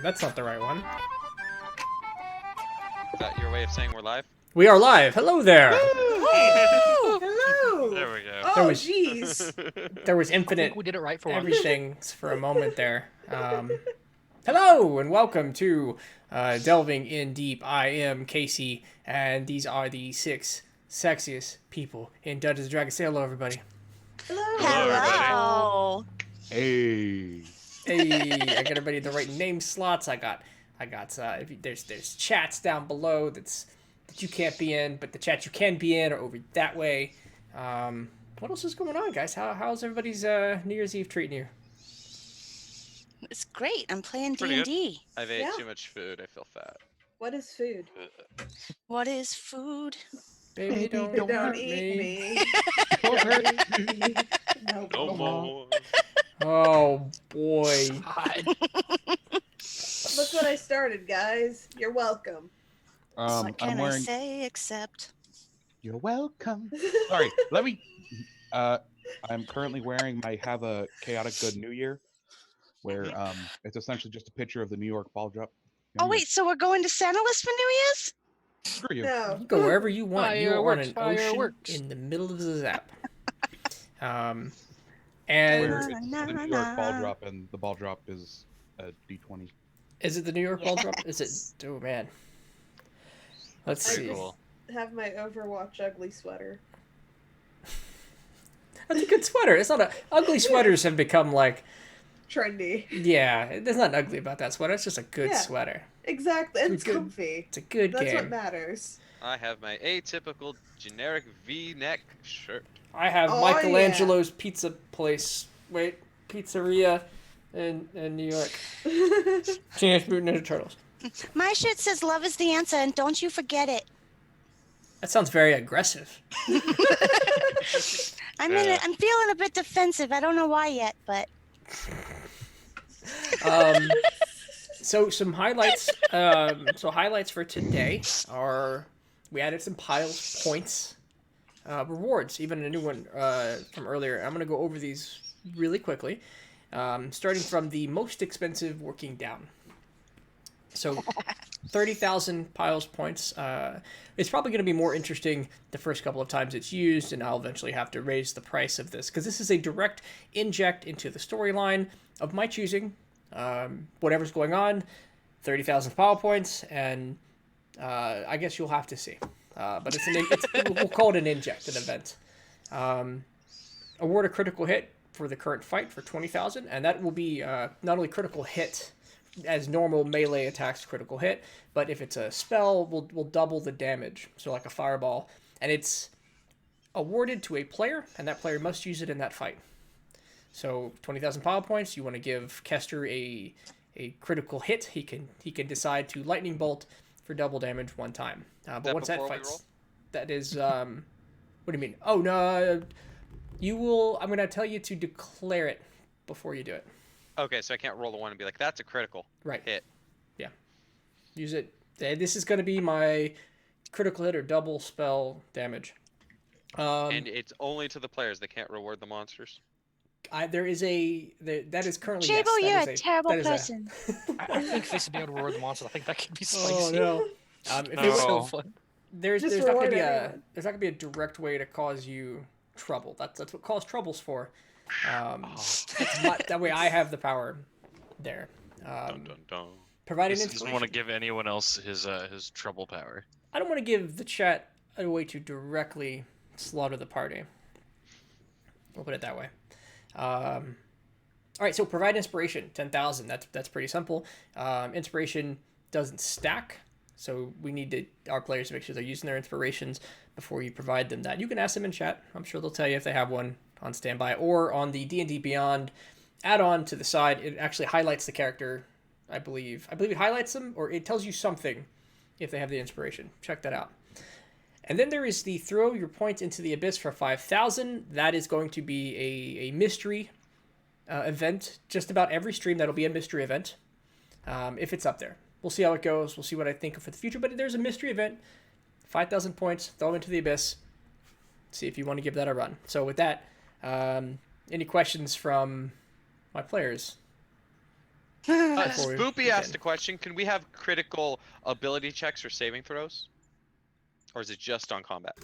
that's not the right one. Is that your way of saying we're live? We are live. Hello there. Hello! Hello! There we go. Oh, jeez. There was I infinite think we did it right for once. everything for a moment there. Hello and welcome to Delving in Deep. I am Casey, and these are the 6 sexiest people in Dungeons & Dragons. Say hello, everybody. Hello, Hey. Hey, I got everybody the right name slots. I got. There's chats down below that you can't be in, but the chats you can be in are over that way. What else is going on, guys? How's everybody's New Year's Eve treating you? It's great. I'm playing Pretty good. D&D. I've ate Yeah. too much food. I feel fat. What is food? What is food? Baby, don't hurt me. Don't hurt me. No. No more. Oh boy. God. Look what I started, guys. You're welcome. What can I'm I wearing. say except... You're welcome. Sorry, let me. I'm currently wearing my Have a Chaotic Good New Year, where it's essentially just a picture of the New York ball drop. Oh, wait, so we're going to Santa List for New Year's? Screw you. No. You go wherever you want. You are on an Fireworks. ocean in the middle of Zezzap. Where And it's the New York ball drop, and the ball drop is a D20. is it the New York ball drop? Is it? Oh man. Let's I see. just have my Overwatch ugly sweater. That's a good sweater. It's not a ugly sweaters have become like Trendy. yeah. There's nothing ugly about that sweater. It's just a good Yeah. sweater. Exactly. And it's Good. comfy. It's a good That's what game. matters. I have my atypical generic V-neck shirt. I have Oh, Michelangelo's pizza place. Wait, pizzeria in New York. Teenage Mutant Ninja Turtles. My shirt says love is the answer, and don't you forget it. That sounds very aggressive. I'm feeling a bit defensive. I don't know why yet, but... So some highlights. So highlights for today are we added some piles points, rewards, even a new one from earlier. I'm gonna go over these really quickly, starting from the most expensive, working down. So 30,000 piles points. It's probably going to be more interesting the first couple of times it's used, and I'll eventually have to raise the price of this because this is a direct inject into the storyline of my choosing. Whatever's going on, 30,000 pile points, and I guess you'll have to see. But we'll call it an inject, an event. Award a critical hit for the current fight for 20,000, and that will be not only critical hit as normal melee attacks critical hit, but if it's a spell, we'll double the damage. So like a fireball, and it's awarded to a player, and that player must use it in that fight. So 20,000 power points. You want to give Kester a critical hit. He can decide to lightning bolt for double damage one time. But once that fights, that is what do you mean? Oh no, you will. I'm gonna tell you to declare it before you do it. Okay, so I can't roll the one and be like, that's a critical Right. hit. Yeah. Use it. This is going to be my critical hit or double spell damage. And it's only to the players. They can't reward the monsters. That is currently Jabo, yes. you're a terrible person. I think they should be able to reward the monster. I think that could be Oh spicy. no. If No. it was, So fun. there's Just not going to reward be everyone. there's not going to be a direct way to cause you trouble. That's what cause trouble's for. That way I have the power there. Dun, dun, dun. Providing He doesn't inspiration. want to give anyone else his trouble power. I don't want to give the chat a way to directly slaughter the party. We'll put it that way. All right, so provide inspiration, 10,000. That's pretty simple. Inspiration doesn't stack, so we need our players to make sure they're using their inspirations before you provide them that. You can ask them in chat. I'm sure they'll tell you if they have one on standby or on the D&D Beyond add-on to the side. It actually highlights the character. I believe it highlights them, or it tells you something if they have the inspiration. Check that out. And then there is the throw your points into the abyss for 5,000. That is going to be a mystery event. Just about every stream that'll be a mystery event if it's up there. We'll see how it goes. We'll see what I think for the future. But there's a mystery event. 5,000 points. Throw them into the abyss. See if you want to give that a run. So with that, any questions from my players? Before we Spoopy begin. asked a question. Can we have critical ability checks or saving throws? Or is it just on combat?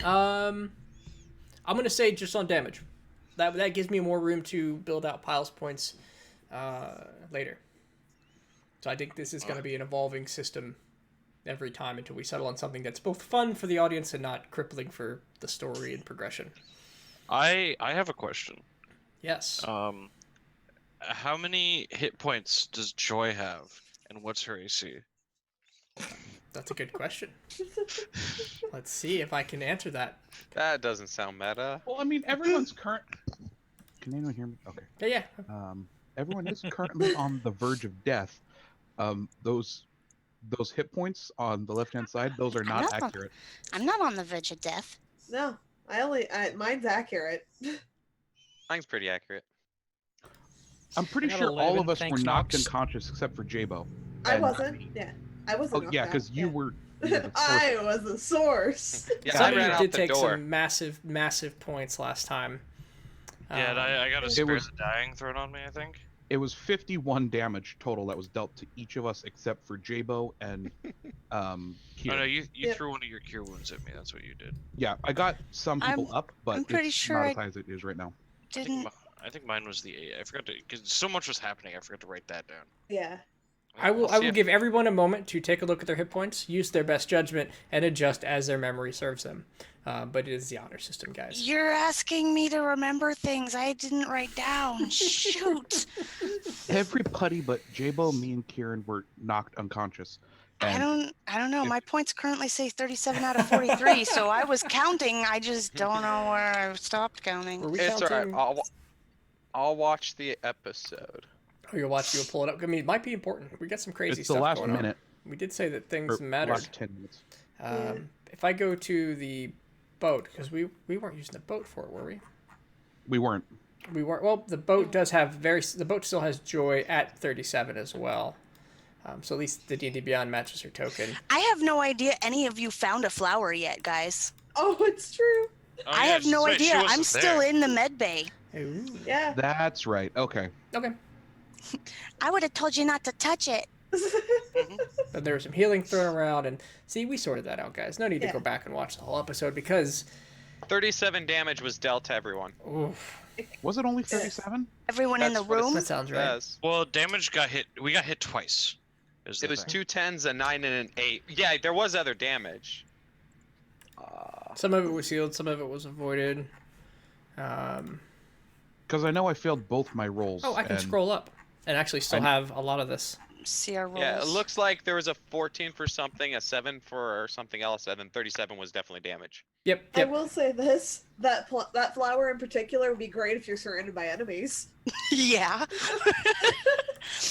I'm gonna say just on damage. That gives me more room to build out piles points later. So I think this is gonna be an evolving system every time until we settle on something that's both fun for the audience and not crippling for the story and progression. I have a question. Yes. How many hit points does Joy have, and what's her AC? That's a good question. Let's see if I can answer that. That doesn't sound meta. Well, I mean, everyone's current. Can anyone hear me? Okay. Yeah. Everyone is currently on the verge of death. Those hit points on the left-hand side, those are not accurate. I'm not on the verge of death. No, mine's accurate. Mine's pretty accurate. I'm pretty I got sure all 11, of us were thanks, knocked Nox. unconscious except for Jabo. I And- wasn't. Yeah, I wasn't. Oh yeah, knocked because out, you yeah. were. You were the I source. was the source. Yeah, I Somebody ran out did the take door. some massive points last time. Yeah, and I got a it spare was- the dying thrown on me, I think. It was 51 damage total that was dealt to each of us except for Jabo and Oh Kier. no, you Yep. threw one of your cure wounds at me. That's what you did. Yeah, I got some people up, but I'm pretty it's sure not I as high as it is right now. Didn't I think mine was the 8. I forgot to, because so much was happening. I forgot to write that down. Yeah. I will see if- give everyone a moment to take a look at their hit points, use their best judgment, and adjust as their memory serves them. But it is the honor system, guys. You're asking me to remember things I didn't write down. Shoot. Everybody but Jabo, me, and Kieran were knocked unconscious. I And don't know. if- My points currently say 37 out of 43, so I was counting. I just don't know where I stopped counting. Were we It's counting? alright. I'll watch the episode. Oh, you'll watch. You'll pull it up. I mean, it might be important. We got some crazy it's the stuff last going minute. on. We did say that things Or mattered. last 10 minutes. If I go to the boat, because we weren't using the boat for it, were we? We weren't. We weren't. Well, the boat does have the boat still has joy at 37 as well. So at least the D&D Beyond matches her token. I have no idea any of you found a flower yet, guys. Oh, it's true. Oh, I yeah, have no wait, she idea. I'm wasn't still there. in the med bay. Ooh. Yeah. That's right. Okay. Okay. I would have told you not to touch it. But there was some healing thrown around, and see, we sorted that out, guys. No need to Yeah. go back and watch the whole episode because, 37 damage was dealt to everyone. oof, Was it only 37? Everyone in the That's what it room? that sounds right. Yes. Well, damage got hit. We got hit twice. Is It the was thing. 2 10s, a 9, and an 8. Yeah, there was other damage. Some of it was healed, some of it was avoided. Because I know I failed both my rolls. Oh, I can and scroll up and actually still have a lot of this. See our rolls. Yeah, it looks like there was a 14 for something, a 7 for something else, and then 37 was definitely damage. Yep. I Yep. will say this: that flower in particular would be great if you're surrounded by enemies. Yeah.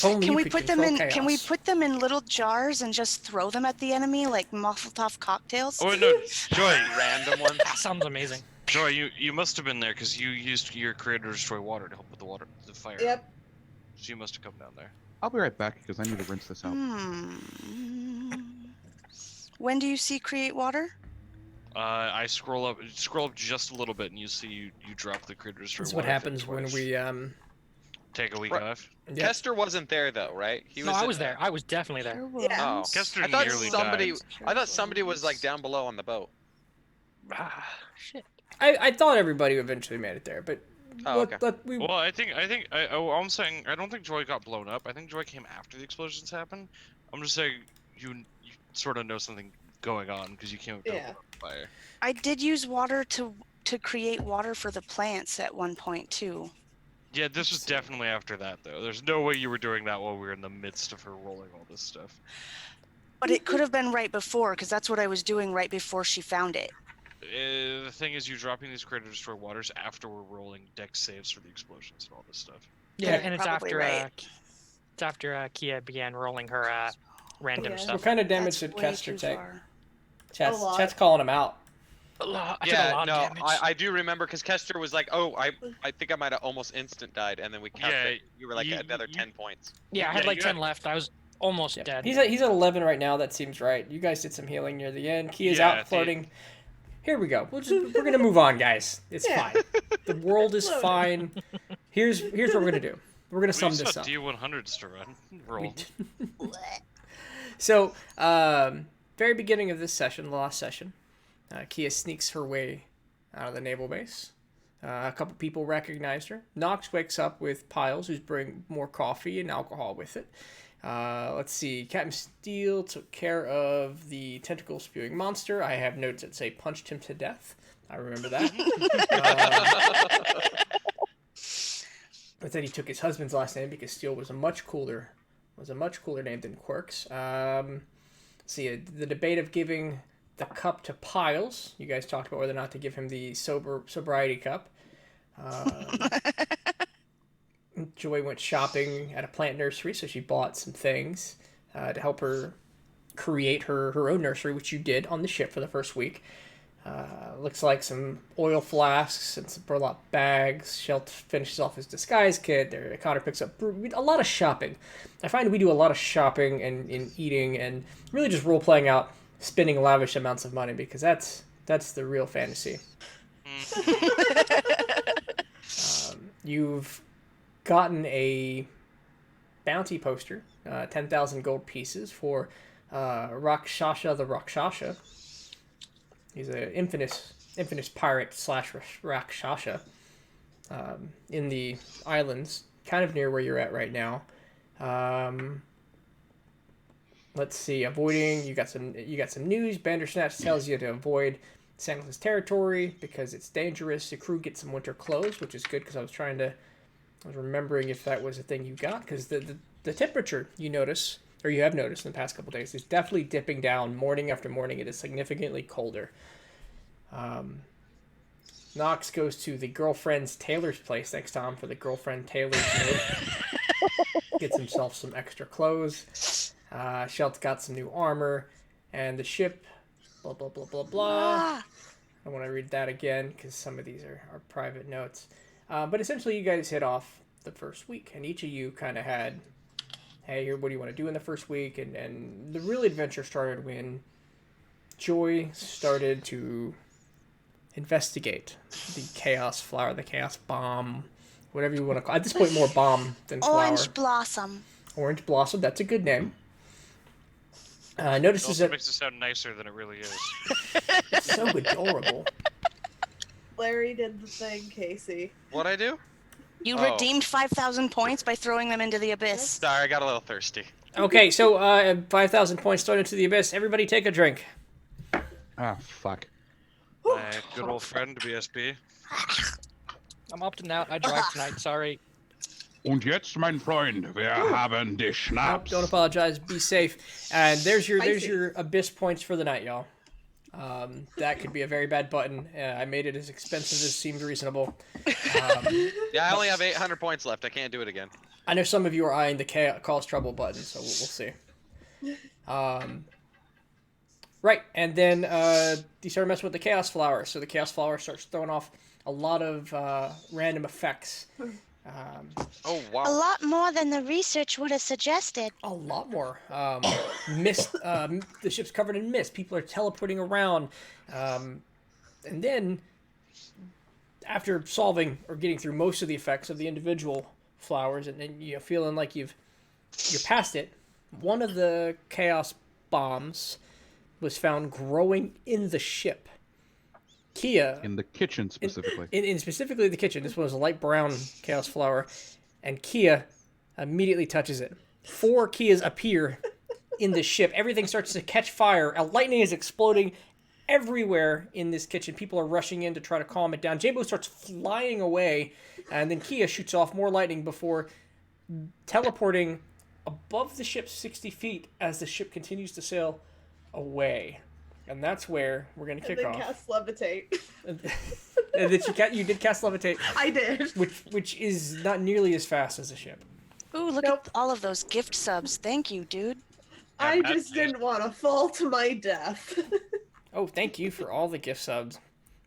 Only Can you we could put them in? control Can we chaos. put them in little jars and just throw them at the enemy like Molotov cocktails? Oh wait, no, Joy, Random ones. That sounds amazing. Joy, you must have been there because you used your creator to destroy water to help with the fire. Yep. So you must have come down there. I'll be right back because I need to rinse this out. When do you see create water? I scroll up just a little bit, and you see you drop the creator to destroy That's water. what I think, happens when twice. we take a week Right. off. yeah. Kester wasn't there though, right? He No, I in was there. I was definitely there. Oh, Kester I thought nearly somebody. died. I thought somebody was like down below on the boat. Ah, shit. I thought everybody eventually made it there, but Oh, okay. we Well, I'm saying I don't think Joy got blown up. I think Joy came after the explosions happened. I'm just saying you sort of know something going on because you came up to Yeah. a fire. I did use water to create water for the plants at one point too. Yeah, this was definitely after that though. There's no way you were doing that while we were in the midst of her rolling all this stuff. But it could have been right before, because that's what I was doing right before she found it. The thing is, you dropping these creator destroy waters after we're rolling dex saves for the explosions and all this stuff. Yeah, You're and it's probably after right. it's after Kia began rolling her random Yeah. what stuff. kind of damage That's did way Kester too take? far. Chat's, A lot. Chat's calling him out. I took a Yeah, lot no, of damage. I do remember because Kester was like, "Oh, I think I might have almost instant died," and then we counted. Yeah, you were like you- another you- 10 points. Yeah, I had Yeah, like you 10 had- left. I was almost Yeah. dead. He's at 11 right now. That seems right. You guys did some healing near the end. Key is Yeah, out floating. Here we go. We're gonna move on, guys. It's Yeah. fine. The world is Floating. fine. Here's what we're gonna do. we're gonna We sum used this to up. have D100s to roll. So, very beginning of this session, the last session, Kia sneaks her way out of the naval base. A couple people recognized her. Nox wakes up with Piles, who's bringing more coffee and alcohol with it. Let's see. Captain Steele took care of the tentacle spewing monster. I have notes that say punched him to death. I remember that. But then he took his husband's last name because Steele was a much cooler name than Quirk's. See, the debate of giving the cup to Piles. You guys talked about whether or not to give him the sobriety cup. Joy went shopping at a plant nursery, so she bought some things to help her create her own nursery, which you did on the ship for the first week. Looks like some oil flasks and some burlap bags. Shelt finishes off his disguise kit. Connor picks up a lot of shopping. I find we do a lot of shopping and eating and really just role-playing out spending lavish amounts of money because that's the real fantasy. You've gotten a bounty poster, 10,000 gold pieces for Rakshasha the Rakshasha. He's an infamous pirate / Rakshasha in the islands, kind of near where you're at right now. Let's see, avoiding. You got some news. Bandersnatch tells you to avoid Sandless territory because it's dangerous. The crew gets some winter clothes, which is good because I was remembering if that was a thing you got because the temperature you have noticed in the past couple days is definitely dipping down morning after morning. It is significantly colder. Knox goes to the girlfriend's tailor's place next time for the girlfriend tailor's note. Gets himself some extra clothes. Shelt's got some new armor, and the ship. Blah blah blah blah blah. I want to read that again because some of these are private notes. But essentially, you guys hit off the first week, and each of you kind of had, hey, what do you want to do in the first week? And the real adventure started when Joy started to investigate the chaos flower, the chaos bomb, whatever you want to call it. At this point, more bomb than flower. Orange Blossom. Orange Blossom, that's a good name. Notices It also that makes it sound nicer than it really is. it's so adorable. Larry did the thing, Casey. What'd I do? You Oh. redeemed 5,000 points by throwing them into the abyss. Sorry, I got a little thirsty. Okay, so 5,000 points thrown into the abyss. Everybody take a drink. Ah, fuck. My good old friend, BSB. I'm opting out. I drive tonight. Sorry. Und jetzt, mein Freund, wir haben die Nope, Schnaps. don't apologize. Be safe. And there's Spicy. your abyss points for the night, y'all. That could be a very bad button. I made it as expensive as seemed reasonable. Yeah, I only have 800 points left. I can't do it again. I know some of you are eyeing the cause trouble button, so we'll see. Right, and then you start messing with the chaos flower. So the chaos flower starts throwing off a lot of random effects. Oh, A wow. lot more than the research would have suggested. A lot more. Mist. The ship's covered in mist. People are teleporting around. And then, after solving or getting through most of the effects of the individual flowers, and then feeling like you're past it, one of the chaos bombs was found growing in the ship. Kia, In the kitchen, specifically. in specifically the kitchen, this one was a light brown chaos flower, and Kia immediately touches it. 4 Kias appear in the ship. Everything starts to catch fire. Lightning is exploding everywhere in this kitchen. People are rushing in to try to calm it down. Jambo starts flying away, and then Kia shoots off more lightning before teleporting above the ship 60 feet as the ship continues to sail away. And that's where we're going to kick And then off. cast levitate. And that you did cast levitate, I did. which is not nearly as fast as the ship. Ooh, look Nope. at all of those gift subs. Thank you, dude. I Matt just Hayes. didn't want to fall to my death. Oh, thank you for all the gift subs,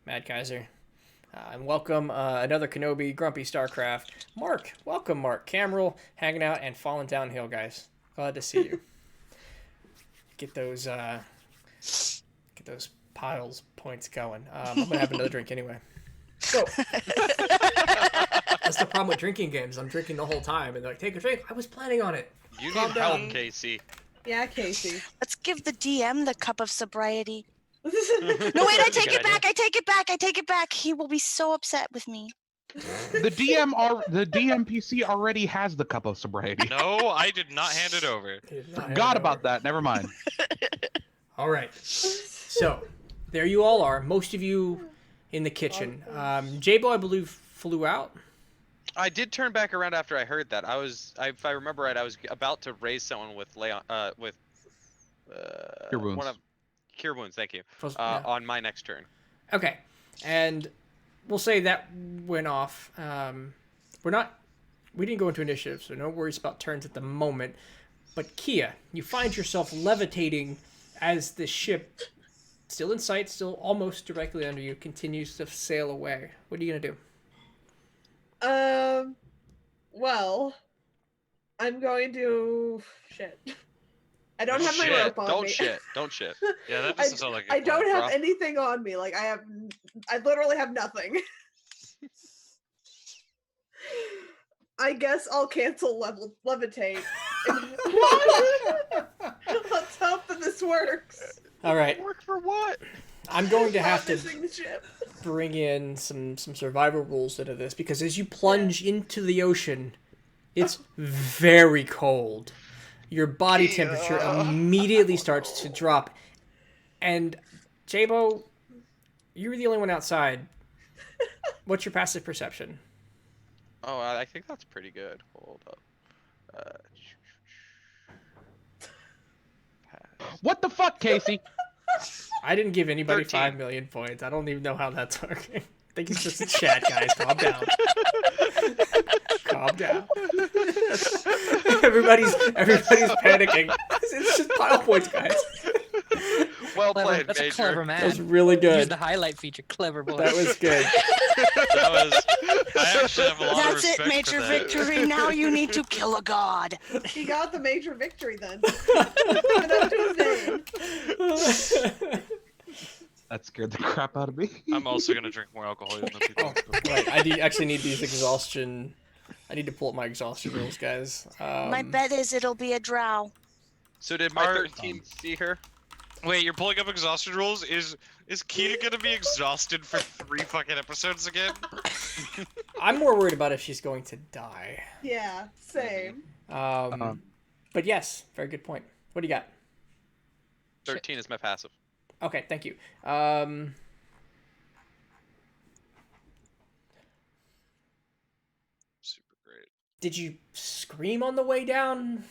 Mad Kaiser. And welcome another Kenobi, Grumpy Starcraft. Mark, welcome Mark. Cameral, hanging out and falling downhill, guys. Glad to see you. Get those piles points going. I'm gonna have another drink anyway. So That's the problem with drinking games. I'm drinking the whole time, and they're like, take a drink. I was planning on it. You Calm need help, down. Casey. Yeah, Casey. Let's give the DM the cup of sobriety. No, No, wait, I take it back. I take it back. I take it back. He will be so upset with me. The DMPC already has the cup of sobriety. No, I did not hand it over. Forgot about that. Never mind. All right. So, there you all are. Most of you in the kitchen. J-Bo, I believe, flew out. I did turn back around after I heard that. If I remember right, I was about to raise someone with Cure wounds. Cure wounds. Thank you. Yeah. On my next turn. Okay, and we'll say that went off. We didn't go into initiative, so no worries about turns at the moment. But Kia, you find yourself levitating as the ship, still in sight, still almost directly under you, continues to sail away. What are you gonna do? Well, I'm going to shit. I don't have my rope on Don't me. Don't shit. Yeah, that doesn't sound like a I good don't plan. have anything on me. Like I literally have nothing. I guess I'll cancel levitate. Let's hope that this works. All right, Work for what? I'm going to have to Missing the ship. bring in some survival rules into this, because as you plunge into the ocean, it's very cold. Your body temperature immediately starts to drop. And J-Bo, you're the only one outside. What's your passive perception? Oh, I think that's pretty good. Hold up. What the fuck, Casey? I didn't give anybody 13. 5 million points. I don't even know how that's working. I think it's just a chat, guys. Calm down. Calm down. Everybody's panicking. It's just pile points, guys. Well Clever. played, That's Major. a clever That was man. really Use good. the highlight feature. Clever boy. That was good. That was. I actually have a lot of That's respect it, Major for that. Victory. Now you need to kill a god. He got the major victory then. Living up to his name. That scared the crap out of me. I'm also gonna drink more alcohol than people. Right, I actually need these exhaustion. I need to pull up my exhaustion rules, guys. My bet is it'll be a drow. So did my Are- 13 see her? Wait, you're pulling up exhaustion rules? Is Keita gonna be exhausted for 3 fucking episodes again? I'm more worried about if she's going to die. Yeah, same. But yes, very good point. What do you got? 13 is my passive. Okay, thank you. Super great. Did you scream on the way down?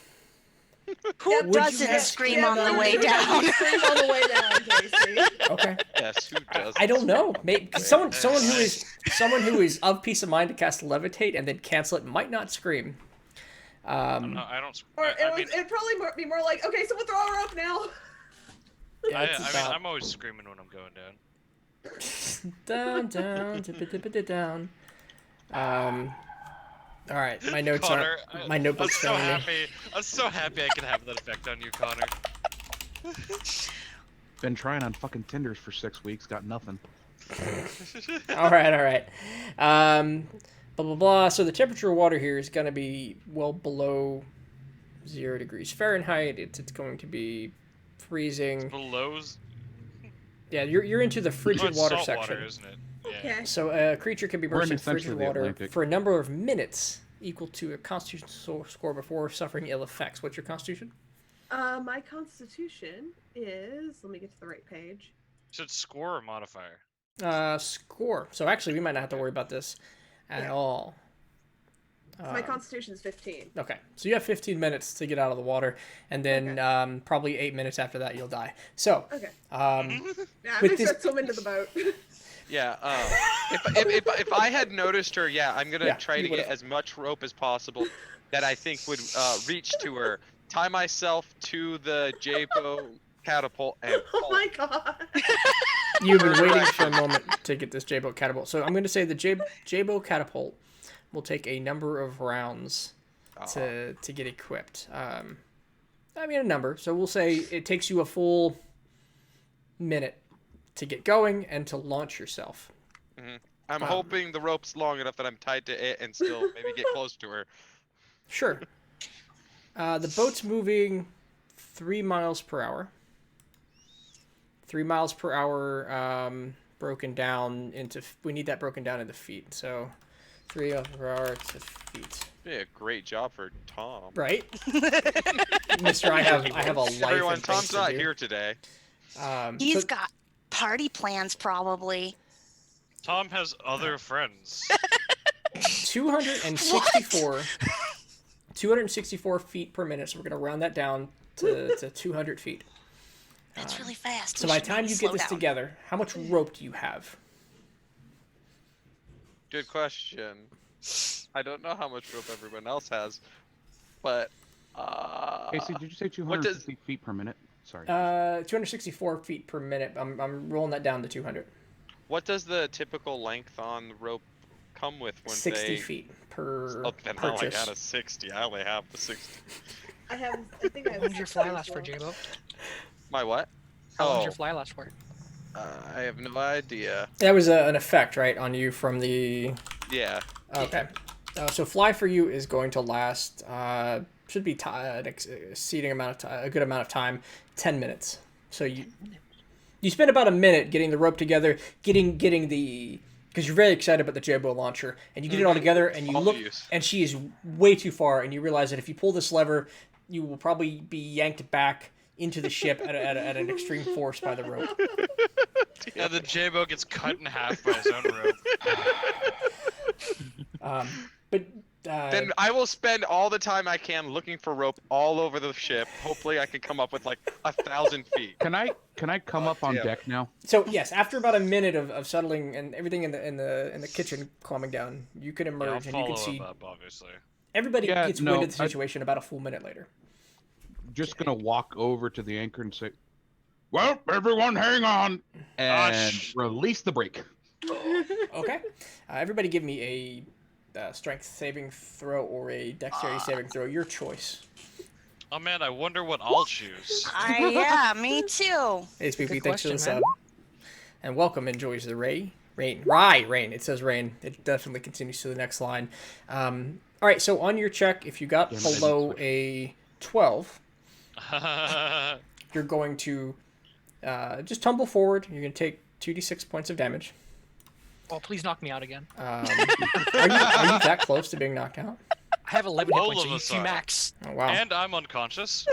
Who Yep, doesn't scream on the way down? Scream on the way down, Casey. Okay. Yes, who does? I don't know. Maybe someone who is of peace of mind to cast levitate and then cancel it might not scream. No, I don't. Or I mean, it'd probably be more like, okay, so we'll throw her up now. Yeah, it's about- I'm always screaming when I'm going down, down. down, down. All right, my notes Connor, are my notebook's I'm so failing me. happy. I'm so happy I can have that effect on you, Connor. Been trying on fucking Tinders for 6 weeks, got nothing. All right. Blah blah blah. So the temperature of water here is going to be well below 0 degrees Fahrenheit. It's going to be freezing. Below's. Yeah, you're into the frigid water salt section. water, isn't it? Yeah. Okay. So a creature can be We're in immersed in frigid essentially the water Atlantic. for a number of minutes equal to a constitution score before suffering ill effects. What's your constitution? My constitution is, let me get to the right page. So it's score or modifier? Score. So actually, we might not have to worry about this at Yeah. all. My constitution is 15. Okay, so you have 15 minutes to get out of the water, and then probably 8 minutes after that you'll die. So, Okay. um, Yeah, I'm With gonna this- start swimming to the boat. Yeah. If I had noticed her, yeah, I'm gonna Yeah, try you to get would've. as much rope as possible that I think would reach to her. Tie myself to the J-Bo catapult and Oh pull. my god. you've been waiting for a moment to get this J-Boat catapult. So I'm going to say the J-Boat catapult will take a number of rounds to get equipped. I mean a number. So we'll say it takes you a full minute to get going and to launch yourself. Mhm. I'm hoping the rope's long enough that I'm tied to it and still maybe get close to her. Sure. The boat's moving 3 miles per hour. 3 miles per hour broken down into... We need that broken down into feet. So 3 miles per hour to feet. Be a great job for Tom. Right? Mister, I have a life Everyone, and things Tom's to not do. here today. He's got party plans, probably. Tom has other friends. 264 feet per minute, so we're going to round that down to 200 feet. That's really fast. So We by should the time maybe you slow get this down. together, how much rope do you have? Good question. I don't know how much rope everyone else has, but Casey, did you say what does- 250 feet per minute? Sorry. 264 feet per minute. I'm rolling that down to 200. what does the typical length on the rope come with when 60 they... feet per Oh, then I only purchase. got a 60. I only have the 60. I think I have. When did your 60 fly as last for, well. J-Bo? My what? How long did Oh, your fly last for? I have no idea. That was an effect, right, on you from the... Yeah. Okay. So fly for you is going to last, should be an exceeding amount of time, a good amount of time, 10 minutes. So you spend about a minute getting the rope together, getting the... Because you're very excited about the J-Bow launcher, and you get it all together, and you look, Obvious. and she is way too far, and you realize that if you pull this lever, you will probably be yanked back into the ship at an extreme force by the rope. Yeah, the J-Bo gets cut in half by his own rope. But Then I will spend all the time I can looking for rope all over the ship. Hopefully I can come up with like 1,000 feet. Can I come up on damn. deck now? so yes, after about a minute of settling and everything in the kitchen calming down, you can Yeah, I'll emerge and you follow can see him up, obviously. everybody Yeah, gets no, wind of the I- situation about a full minute later. Just gonna walk over to the anchor and say, "Well, everyone, hang on," and shh. release the brake. Okay, everybody give me a strength saving throw or a dexterity saving throw, your choice. Oh man, I wonder what I'll choose. Yeah, me too. HPP, Good thanks for the question, sub. man. And welcome enjoys the rain. Rain. It says rain. It definitely continues to the next line. All right, so on your check, if you got Damn it, I didn't below switch. a 12, you're going to just tumble forward. You're going to take 2d6 points of damage. Oh, please knock me out again. Are you that close to being knocked out? I have 11 hit All points, of so you us see are. max. Oh, wow. And I'm unconscious.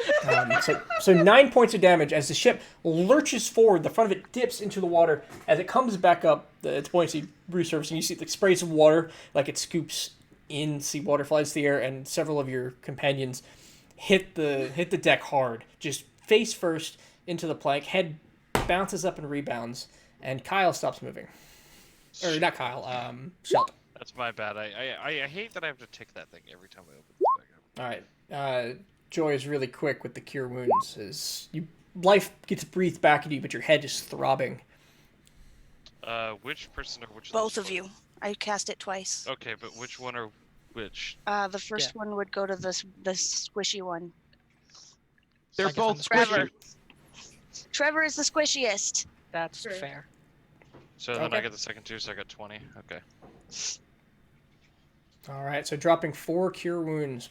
So 9 points of damage as the ship lurches forward. The front of it dips into the water. As it comes back up, its buoyancy resurfaces, and you see the sprays of water like it scoops in, see water flies to the air, and several of your companions hit the deck hard, just face first into the plank. Head bounces up and rebounds, and Kyle stops moving. Or not Kyle, Sheldon. That's my bad. I hate that I have to tick that thing every time I open this back up. All right. Joy is really quick with the cure wounds. Life gets breathed back into you, but your head is throbbing. Which person or which? Both of you. I cast it twice. Okay, but which one or which? The first one would go to the squishy one. They're I guess I'm both the Trevor. squishy. Trevor is the squishiest. That's Sure. fair. So then Okay. I get the second two, so I got 20. Okay. All right, so dropping 4 cure wounds.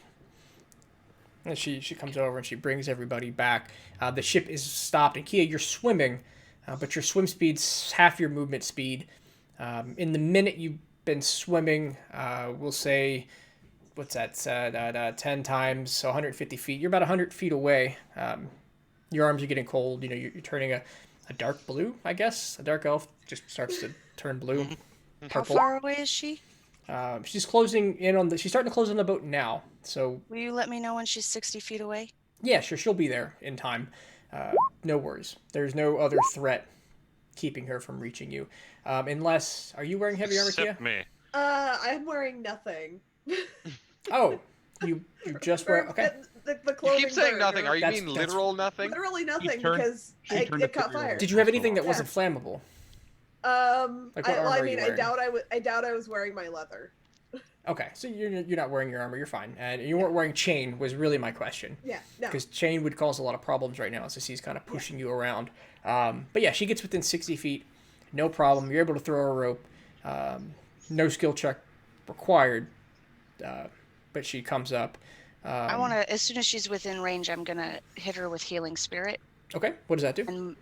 And she comes over and she brings everybody back. The ship is stopped. And Kia, you're swimming, but your swim speed's half your movement speed. In the minute you've been swimming, we'll say, what's that, 10 times, so 150 feet. You're about 100 feet away. Your arms are getting cold. You know, you're turning a dark blue, I guess. A dark elf just starts to turn blue. How Purple. far away is she? She's closing in on she's starting to close on the boat now. So Will you let me know when she's 60 feet away? yeah, sure, she'll be there in time. No worries. There's no other threat keeping her from reaching you. Unless, are you wearing heavy armor, Kia? Except me. I'm wearing nothing. Oh, you just wear, okay. The You clothing keep saying burn, nothing. Are you That's- mean that's- literal nothing? Literally nothing turned- because she turned it a caught 3-year-old. fire. Did you have anything that wasn't flammable? Like, what Well, armor I are you mean, wearing? I doubt I was wearing my leather. Okay, so you're not wearing your armor, you're fine. And you weren't wearing chain was really my question. Yeah, no. Because chain would cause a lot of problems right now as he's kind of pushing you around. But yeah, she gets within 60 feet, no problem. You're able to throw a rope. No skill check required, but she comes up. I want to, as soon as she's within range, I'm going to hit her with Healing Spirit. Okay, what does that do? And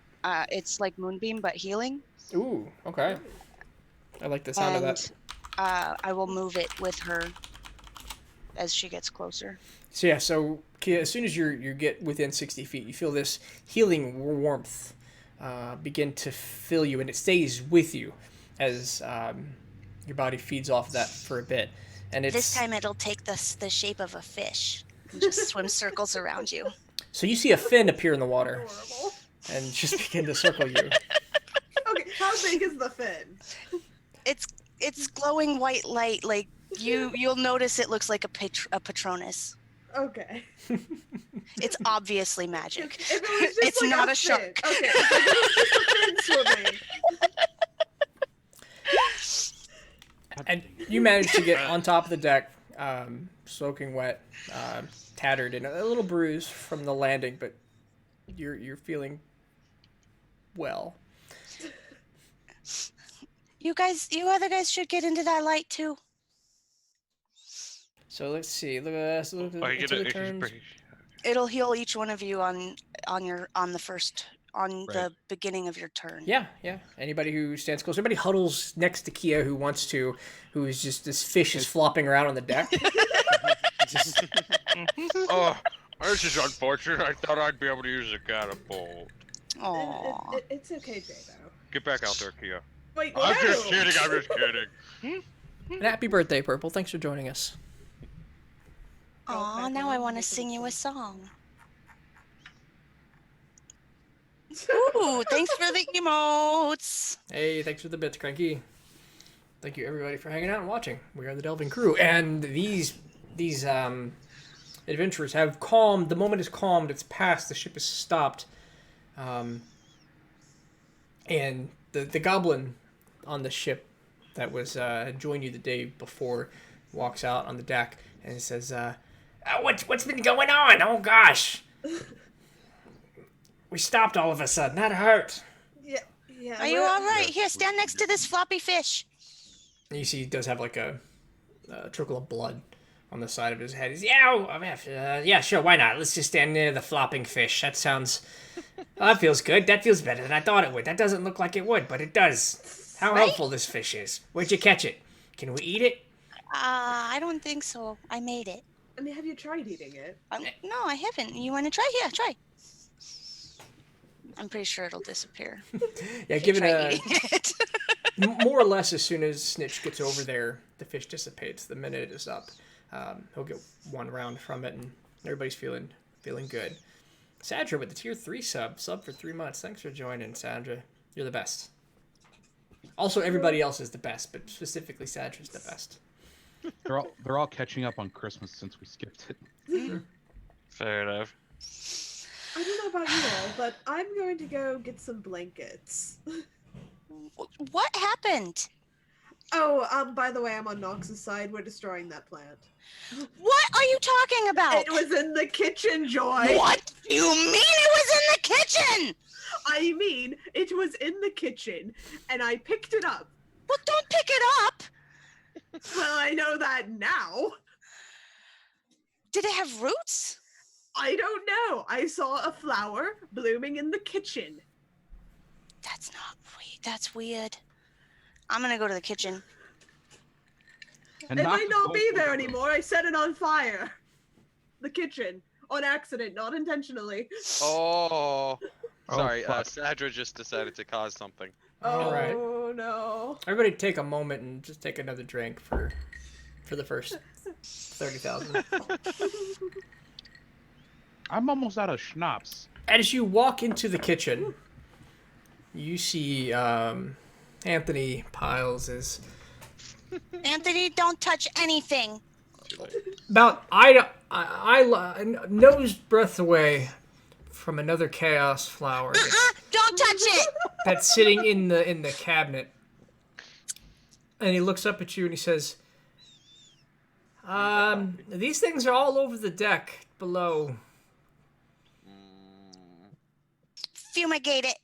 it's like Moonbeam, but healing. Ooh, okay. I like the sound of that. I will move it with her as she gets closer. So yeah, so Kia, as soon as you get within 60 feet, you feel this healing warmth begin to fill you, and it stays with you as your body feeds off that for a bit. And it's, This time it'll take the shape of a fish and just swim circles around you. so you see a fin appear in the water Adorable. and just begin to circle you. Okay, how big is the fin? It's glowing white light. Like you'll notice it looks like a Patronus. Okay. It's obviously magic. If it was just It's like not a fin. shark. Okay, if it was just a fin swimming. And you manage to get on top of the deck, soaking wet, tattered, and a little bruised from the landing, but you're feeling well. You other guys should get into that light too. So let's see. Look at this. Look I at get the it. turns. It'll heal each one of you on the Right. beginning of your turn. Yeah, yeah. Anybody who stands close, anybody huddles next to Kia who wants to, who is just this fish is flopping around on the deck. Just- Oh, this is unfortunate. I thought I'd be able to use a catapult. Aww. It's okay, J-Bo. Get back out there, Kia. Wait, I'm no! just kidding. I'm just kidding. and happy birthday, Purple. Thanks for joining us. Aw, now I want to sing you a song. Ooh, thanks for the emotes. Hey, thanks for the bits, Cranky. Thank you everybody for hanging out and watching. We are the Delving Crew, and these adventurers have calmed. The moment is calmed. It's passed. The ship is stopped. And the goblin on the ship that was joined you the day before walks out on the deck and says, "What's been going on? Oh gosh, we stopped all of a sudden. That hurt." Yeah. Are you all right? Here, stand next to this floppy fish. And you see he does have like a trickle of blood on the side of his head. He's, yeah, sure, why not? Let's just stand near the flopping fish. That sounds... that feels good. That feels better than I thought it would. That doesn't look like it would, but it does. How helpful this fish is. Where'd you catch it? Can we eat it? I don't think so. I made it. I mean, have you tried eating it? No, I haven't. You want to try? Yeah, try. I'm pretty sure it'll disappear. Yeah, if give you it try a... eating it. More or less, as soon as Snitch gets over there, the fish dissipates. The minute it is up. He'll get one round from it, and everybody's feeling good. Sandra with the tier 3 sub for 3 months. Thanks for joining, Sandra. You're the best. Also, everybody else is the best, but specifically Sandra's the best. They're all catching up on Christmas since we skipped it. Fair enough. I don't know about you all, but I'm going to go get some blankets. What happened? Oh, by the way, I'm on Nox's side. We're destroying that plant. What are you talking about? It was in the kitchen, Joy. What? You mean it was in the kitchen? I mean, it was in the kitchen, and I picked it up. Well, don't pick it up. Well, I know that now. Did it have roots? I don't know. I saw a flower blooming in the kitchen. That's not weird. That's weird. I'm gonna go to the kitchen. And It Knox might is not going be for there the- anymore. I set it on fire. The kitchen. On accident, not intentionally. Oh. Oh, Sorry, fuck. Sadra just decided to cause something. All right. Oh, no. Everybody take a moment and just take another drink for the first 30,000. I'm almost out of schnapps. As you walk into the kitchen, you see Anthony Piles is Anthony, don't touch anything. about nose breath away from another chaos flower Don't touch it. that's sitting in the cabinet. And he looks up at you and he says, these things are all over the deck below. Fumigate it.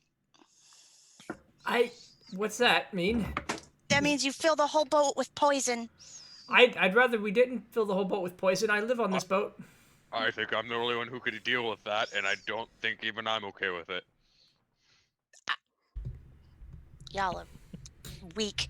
What's that mean? That That means you fill the whole boat with poison. I'd rather we didn't fill the whole boat with poison. I live on this boat. I think I'm the only one who could deal with that, and I don't think even I'm okay with it. Y'all are weak.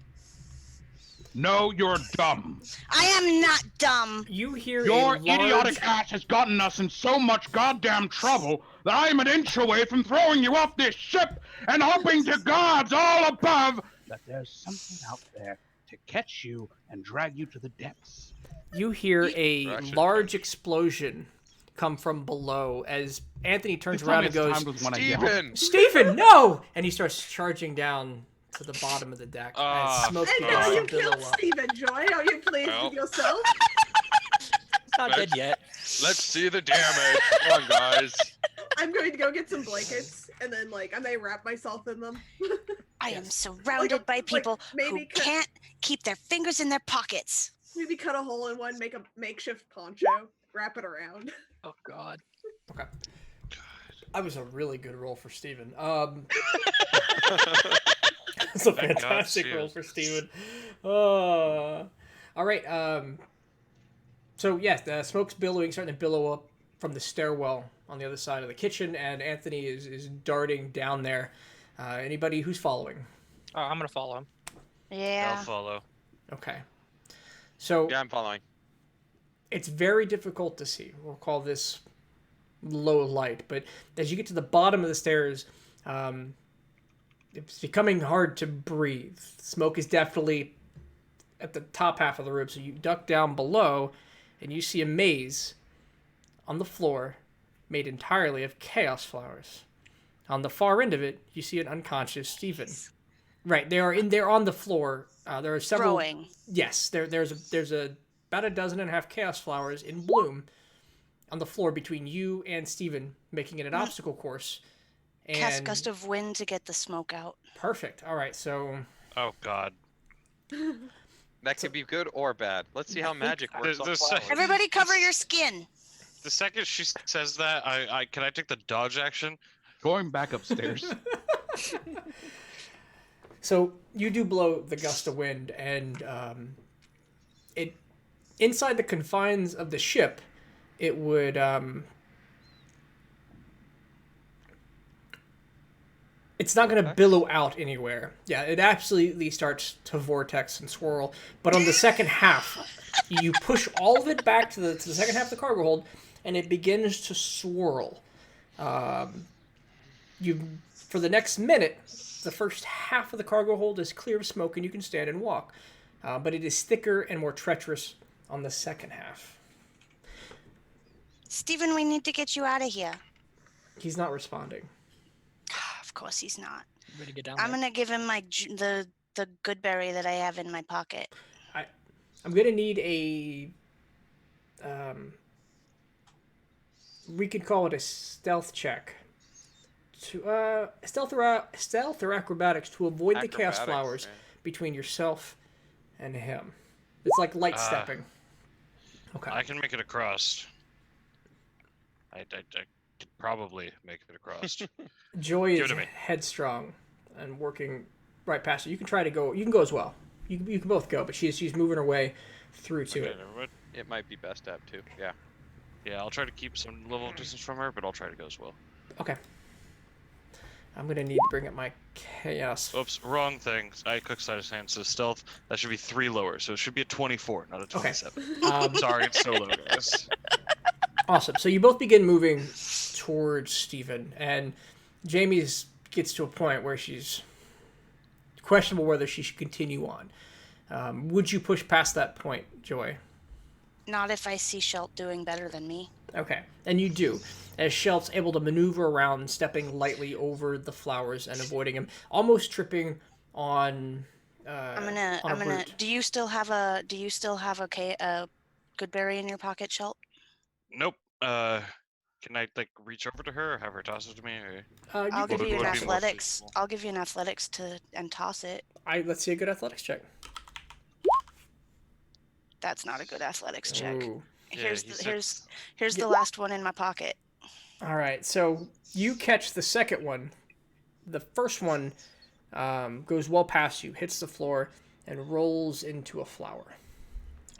No, you're dumb. I am not dumb. You hear Your a large... idiotic ass has gotten us in so much goddamn trouble that I'm an inch away from throwing you off this ship and hoping to gods all above that there's something out there to catch you and drag you to the depths. You hear a Russian large French. explosion come from below as Anthony turns Please tell around me and it's goes, timed with when I yell. Steven! Stephen, no! And he starts charging down to the bottom of the deck Ah, as smoke And begins now to you billow killed up. Stephen, Joy. Are you pleased Well. with yourself? It's not dead yet. Let's see the damage. Come on, guys. I'm going to go get some blankets, and then, like, I may wrap myself in them. I am Yes. surrounded by people who maybe cut- can't keep their fingers in their pockets. Maybe cut a hole in one, make a makeshift poncho, wrap it around. Oh God. Okay. That was a really good roll for Steven. It's a Thank God fantastic she roll is. for Steven. All right. So, yes, the smoke's billowing, starting to billow up from the stairwell on the other side of the kitchen, and Anthony is darting down there. Anybody who's following? Oh, I'm gonna follow him. I'll Yeah. follow. Okay. So, Yeah, I'm following. it's very difficult to see. We'll call this low light, but as you get to the bottom of the stairs, it's becoming hard to breathe. Smoke is definitely at the top half of the room, so you duck down below, and you see a maze on the floor made entirely of chaos flowers. On the far end of it, you see an unconscious Stephen. Right, they're on the floor. There are several. Growing. Yes, there's about a dozen and a half chaos flowers in bloom on the floor between you and Steven, making it an obstacle course. And Cast gust of wind to get the smoke out. perfect. All right, so Oh God. That could be good or bad. Let's see how magic works on the flowers. Everybody cover your skin. The second she says that, I can I take the dodge action? Going back upstairs. so you do blow the gust of wind, and it inside the confines of the ship, it would it's not going to billow out anywhere. Yeah, it absolutely starts to vortex and swirl. But on the second half, you push all of it back to the second half of the cargo hold, and it begins to swirl. For the next minute, the first half of the cargo hold is clear of smoke, and you can stand and walk. But it is thicker and more treacherous on the second half. Stephen, we need to get you out of here. He's not responding. Of course he's not. Ready to get down I'm there. gonna give him my the good berry that I have in my pocket. I'm gonna need a we could call it a stealth check to stealth or acrobatics to avoid the chaos Acrobatics, flowers yeah. between yourself and him. It's like light stepping. Okay. I can make it across. I could probably make it across. Joy Give is it to me. headstrong and working right past you. You can try to go. You can go as well. You can both go, but she's moving her way through to Okay, it. never mind. It might be best step too. Yeah. Yeah, I'll try to keep some level of distance from her, but I'll try to go as well. Okay. I'm gonna need to bring up my chaos. Oops, wrong thing. I quick sleight of hand, so stealth, that should be 3 lower, so it should be a 24, not a 27. Sorry, it's so low, guys. Awesome. So you both begin moving towards Stephen, and Jamie's gets to a point where she's questionable whether she should continue on. Would you push past that point, Joy? Not if I see Shelt doing better than me. Okay, and you do, as Shelt's able to maneuver around, stepping lightly over the flowers and avoiding him, almost tripping on. I'm on gonna. a root. Do you still have a good berry in your pocket, Shelt? Nope. Can I, like, reach over to her or have her toss it to me? Or... I'll give would- you an would be more athletics. feasible. I'll give you an athletics and toss it. Let's see a good athletics check. That's not a good athletics check. Ooh. Yeah, he's Here's the last one in my pocket. All right, so you catch the second one. The first one goes well past you, hits the floor, and rolls into a flower.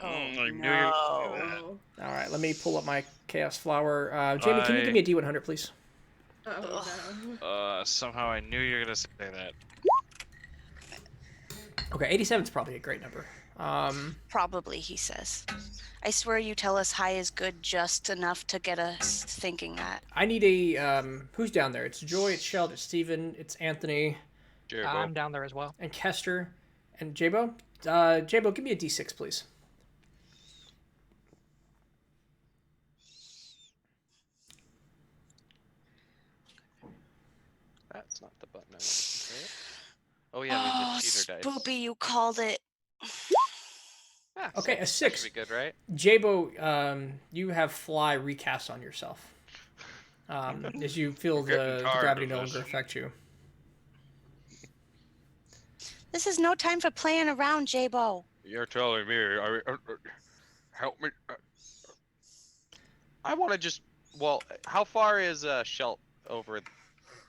Oh, I knew no. Oh. All right, let me pull up my chaos flower. Jamie, can you give me a D100, please? Oh no. Somehow I knew you were gonna say that. Okay, 87 is probably a great number. Probably, he says. I swear you tell us high is good just enough to get us thinking that. I need a who's down there? It's Joy, it's Sheld, it's Steven, it's Anthony, Jabo. I'm down there as well. and Kester, and Jabo. Jabo, give me a D6, please. That's not the button I want to control. Oh yeah, we Oh, did cheater dice. Spoopy, you called it. Ah, Okay, a that 6. should be good, right? Jabo, you have fly recast on yourself. As you feel Getting the tired gravity of no this. longer affect you. This is no time for playing around, J-Bo. You're telling me. Help me. I want to just. Well, how far is Shelt over?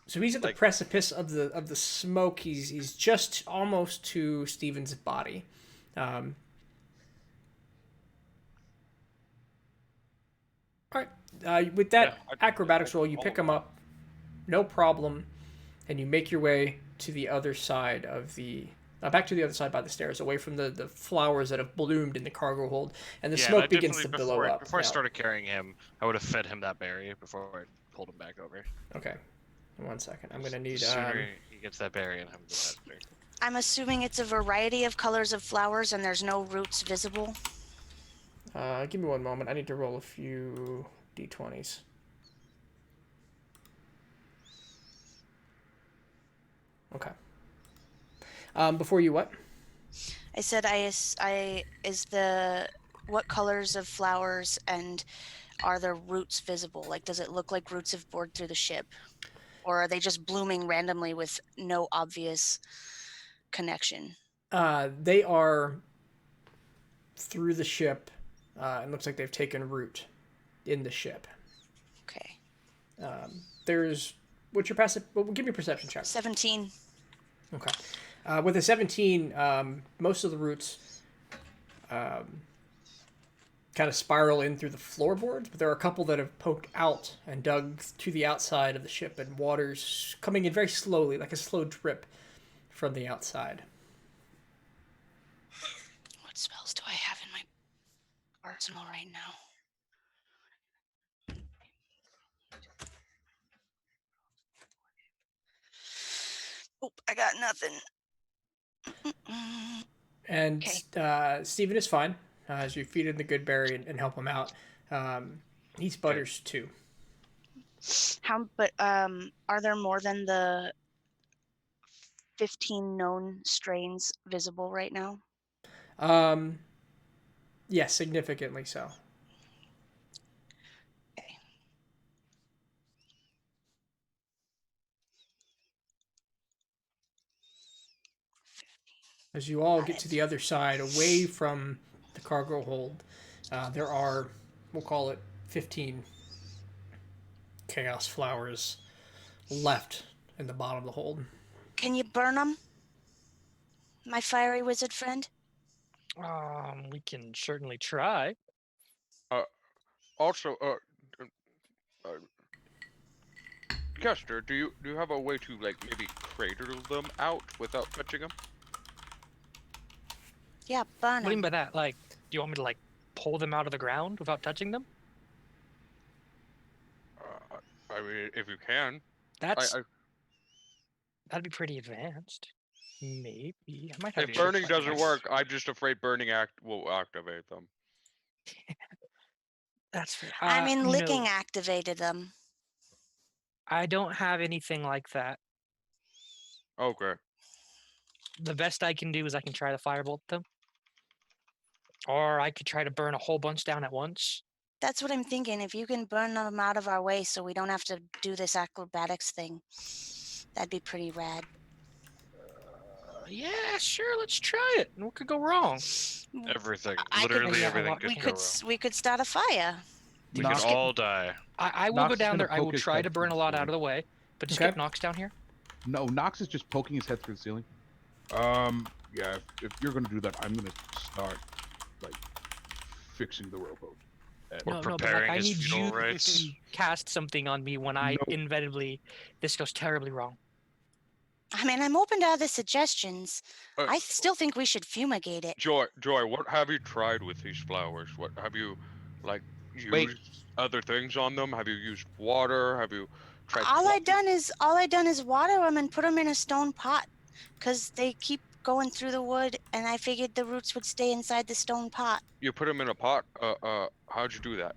So he's at the Like- precipice of the smoke. He's just almost to Steven's body. All right. With that Yeah, acrobatics roll, you pick him up, no problem, and you make your way to the other side of the. Back to the other side by the stairs, away from the flowers that have bloomed in the cargo hold, and the Yeah, smoke I begins to definitely- billow up. Before I Now- started carrying him, I would have fed him that berry before I pulled him back over. Okay. 1 second. I'm gonna The need. sooner he gets that berry in him, the better. I'm assuming it's a variety of colors of flowers and there's no roots visible. Give me 1 moment. I need to roll a few d20s. Okay. Before you what? I said what colors of flowers and are there roots visible? Like, does it look like roots have bored through the ship? Or are they just blooming randomly with no obvious connection? They are through the ship. It looks like they've taken root in the ship. Okay. There's what's your passive? Well, give me a perception check. 17. Okay. With a 17, most of the roots kind of spiral in through the floorboards, but there are a couple that have poked out and dug to the outside of the ship, and water's coming in very slowly, like a slow drip from the outside. What spells do I have in my arsenal right now? Oh, I got nothing. And Okay. Steven is fine as you feed him the good berry and help him out. He sputters too. Are there more than the 15 known strains visible right now? Yes, significantly so. Okay. As you all Got get it. to the other side, away from the cargo hold, there are, we'll call it 15 chaos flowers left in the bottom of the hold. Can you burn them? My fiery wizard friend? We can certainly try. Also, Kester, do you have a way to like maybe cradle them out without touching them? Yeah, burn What do you mean them. by that? Like, do you want me to like pull them out of the ground without touching them? I mean, if you can. That'd be pretty advanced. Maybe I might have. If to burning check doesn't that. work, I'm just afraid burning will activate them. That's fair. I mean, no, licking activated them. I don't have anything like that. Okay. The best I can do is I can try to firebolt them, or I could try to burn a whole bunch down at once. That's what I'm thinking. If you can burn them out of our way so we don't have to do this acrobatics thing, that'd be pretty rad. Yeah, sure. Let's try it. What could go wrong? Everything. I could- Literally Yeah, everything well, could We go could wrong. we could start a fire. We Knox- could all die. I will Nox go is down gonna there. I will poke his try head to burn a through lot the out of the way, but just Okay. get Nox down here. No, Nox is just poking his head through the ceiling. Yeah, if you're gonna do that, I'm gonna start, like, fixing the rowboat. We're No, but like, preparing I his need funeral you rites. to cast something on me when I No. inevitably this goes terribly wrong. I mean, I'm open to other suggestions. Uh, I still think we should fumigate it. Joy, what have you tried with these flowers? What have you, like, Wait. used other things on them? Have you used water? Have you tried? All I done is water them and put them in a stone pot, cause they keep going through the wood, and I figured the roots would stay inside the stone pot. You put them in a pot. How'd you do that?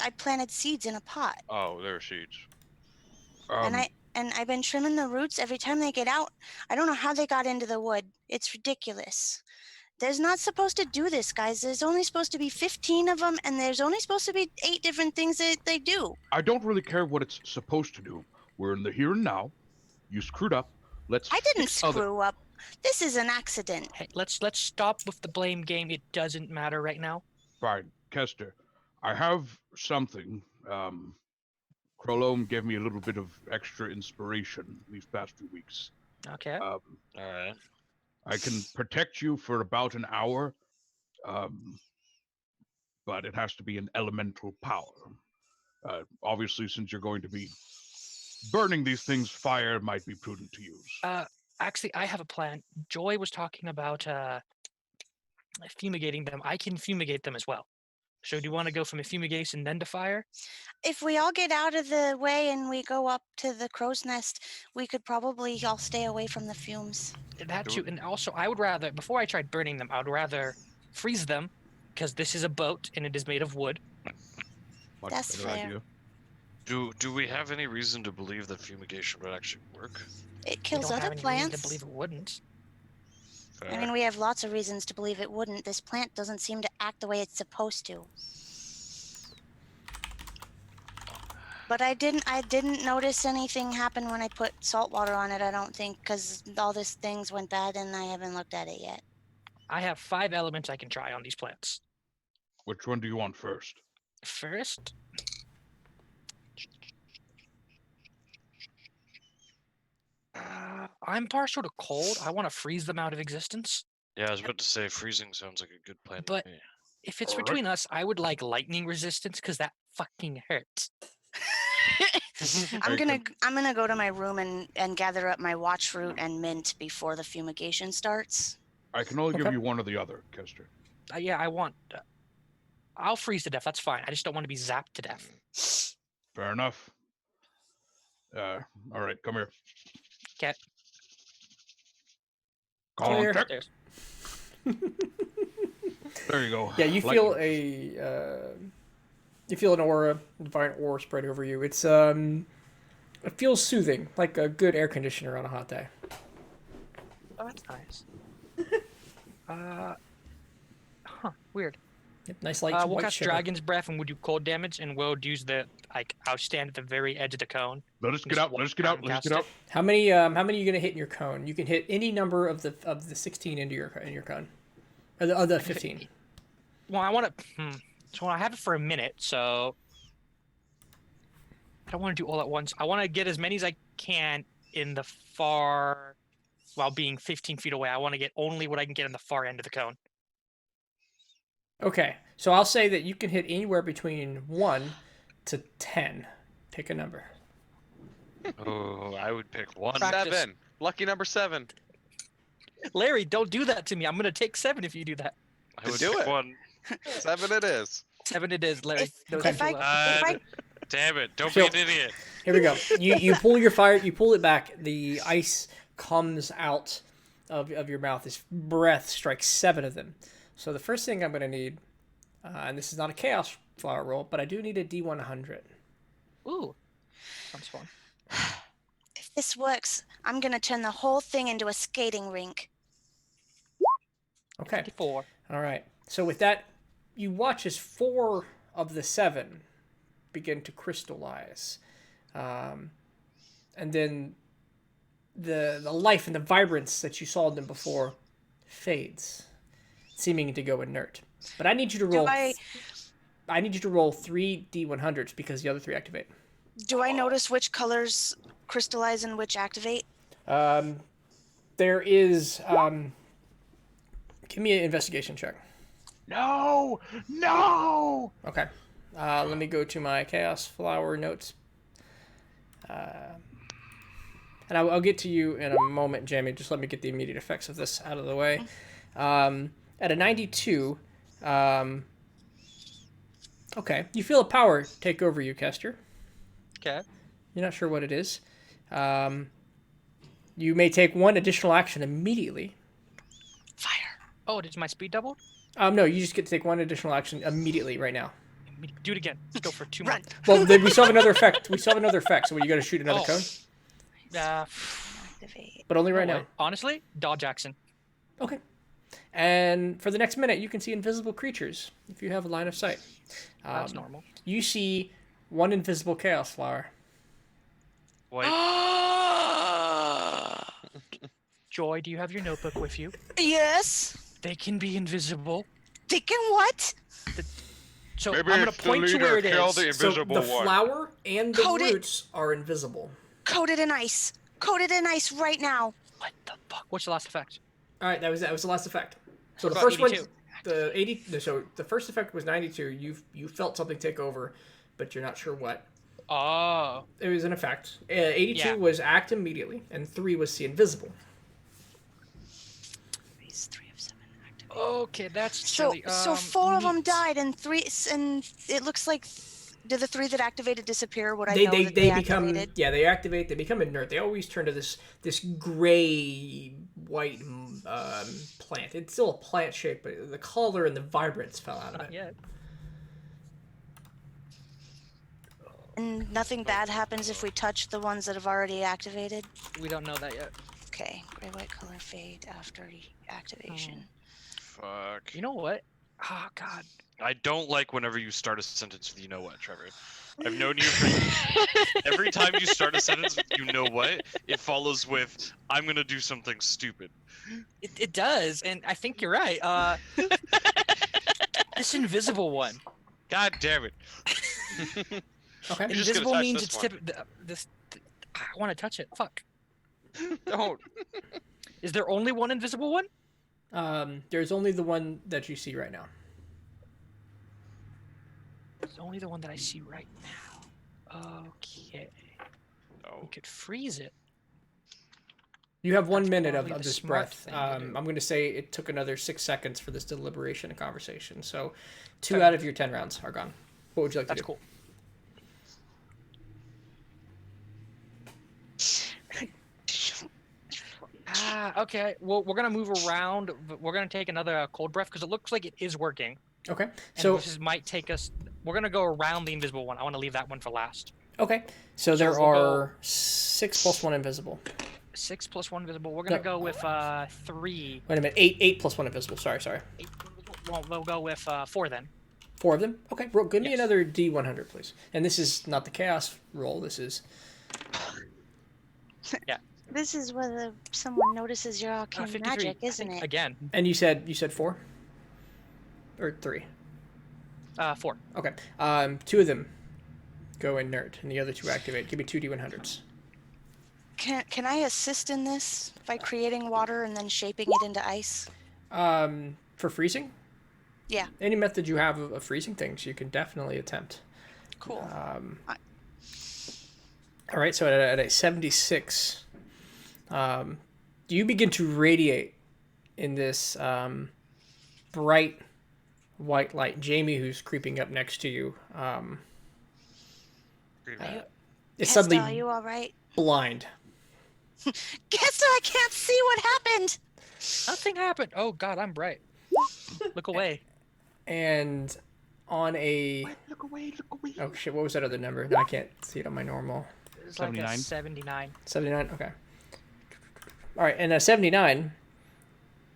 I planted seeds in a pot, Oh, they're seeds. and I've been trimming the roots every time they get out. I don't know how they got into the wood. It's ridiculous. There's not supposed to do this, guys. There's only supposed to be 15 of them, and there's only supposed to be 8 different things that they do. I don't really care what it's supposed to do. We're in the here and now. You screwed up. Let's. I didn't fix other- screw up. This is an accident. Hey, let's stop with the blame game. It doesn't matter right now. Fine, Kester. I have something. Chrolome gave me a little bit of extra inspiration these past few weeks. Okay. All right. I can protect you for about an hour, but it has to be an elemental power. Obviously, since you're going to be burning these things, fire might be prudent to use. Actually, I have a plan. Joy was talking about fumigating them. I can fumigate them as well. So do you want to go from a fumigation then to fire? If we all get out of the way and we go up to the crow's nest, we could probably all stay away from the fumes. That too, and also I would rather, before I tried burning them, I would rather freeze them, because this is a boat and it is made of wood. Much That's better fair. idea. Do we have any reason to believe that fumigation would actually work? It We kills don't have other any reason plants. to believe it wouldn't. I mean, we have lots of reasons to believe it wouldn't. This plant doesn't seem to act the way it's supposed to. But I didn't notice anything happen when I put salt water on it, I don't think, because all these things went bad and I haven't looked at it yet. I have 5 elements I can try on these plants. Which one do you want first? First, I'm partial to cold. I want to freeze them out of existence. Yeah, I was about to say freezing sounds like a good plan But- to me. If it's Alright. between us, I would like lightning resistance because that fucking hurts. I'm Very gonna go to my room and gather up my watch root and mint before the fumigation starts. I can only give Okay. you one or the other, Kester. Yeah, I want. I'll freeze to death. That's fine. I just don't want to be zapped to death. Fair enough. All right, come here. Okay. Call on Clear. check. There's. There you go. Yeah, you feel Lightning. you feel an aura, divine aura spread over you. It's it feels soothing, like a good air conditioner on a hot day. Oh, that's nice. Weird. Yep, nice light We'll white cast sugar. Dragon's Breath and we'll do cold damage, and we'll use the I'll stand at the very edge of the cone. Let us get Just out. Let us get out. walk Let us down get and out. How many are you gonna hit in your cone? You can hit any number of the 16 into your cone, or the 15. Well, I want to. So I have it for a minute, so I don't want to do all at once. I want to get as many as I can in the far, while being 15 feet away. I want to get only what I can get in the far end of the cone. Okay, so I'll say that you can hit anywhere between 1 to 10. Pick a number. Oh, I would pick one. Practice. 7. Lucky number 7. Larry, don't do that to me. I'm gonna take 7 if you do that. I would Do pick it. one. 7 it is. 7 it is, Larry. If- Those Okay. are too low. Damn it! Don't So- be an idiot. Here we go. You pull your fire. You pull it back. The ice comes out of your mouth. This breath strikes 7 of them. So the first thing I'm going to need, and this is not a chaos flower roll, but I do need a D100. Ooh, sounds fun. If this works, I'm gonna turn the whole thing into a skating rink. Okay. 54. All right. So with that, you watch as 4 of the 7 begin to crystallize, and then the life and the vibrance that you saw in them before fades, seeming to go inert. But I need you to roll. I need you to roll 3 D100s because the other 3 activate. Do I notice which colors crystallize and which activate? That There is. Give me an investigation check. No! No! Okay. Let me go to my Chaos Flower notes. And I'll get to you in a moment, Jamie. Just let me get the immediate effects of this out of the way. At a 92, okay, you feel a power take over you, Kester. Okay. You're not sure what it is. You may take one additional action immediately. Fire. Oh, did my speed double? No, you just get to take one additional action immediately right now. Do it again. Let's go for 2 more. Run. Well, then we still have another effect. So you got to shoot another Oh. cone, Activate. but only right Oh, now. wait. Honestly, dodge action. Okay. And for the next minute, you can see invisible creatures if you have a line of sight. That's normal. You see one invisible chaos flower. White. Joy, do you have your notebook with you? Yes. They can be invisible. They can what? So Maybe I'm gonna it's the point to leader, where it kill is. the So invisible the one. flower and the Coat it. roots are invisible. Coated in ice. Coated in ice right now. What the fuck? What's the last effect? All right, that was the last effect. So What the about first one, 82? the 80. So the first effect was 92. You felt something take over, but you're not sure what. Oh. It was an effect. 82 Yeah. was act immediately, and 3 was see invisible. These 3 of 7 activate. Okay, that's So, silly. so 4 of them neat. died, and 3, and it looks like. Did the 3 that activated disappear? Would I They know they, that they they become activated? yeah they activate. They become inert. They always turn to this gray white plant. It's still a plant shape, but the color and the vibrance fell out of Not it. yet. And nothing bad happens if we touch the ones that have already activated? We don't know that yet. Okay, gray-white color fade after activation. Fuck. You know what? Oh God. I don't like whenever you start a sentence with "you know what," Trevor. I've known you for every time you start a sentence with "you know what," it follows with "I'm gonna do something stupid." It does, and I think you're right. This invisible one. God damn it! Okay. You're just gonna Invisible touch means this it's one. I want to touch it. Fuck. Don't. Is there only one invisible one? There's only the one that you see right now. It's only the one that I see right now. Okay. No. We could freeze it. You have 1 That's minute probably of the this smart breath. thing to do. I'm going to say it took another 6 seconds for this deliberation and conversation. So 2 Okay. out of your 10 rounds are gone. What would you like That's to do? cool. Okay. Well, we're gonna move around. But we're gonna take another cold breath because it looks like it is working. Okay. And So might take us. We're gonna go around the invisible one. I want to leave that one for last. okay. So there we'll go- are 6 plus 1 invisible. 6 plus 1 invisible. We're gonna No. go with 3. Wait a minute. 8 plus 1 invisible. Sorry. 8, we'll go with 4 then. 4 of them. Okay. Bro, give me Yes. another D100, please. And this is not the chaos roll. This is This is whether someone notices your arcane 53. magic, I isn't think, it? Again. and you said 4 or 3. 4. Okay. 2 of them go inert, and the other 2 activate. Give me 2 D100s. Can I assist in this by creating water and then shaping it into ice? For freezing. Yeah. Any method you have of freezing things, you can definitely attempt. Cool. All right, so at a 76, you begin to radiate in this bright white light. Jamie, who's creeping up next to you, is Hester, suddenly are you all right? blind. Hester, I can't see what happened. Nothing happened. Oh God, I'm bright. Look away. And on a... Look away, look away. Oh, shit, what was that other number? No, I can't see it on my normal. It's like a 79. 79. 79? Okay. All right, and at 79,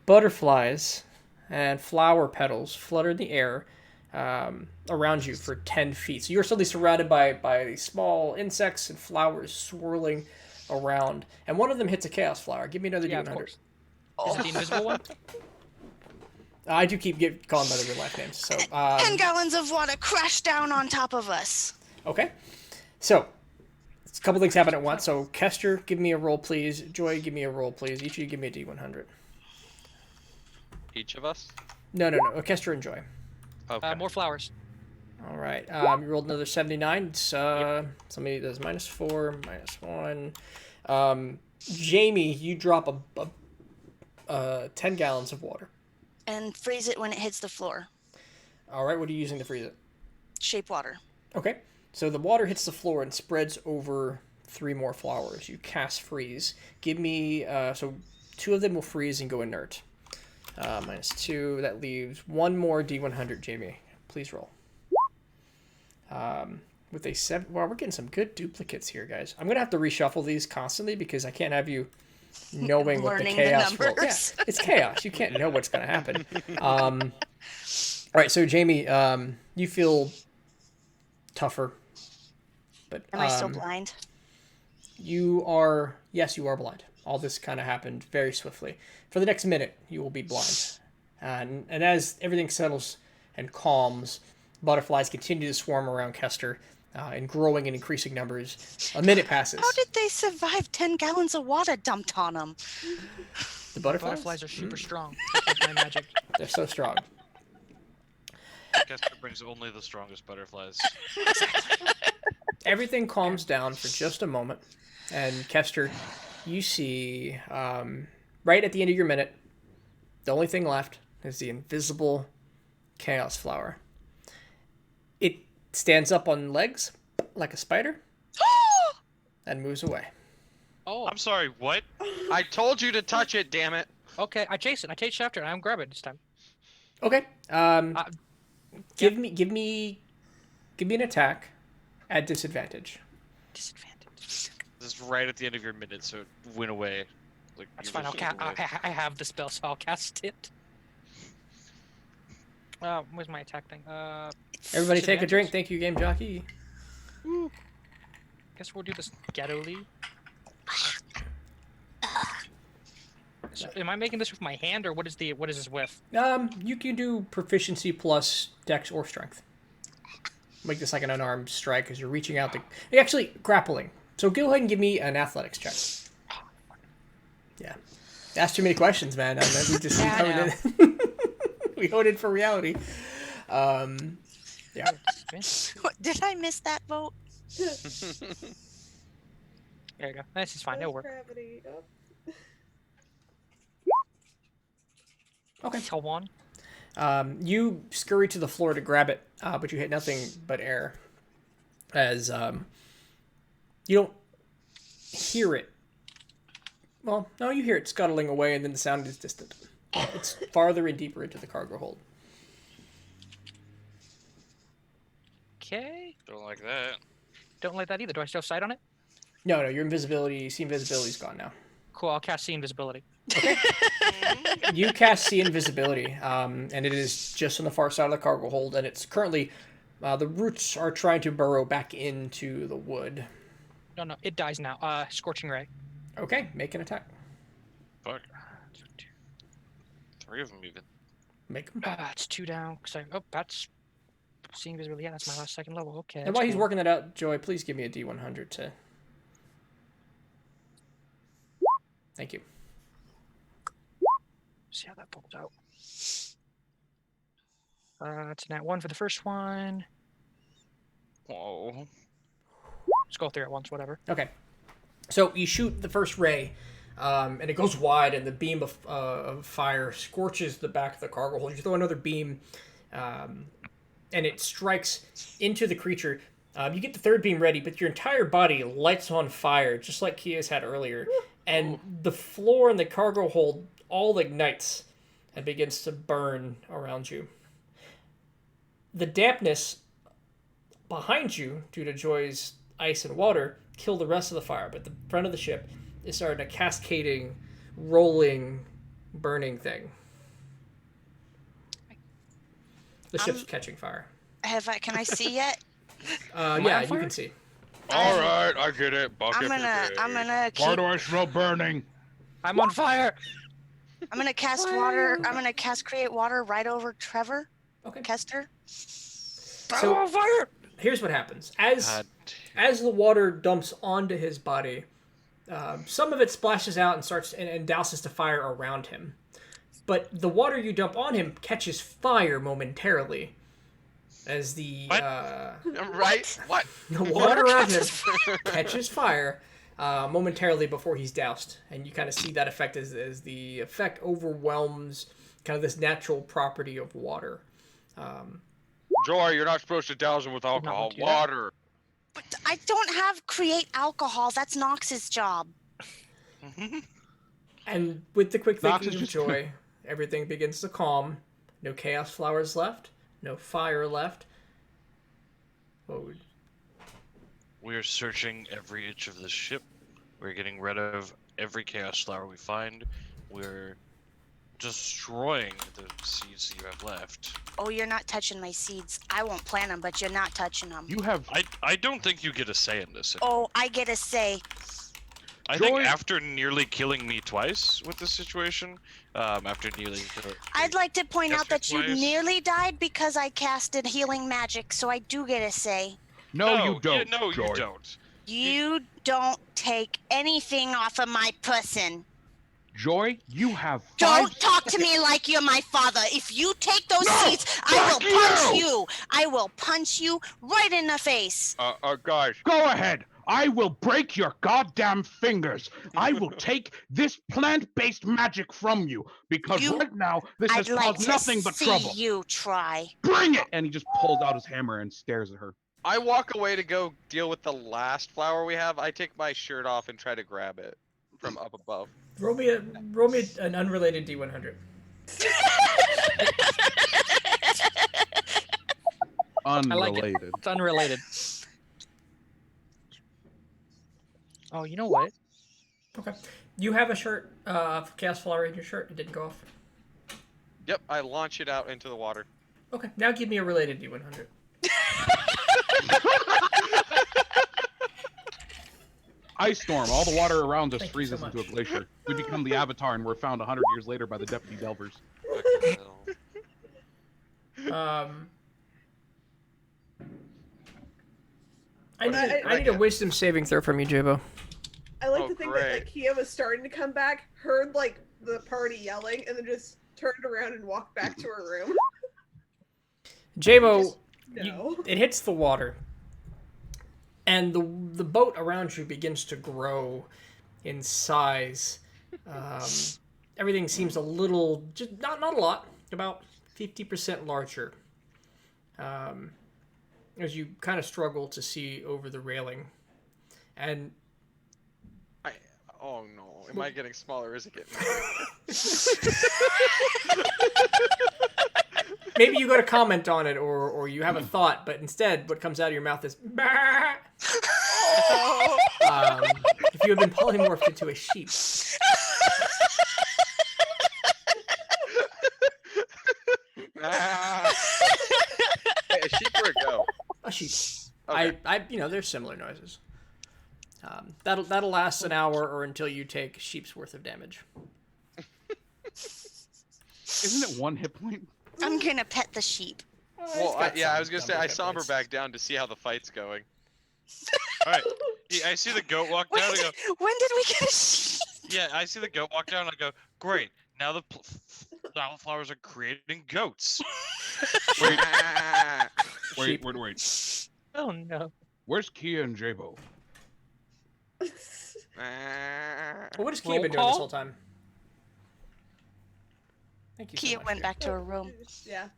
butterflies and flower petals flutter in the air around you for 10 feet. So you're suddenly surrounded by these small insects and flowers swirling around. And one of them hits a chaos flower. Give me another Yeah, of D100. course. Is it the invisible one? I do keep calling by the real life names. So, 10 gallons of water crash down on top of us. okay. So, a couple things happen at once. So Kester, give me a roll, please. Joy, give me a roll, please. Each of you give me a D100. Each of us? No. Kester and Joy. Okay. More flowers. All right. You rolled another 79. Somebody does -4, -1. Jamie, you drop a 10 gallons of water. And freeze it when it hits the floor. All right. What are you using to freeze it? Shape water. Okay. So the water hits the floor and spreads over 3 more flowers. You cast freeze. Give me so 2 of them will freeze and go inert. -2. That leaves 1 more D100. Jamie, please roll. With a 7. Wow, we're getting some good duplicates here, guys. I'm gonna have to reshuffle these constantly because I can't have you knowing what the Learning chaos the roll. Yeah, numbers. it's chaos. You can't know what's gonna happen. All right, so Jamie, you feel tougher, but Am I still blind? you are blind. All this kind of happened very swiftly. For the next minute, you will be blind, and as everything settles and calms, butterflies continue to swarm around Kester. In growing and increasing numbers. A minute passes. How did they survive 10 gallons of water dumped on them? The butterflies? Butterflies are super strong. That's my magic. They're so strong. Kester brings only the strongest butterflies. Everything calms down for just a moment. And Kester, you see, right at the end of your minute, the only thing left is the invisible chaos flower. It stands up on legs like a spider and moves away. Oh, I'm sorry, what? I told you to touch it, damn it. okay. I chase it. I chase after it. I'm grab it this time. Okay. Give me an attack at disadvantage. Disadvantage. This is right at the end of your minute, so it went away. Like, That's you fine. just I went away. have the spell, so I'll cast it. Where's my attack thing? Everybody take a disadvantage? drink. Thank you, Game Jockey. Guess we'll do this ghetto-ly. So, am I making this with my hand, or what is this with? You can do proficiency plus dex or strength. Make this like an unarmed strike because you're reaching out to... Actually, grappling. So go ahead and give me an athletics check. Yeah. Asked too many questions, man. I mean, we just Yeah, I know. we honed it for reality. Yeah. What, did I miss that vote? There you go. This is fine. It'll work. Gravity. Oh. Okay. Kill one. You scurry to the floor to grab it, but you hit nothing but air. As you don't hear it. Well, no, you hear it scuttling away, and then the sound is distant. It's farther and deeper into the cargo hold. Okay. Don't like that. Don't like that either. Do I still have sight on it? No, your invisibility, see invisibility's gone now. Cool. I'll cast see invisibility. You cast see invisibility, and it is just on the far side of the cargo hold, and it's currently, the roots are trying to burrow back into the wood. No, it dies now. Scorching ray. Okay, make an attack. Fuck. 3 of them even. Make them. It's 2 down. That's seeing invisibility. Yeah, that's my last second level. Okay. And that's while he's cool. working that out, Joy, please give me a D100 to... Thank you. See how that pulls out. It's a nat 1 for the first one. Whoa. Let's go through at once, whatever. Okay. So you shoot the first ray, and it goes wide, and the beam of fire scorches the back of the cargo hold. You throw another beam, and it strikes into the creature. You get the third beam ready, but your entire body lights on fire, just like Kia's had earlier. And the floor and the cargo hold all ignites and begins to burn around you. The dampness behind you, due to Joy's ice and water, kill the rest of the fire, but the front of the ship is starting a cascading, rolling, burning thing. The ship's catching fire. Can I see yet? Yeah, you can see. All right, I get it. I'm gonna Why do I smell burning? I'm on fire. I'm gonna cast water. I'm gonna cast create water right over Trevor. Okay. Kester. So I'm on fire. here's what happens. As God. As the water dumps onto his body, some of it splashes out and starts and douses to fire around him. But the water you dump on him catches fire momentarily. As the What? Right? What? the water around him catches fire momentarily before he's doused. And you kind of see that effect as the effect overwhelms kind of this natural property of water. Joy, you're not supposed to douse him with alcohol. do that. Water. But I don't have create alcohol. That's Nox's job. And with the quick Nox thinking is of just- Joy, everything begins to calm. No chaos flowers left. No fire left. What would... We're searching every inch of this ship. We're getting rid of every chaos flower we find. We're destroying the seeds that you have left. Oh, you're not touching my seeds. I won't plant them, but you're not touching them. You have I don't think you get a say in this. Oh, I get a say. I Joy- think after nearly killing me twice with this situation, after nearly... I'd like to point out that you Twice. nearly died because I casted healing magic, so I do get a say. no, you don't. No, Joy. you don't. You don't take anything off of my person. Joy, you have Don't 5 talk to me like you're my father. If you take those No, seeds, I will fuck punch you! you. I will punch you right in the face. Guys. Go ahead. I will break your goddamn fingers. I will take this plant-based magic from you because You- right now this I'd has like caused to nothing but see trouble. you try. Bring it! And he just pulls out his hammer and stares at her. I walk away to go deal with the last flower we have. I take my shirt off and try to grab it from up above. Roll me an unrelated D100. Unrelated. It's unrelated. Oh, you know what? Okay. You have a shirt, chaos flower in your shirt. It didn't go off. Yep, I launch it out into the water. Okay. Now give me a related D100. Ice storm. All the water around us Thank you freezes so into a much. glacier. We become the Avatar, and we're found 100 years later by the Deputy Delvers. Fucking hell. I need a wisdom saving throw from you, Jabo. I like Oh, to think great. that like Kia was starting to come back, heard like the party yelling, and then just turned around and walked back to her room. Jabo, No. it hits the water, and the boat around you begins to grow in size. Everything seems a little, just not a lot, about 50% larger. As you kind of struggle to see over the railing, and Oh no, am I getting smaller? Is it getting maybe you got a comment on it, or you have a thought, but instead, what comes out of your mouth is. Bah! If you have been polymorphed into a sheep. Hey, a sheep or a goat? A sheep. Okay. There's similar noises. That'll last an hour or until you take sheep's worth of damage. Isn't it 1 hit point? I'm gonna pet the sheep. Well, I was gonna say I somber back down to see how the fight's going. Alright. Yeah, I see the goat walk When down and I did, go, when did we get a sheep? yeah, I see the goat walk down and I go, great, now the flowers are creating goats. Wait, Sheep. wait. Oh no. Where's Kia and Jabo? Well, what has Kia Roll been doing this call? whole time? Thank you so Kia much, went Kia. back to her room. Yeah.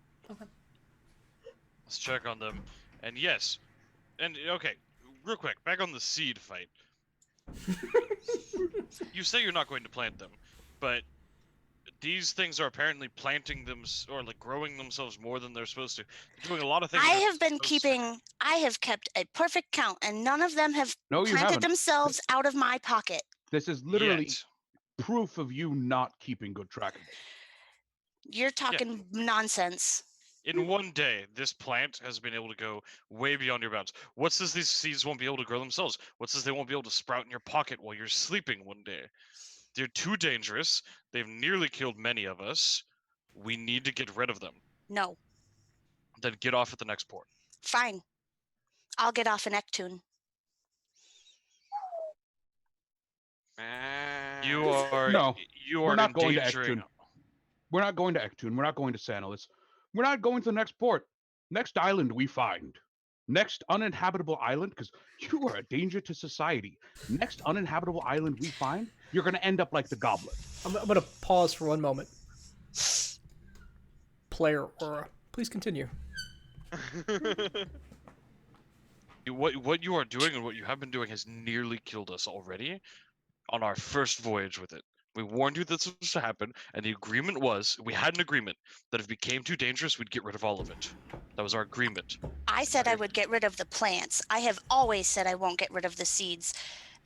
Let's check on them. And yes. And okay, real quick, back on the seed fight. You say you're not going to plant them, but these things are apparently planting them or like growing themselves more than they're supposed to. They're doing a lot of things. I they're have been supposed to. keeping. I have kept a perfect count, and none of them have No, you planted haven't. themselves out of my pocket. This is literally Yet. proof of you not keeping good track of it. You're talking nonsense. In one day, this plant has been able to go way beyond your bounds. What says these seeds won't be able to grow themselves? What says they won't be able to sprout in your pocket while you're sleeping one day? They're too dangerous. They've nearly killed many of us. We need to get rid of them. No, Then get off at the next port. fine. I'll get off in Ectune. You are No, you we're are not going to endangering. Ectune. We're not going to Ectune. We're not going to Sanolis. We're not going to the next port. Next island we find. Next uninhabitable island, because you are a danger to society. Next uninhabitable island we find, you're going to end up like the Goblet. I'm going to pause for one moment. Player Aura, please continue. What you are doing and what you have been doing has nearly killed us already on our first voyage with it. We warned you this was to happen, and the agreement was, we had an agreement that if it became too dangerous, we'd get rid of all of it. That was our agreement. I said I would get rid of the plants. I have always said I won't get rid of the seeds.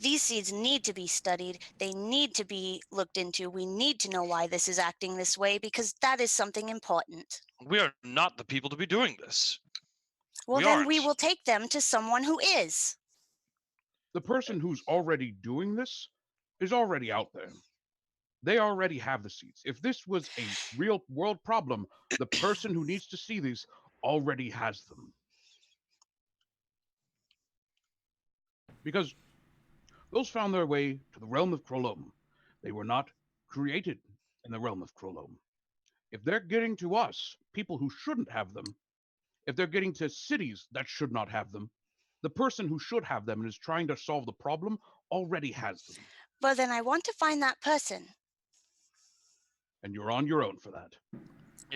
These seeds need to be studied. They need to be looked into. We need to know why this is acting this way because that is something important. We are not the people to be doing this. Well, We then we aren't. will take them to someone who is. The person who's already doing this is already out there. They already have the seeds. If this was a real world problem, the person who needs to see these already has them. Because those found their way to the realm of Chrolome. They were not created in the realm of Chrolome. If they're getting to us, people who shouldn't have them, if they're getting to cities that should not have them, the person who should have them and is trying to solve the problem already has them. Well, then I want to find that person. And you're on your own for that.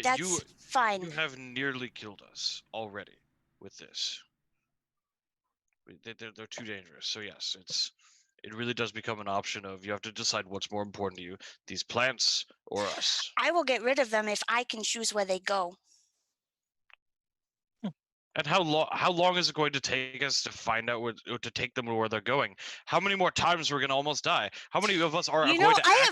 That's You fine. have nearly killed us already with this. They're too dangerous. So yes, it really does become an option of you have to decide what's more important to you, these plants or us. I will get rid of them if I can choose where they go. And how long is it going to take us to find out to take them where they're going? How many more times we're gonna almost die? How many of us are You going know, to I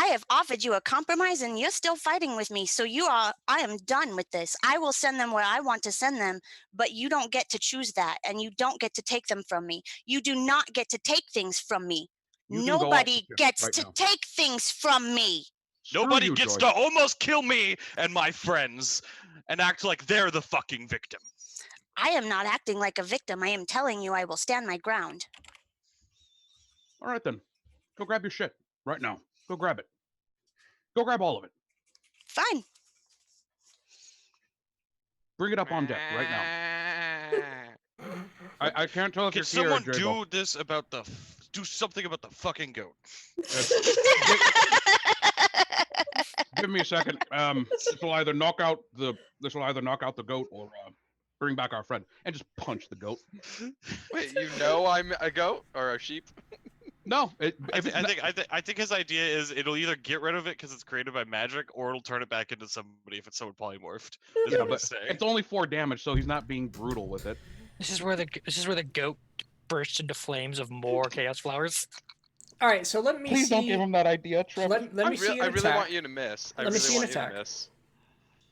have offered you a compromise and you're still fighting with me. So I am done with this. I will send them where I want to send them, but you don't get to choose that and you don't get to take them from me. You do not get to take things from me. You can go off the Nobody ship gets right to now. take things from me. Screw Nobody you, gets Joy. to almost kill me and my friends and act like they're the fucking victim. I am not acting like a victim. I am telling you I will stand my ground. All right then. Go grab your shit right now. Go grab it. Go grab all of it. Fine. Bring it up on deck right now. I can't tell if Can you're someone here, Jabo. do something about the fucking goat? Give me a second. This will either knock out the goat or bring back our friend and just punch the goat. Wait, you know I'm a goat or a sheep? No, I think his idea is it'll either get rid of it because it's created by magic, or it'll turn it back into somebody if it's someone polymorphed. Is yeah, what but he's saying. it's only 4 damage, so he's not being brutal with it. This is where the goat bursts into flames of more chaos flowers. All right, so let me Please see. don't give him that idea, Trevor. Let me see an I really attack. want you to miss. I Let me really see an want you attack. to miss.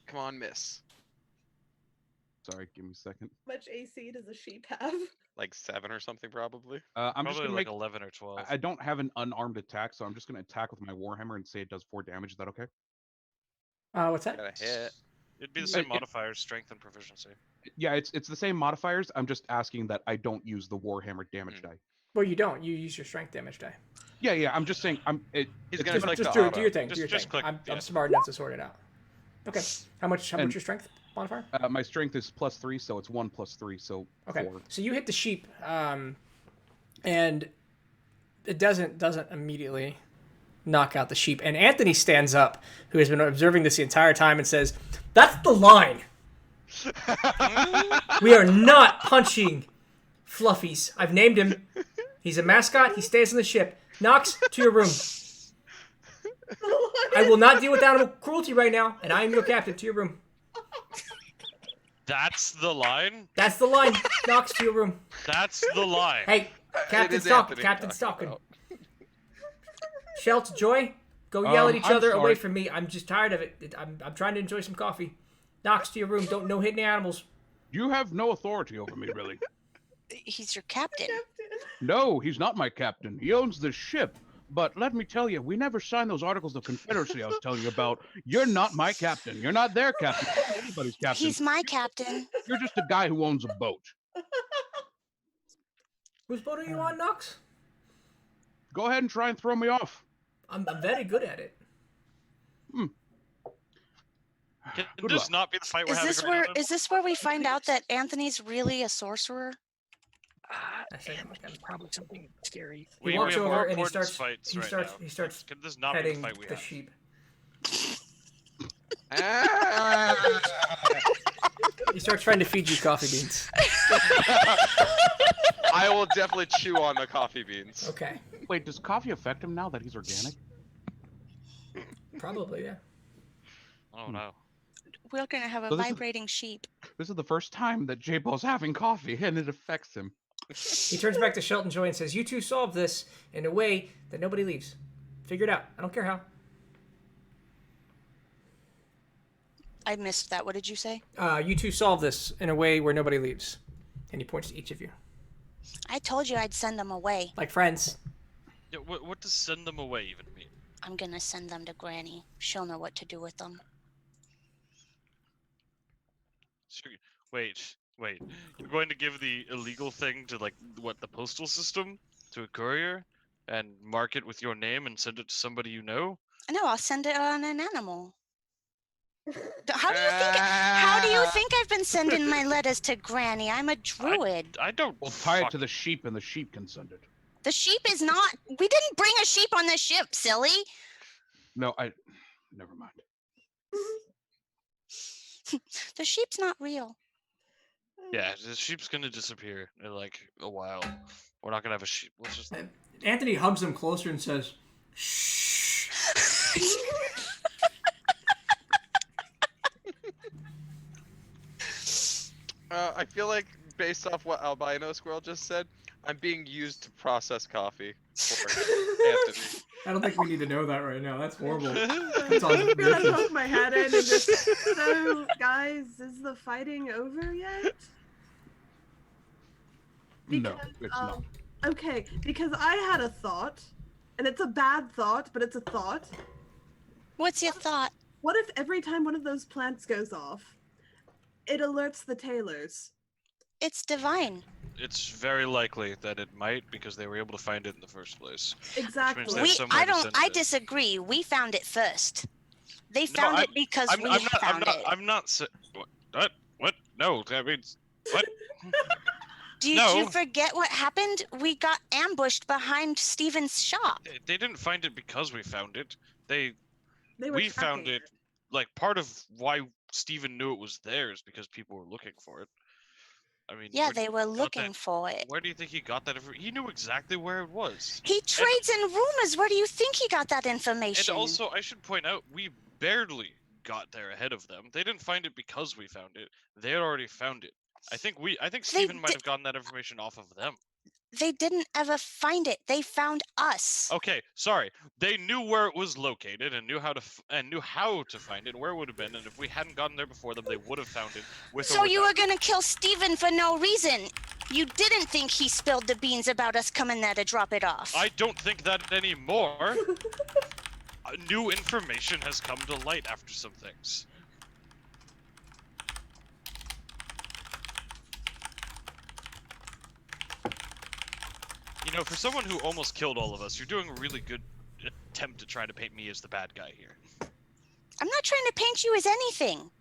Come on, miss. Sorry, give me a second. How much AC does a sheep have? Like 7 or something, probably. I'm just Probably gonna like make. 11 or 12. I don't have an unarmed attack, so I'm just gonna attack with my warhammer and say it does 4 damage. Is that okay? What's that? Got a hit. It'd be the same it- modifiers, strength and proficiency. Yeah, it's the same modifiers. I'm just asking that I don't use the warhammer damage die. Well, you don't. You use your strength damage die. Yeah. I'm just saying. He's it's gonna just- click Just the do auto. your thing. Just- Do your just thing. click, I'm yeah. smart enough to sort it out. Okay. How much And- your strength modifier? My strength is +3, so it's 1 + 3, so Okay. 4. So you hit the sheep, and it doesn't immediately knock out the sheep. And Anthony stands up, who has been observing this the entire time, and says, "That's the line. We are not punching Fluffies. I've named him. He's a mascot. He stays on the ship. Knox, to your room. I will not deal with animal cruelty right now, and I am your captain. To your room. That's the line? That's the line. Knox, to your room. That's the line. Hey, Captain's talking. Captain's talking. Shelt, Joy, go yell at each I'm other away sorry. from me. I'm just tired of it. I'm trying to enjoy some coffee. Knox, to your room. Don't no hitting animals. You have no authority over me, really. He's your captain. No, he's not my captain. He owns the ship. But let me tell you, we never signed those articles of confederacy I was telling you about. You're not my captain. You're not their captain. You're not anybody's captain. He's my captain. You're just a guy who owns a boat. Whose boat are you on, Knox? Go ahead and try and throw me off. I'm very good at it. Can Good this luck. not be the fight we're Is having this right where now? is this where we find out that Anthony's really a sorcerer? I say that again. Probably something scary. He We walks have over more and he important starts. fights He right starts. now. He starts Can this not be the petting fight we the have? sheep. Ah! He starts trying to feed you coffee beans. I will definitely chew on the coffee beans. Okay. Wait, does coffee affect him now that he's organic? Probably, yeah. Oh no. We're gonna have a So this is- vibrating sheep. This is the first time that J-Ball's having coffee, and it affects him. He turns back to Shelton Joy and says, "You two solve this in a way that nobody leaves. Figure it out. I don't care how." I missed that. What did you say? You two solve this in a way where nobody leaves. And he points to each of you. I told you I'd send them away. Like friends. Yeah, what does send them away even mean? I'm gonna send them to Granny. She'll know what to do with them. So, wait. You're going to give the illegal thing to like what the postal system to a courier and mark it with your name and send it to somebody you know? No, I'll send it on an animal. How do you think I've been sending my letters to Granny? I'm a druid. I don't. We'll tie it fuck- to the sheep, and the sheep can send it. The sheep is not. We didn't bring a sheep on this ship, silly. No, never mind. The sheep's not real. Yeah, the sheep's gonna disappear in like a while. We're not gonna have a sheep. Let's just. Anthony hugs him closer and says, "Shh." I feel like, based off what Albino Squirrel just said, I'm being used to process coffee for Anthony. I don't think we need to know that right now. That's horrible. I'm all gonna poke my head in and just. So, guys, is the fighting over yet? No, it's not. Okay, because I had a thought, and it's a bad thought, but it's a thought. What's your thought? What if every time one of those plants goes off, it alerts the tailors? It's divine. It's very likely that it might because they were able to find it in the first place. Exactly. They have somewhere to send I it. disagree. We found it first. They No, found it because we found it. I'm not. What? What? No, that means what? Did No. you forget what happened? We got ambushed behind Steven's shop. They didn't find it because we found it. They were We found tracking it. Like part of why Steven knew it was theirs because people were looking for it. I mean, Yeah, where do they you were got looking that- for it. Where do you think he got that? He knew exactly where it was. He trades in rumors. Where do you think he got that And information? also, I should point out, we barely got there ahead of them. They didn't find it because we found it. They had already found it. I think Steven might have gotten that information off of them. They didn't ever find it. They found us. Okay, sorry. They knew where it was located and knew how to find it and where it would have been. And if we hadn't gotten there before them, they would have found it with. So or you without. were gonna kill Steven for no reason. You didn't think he spilled the beans about us coming there to drop it off. I don't think that anymore. New information has come to light after some things. You know, for someone who almost killed all of us, you're doing a really good attempt to try to paint me as the bad guy here. I'm not trying to paint you as anything.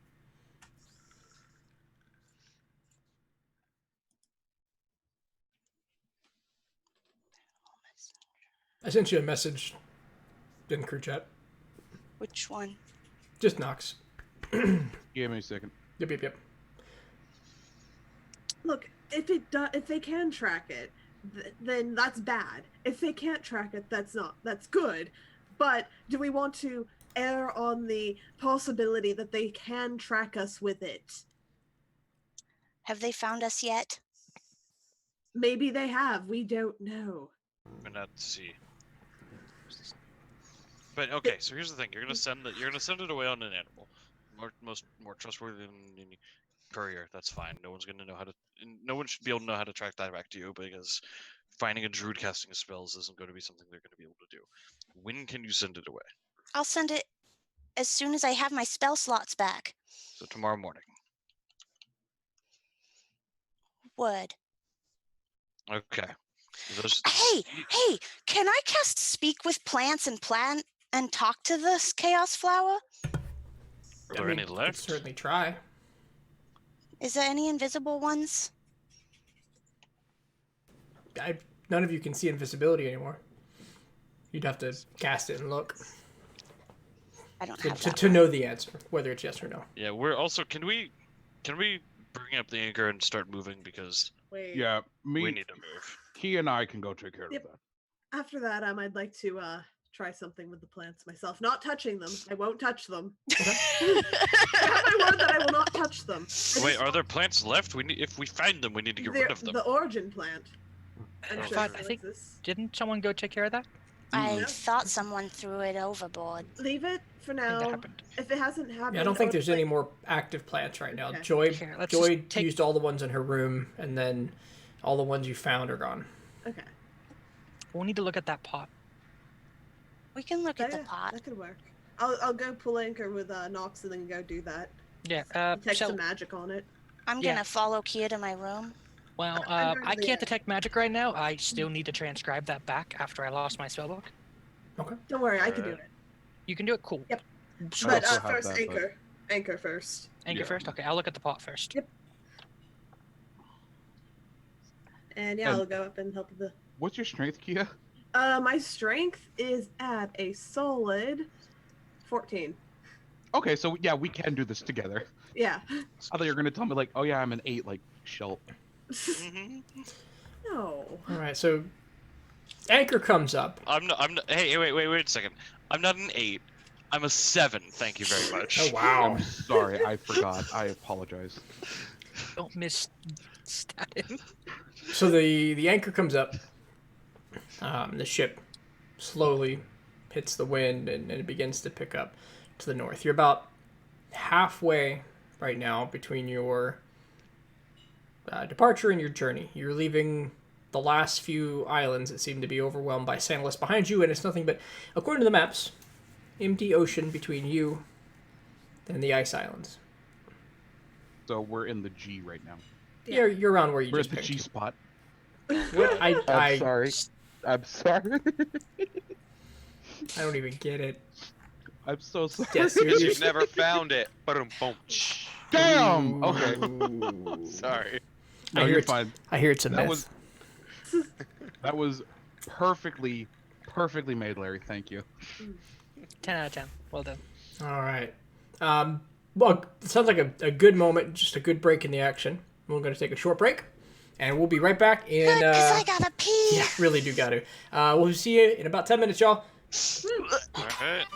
I sent you a message. Didn't crew chat. Which one? Just Knox. Give me a second. Yep. Look, if they can track it, then that's bad. If they can't track it, that's good. But do we want to err on the possibility that they can track us with it? Have they found us yet? Maybe they have. We don't know. We're not to see. But okay, so here's the thing: you're gonna send it away on an animal, more trustworthy than any courier. That's fine. No one should be able to know how to track that back to you because finding a druid casting spells isn't going to be something they're going to be able to do. When can you send it away? I'll send it as soon as I have my spell slots back. So tomorrow morning. Word. Okay. Those, Hey, can I cast speak with plants and talk to this chaos flower? are there any could left? certainly try. Is there any invisible ones? None of you can see invisibility anymore. You'd have to cast it and look I don't have that. to know the answer, whether it's yes or no. Yeah, we're also. Can we bring up the anchor and start moving because Wait. Yeah, we me, need to move. Key, and I can go take care Yep. of that. After that, I'd like to try something with the plants myself. Not touching them. I won't touch them. I have my word that I will not touch them. I Wait, just- are there plants left? We need. If we find them, we need to get rid of them. The origin plant. I'm Oh, sure fine. still I think- exists. Didn't someone go take care of that? I No. thought someone threw it overboard. Leave it for I think that now. happened. If it hasn't happened, Yeah, I don't think or, there's like, any more active plants right now. Okay. Joy Here, let's Joy just take- used all the ones in her room, and then all the ones you found are gone. Okay. We'll need to look at that pot. We can look at the Yeah, pot. that could work. I'll go pull anchor with Nox and then go do that. Yeah. Take So, some magic on it. I'm Yeah. gonna follow Kia to my room. well, I'm going to I the can't end. detect magic right now. I still need to transcribe that back after I lost my spellbook. Don't worry, I can do Alright. it. You can do it. Cool. Yep. Sure. But also have first, that, but- anchor. Anchor first. Anchor Yeah. first. Okay, I'll look at the pot first. Yep. And yeah, And- I'll go up and help the. What's your strength, Kia? My strength is at a solid 14. Okay, so yeah, we can do this together. Yeah. I thought you were gonna tell me like, oh yeah, I'm an 8, like Shelt. Mhm. No. All right, so anchor comes up. I'm not. Hey, wait a second. I'm not an 8. I'm a 7. Thank you very much. Oh wow! I'm sorry, I forgot. I apologize. Don't miss statin. So the anchor comes up. The ship slowly hits the wind and it begins to pick up to the north. You're about halfway right now between your departure and your journey. You're leaving the last few islands that seem to be overwhelmed by Sandalus behind you, and it's nothing but, according to the maps, empty ocean between you and the ice islands. So we're in the G right now. Yeah. You're around where you We're just at the picked. G spot. I sorry. I'm sorry. I don't even get it. I'm so sorry. Yes, Because you've never found it. Boom, boom. Damn. Okay. Ooh. Sorry. No, I hear you're it's- fine. I hear it's a That myth. That was perfectly made, Larry. Thank you. 10 out of 10. Well done. All right. Well, it sounds like a good moment, just a good break in the action. We're going to take a short break, and we'll be right back in. Because I gotta pee. Yeah, really do got to. We'll see you in about 10 minutes, y'all. Alright.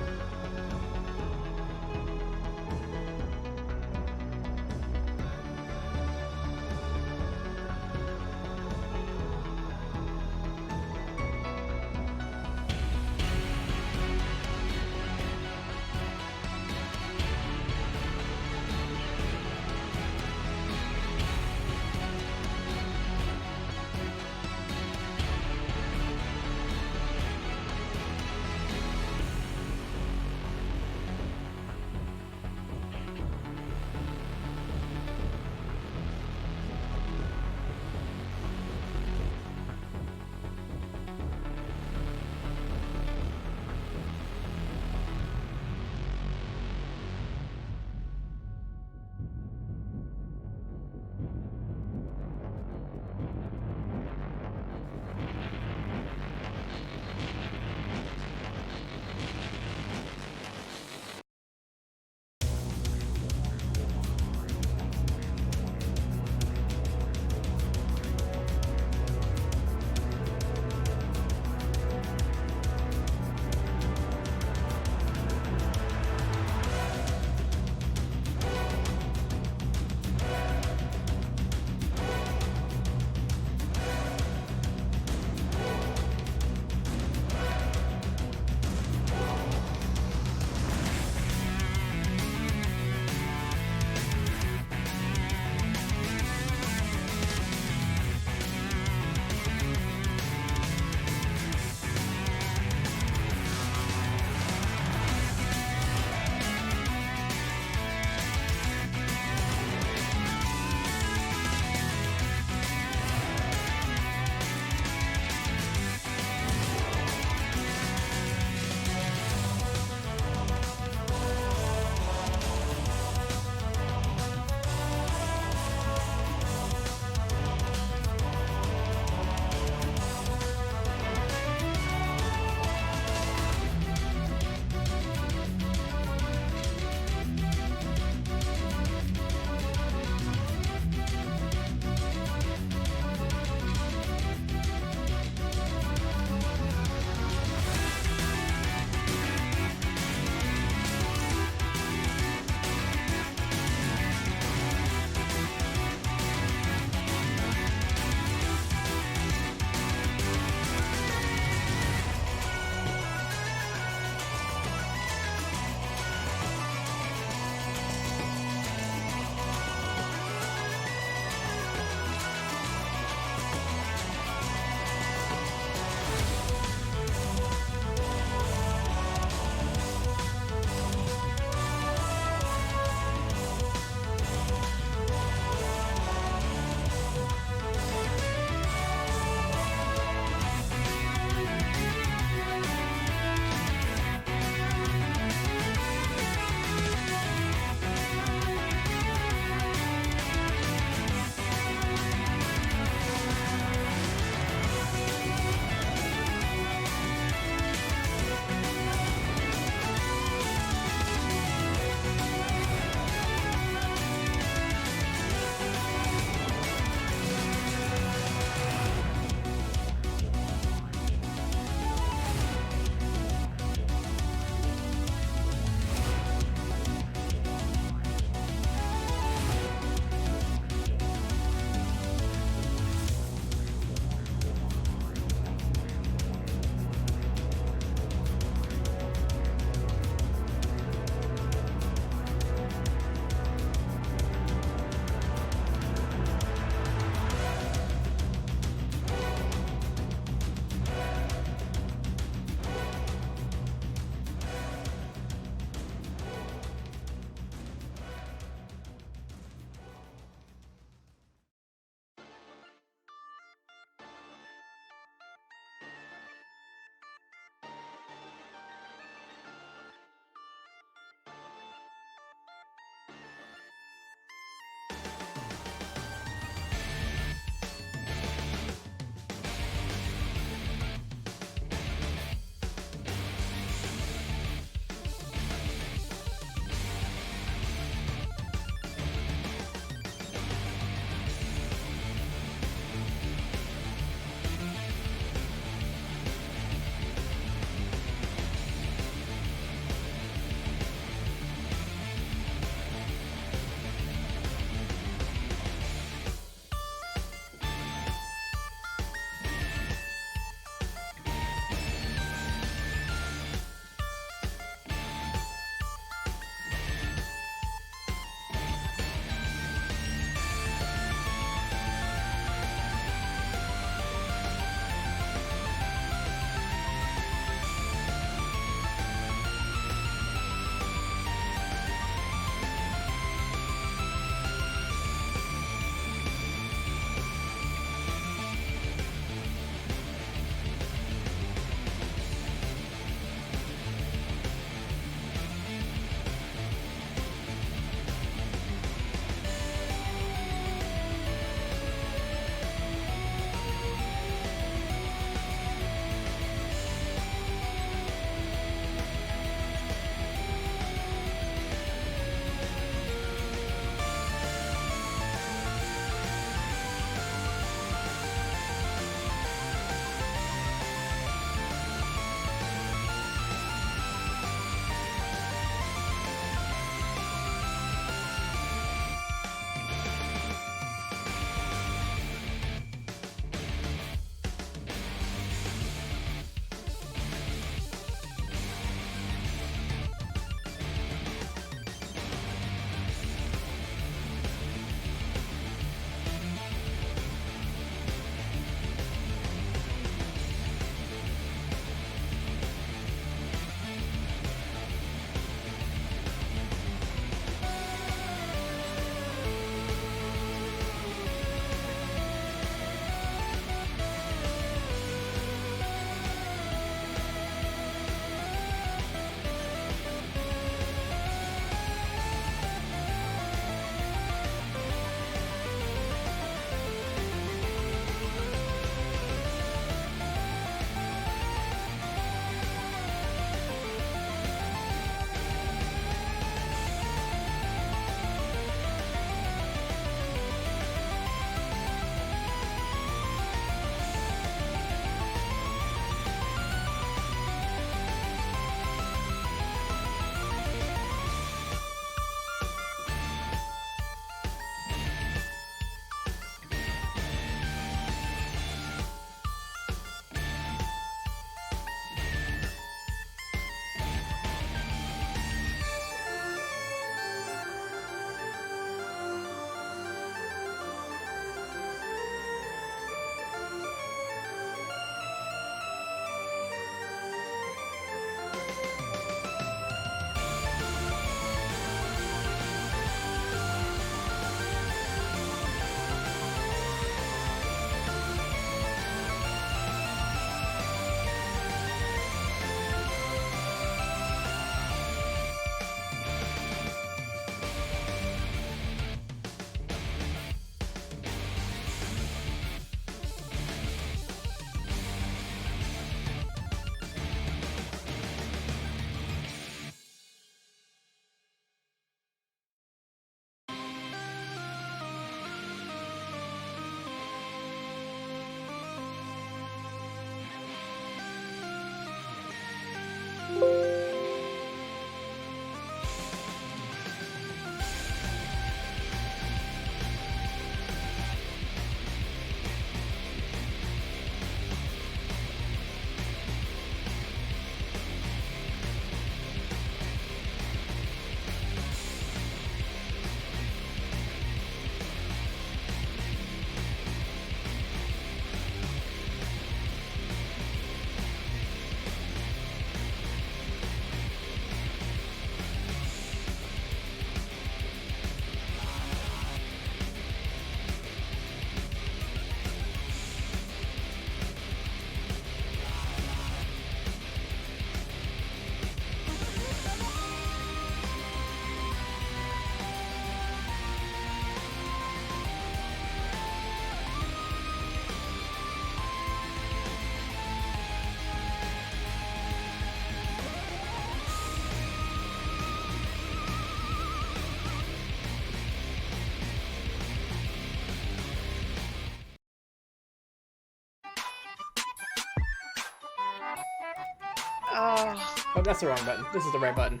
Oh, that's the wrong button. This is the right button.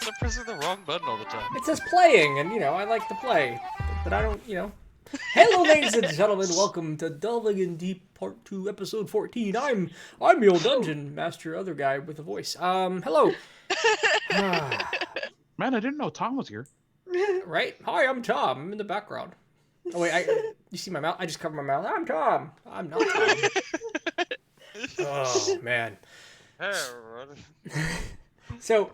Stop pressing the wrong button all the time. It says playing, and, I like to play. But I don't, Hello, ladies and gentlemen. Welcome to Delving in Deep Part 2, Episode 14. I'm your dungeon master, other guy with a voice. Hello. Man, I didn't know Tom was here. Right? Hi, I'm Tom. I'm in the background. Oh, wait, you see my mouth? I just covered my mouth. I'm Tom. I'm not Tom. Oh, man. Hey, everyone. So,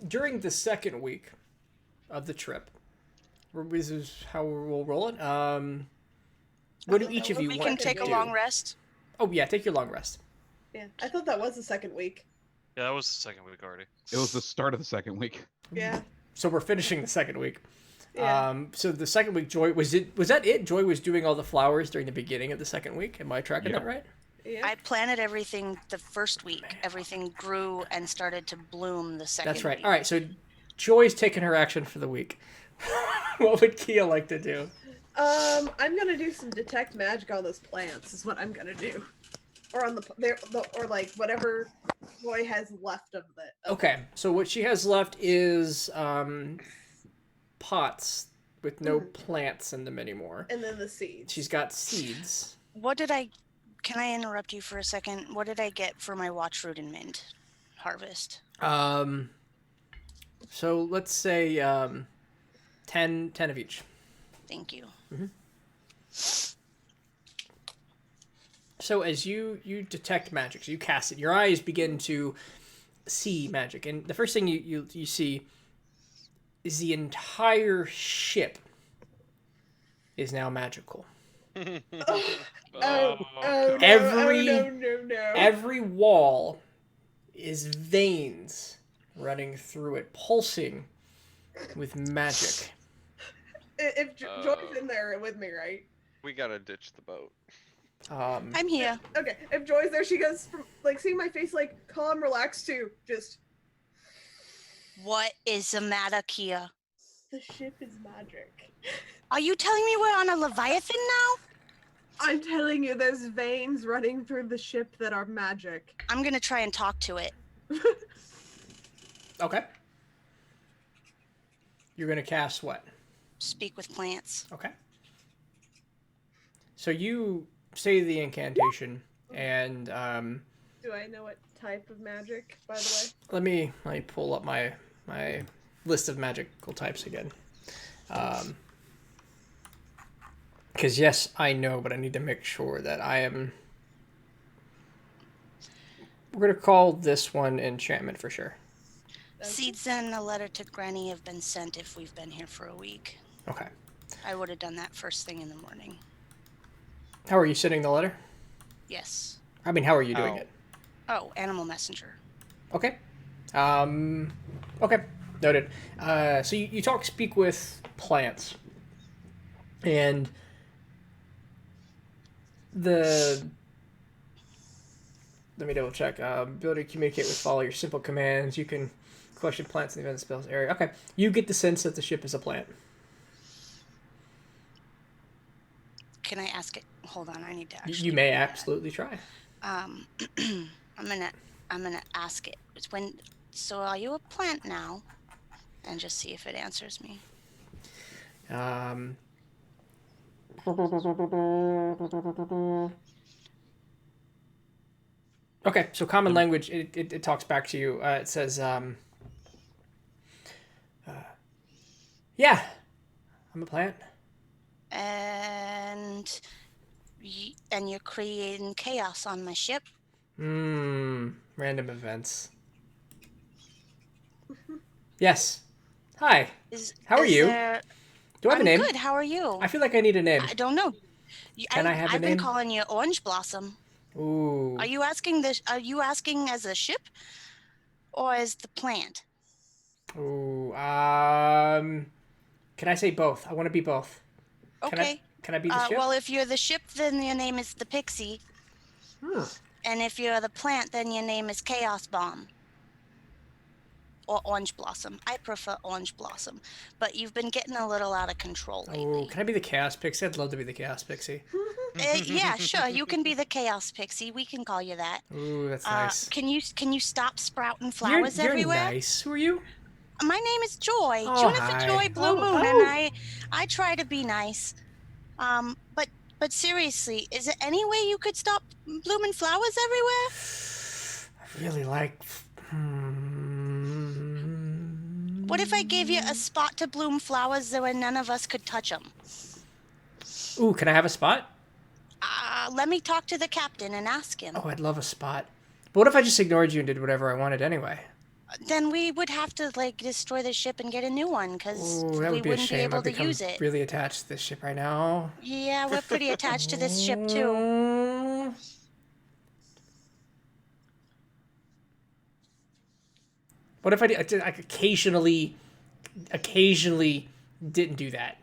during the second week of the trip, this is how we'll roll it. What do each of you We want can to take a do? long rest. Oh, yeah, take your long rest. Yeah, I thought that was the second week. Yeah, that was the second week already. It was the start of the second week. Yeah. So we're finishing the second week. Yeah. So the second week, Joy, was that it? Joy was doing all the flowers during the beginning of the second week? Am I tracking that right? Yeah. I planted everything the first week. Everything grew and started to bloom the second That's right. week. All right, so Joy's taking her action for the week. What would Kia like to do? I'm gonna do some detect magic on those plants. Is what I'm gonna do, or on or like whatever Joy has left of it. Okay, so what she has left is pots with no plants in them anymore. And then the seeds. She's got seeds. Can I interrupt you for a second? What did I get for my watchroot and mint harvest? So let's say 10 of each. Thank you. So as you detect magic, so you cast it, your eyes begin to see magic, and the first thing you see is the entire ship is now magical. No, Every wall is veins running through it, pulsing with magic. If Joy's in there with me, right? We gotta ditch the boat. I'm here. Okay, if Joy's there, she goes from seeing my face calm, relaxed to just. What is the matter, Kia? The ship is magic. Are you telling me we're on a Leviathan now? I'm telling you, there's veins running through the ship that are magic. I'm gonna try and talk to it. Okay. You're gonna cast what? Speak with plants. Okay. So you say the incantation, and Do I know what type of magic, by the way? let me pull up my list of magical types again. Because yes, I know, but I need to make sure that I am. We're gonna call this one enchantment for sure. Seeds and a letter to Granny have been sent if we've been here for a week. Okay. I would have done that first thing in the morning. How are you sending the letter? Yes. I mean, how are you doing How? it? Oh, animal messenger. Okay. Okay. Noted. So you speak with plants, and let me double check. Ability to communicate with follow your simple commands. You can question plants in the event spells area. Okay. You get the sense that the ship is a plant. Can I ask it? Hold on, I need to actually. You may do that. absolutely try. I'm gonna ask it. So are you a plant now? And just see if it answers me. Okay, so common language, it talks back to you. It says, yeah, I'm a plant. And you're creating chaos on my ship. Random events. Yes. Hi. How are you? Do I have I'm a name? good. How are you? I feel like I need a name. I don't know. Can I have a I've been name? calling you Orange Blossom. Ooh. Are you asking Are you asking as a ship, or as the plant? Ooh. Can I say both? I want to be both. Okay. Can I be the ship? Well, if you're the ship, then your name is the Pixie. And if you're the plant, then your name is Chaos Bomb. Or Orange Blossom. I prefer Orange Blossom. But you've been getting a little out of control lately. Oh, can I be the Chaos Pixie? I'd love to be the Chaos Pixie. Yeah, sure. You can be the chaos pixie. We can call you that. Ooh, that's nice. Can you stop sprouting You're, flowers you're everywhere? nice. Who are you? My name is Joy, Oh, Juniper hi. Joy Blue Oh, Moon, oh. and I try to be nice. But seriously, is there any way you could stop blooming flowers everywhere? I really like. What if I gave you a spot to bloom flowers so where none of us could touch them? Ooh, can I have a spot? Let me talk to the captain and ask him. Oh, I'd love a spot. But what if I just ignored you and did whatever I wanted anyway? Then we would have to like destroy the ship and get a new one because Ooh, that we would be a wouldn't be shame. able I've to become use it. really attached to this ship right now. Yeah, we're pretty attached to this ship too. What if I occasionally didn't do that?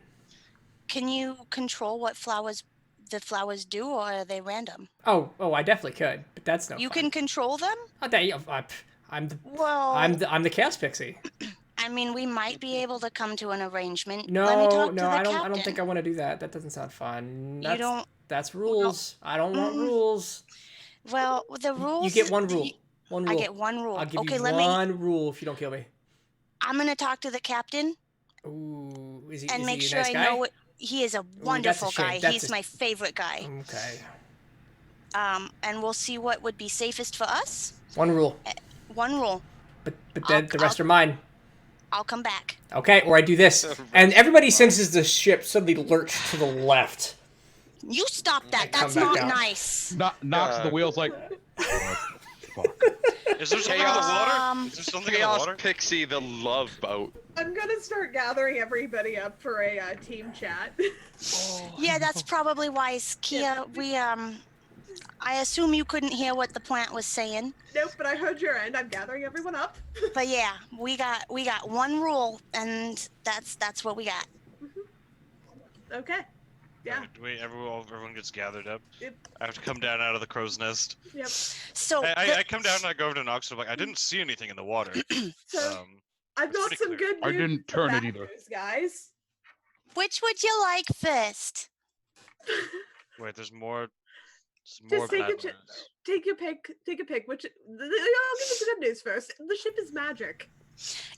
Can you control what the flowers do, or are they random? Oh, I definitely could, but that's no You fun. can control them? Oh, I'm Well, the chaos pixie. I mean, we might be able to come to an arrangement. No, Let me talk to the I don't captain. think I want to do that. That doesn't sound fun. You don't. That's rules. I don't want rules. Well, the rules. You get one rule. One rule. I get one rule. I'll give Okay, you let me. one rule if you don't kill me. I'm gonna talk to the captain Ooh, is he and is make he a sure nice I guy? know what. He is a wonderful shame. guy. That's He's a- my favorite guy. Okay. And we'll see what would be safest for us. One rule. One rule. But then the rest are mine. I'll come back. Okay, or I do this. And everybody senses the ship suddenly lurch to the left. You stop that. come That's back not down. nice. Knocks the wheels like. Fuck. Is there something in the water? Is there something in the Chaos water? Pixie, the love boat. I'm gonna start gathering everybody up for a team chat. Yeah, that's probably wise, Kia. We I assume you couldn't hear what the plant was saying, Nope, but I heard your end. I'm gathering everyone up. but yeah, we got one rule, and that's what we got. Okay. Yeah. Wait, everyone gets gathered up. Yep. I have to come down out of the crow's nest. Yep. So I come down and I go over to Nox and I'm like, I didn't see anything in the water. So I've got pretty some clear. good news. I didn't and turn it bad either. news, guys. which would you like first? Wait, there's more. Just More take bad a news. take your pick. Take a pick. Which I'll give you the good news first. The ship is magic.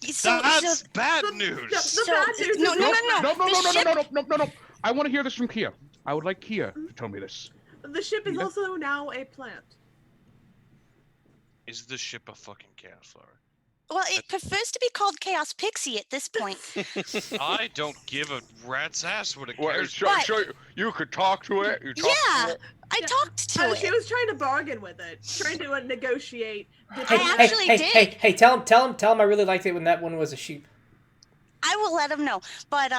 That's bad the- news. The bad news no, is no, that no, No. I want to hear this from Kia. I would like Kia to tell me this. the ship is Yeah. also now a plant. Is the ship a fucking chaos flower? Well, it prefers to be called Chaos Pixie at this point. I don't give a rat's ass what it Well, cares. you could talk to it. You talk Yeah, to it. I talked to She it. was trying to bargain with it, trying to negotiate. I actually did. Hey, tell him I really liked it when that one was a sheep. I will let him know, but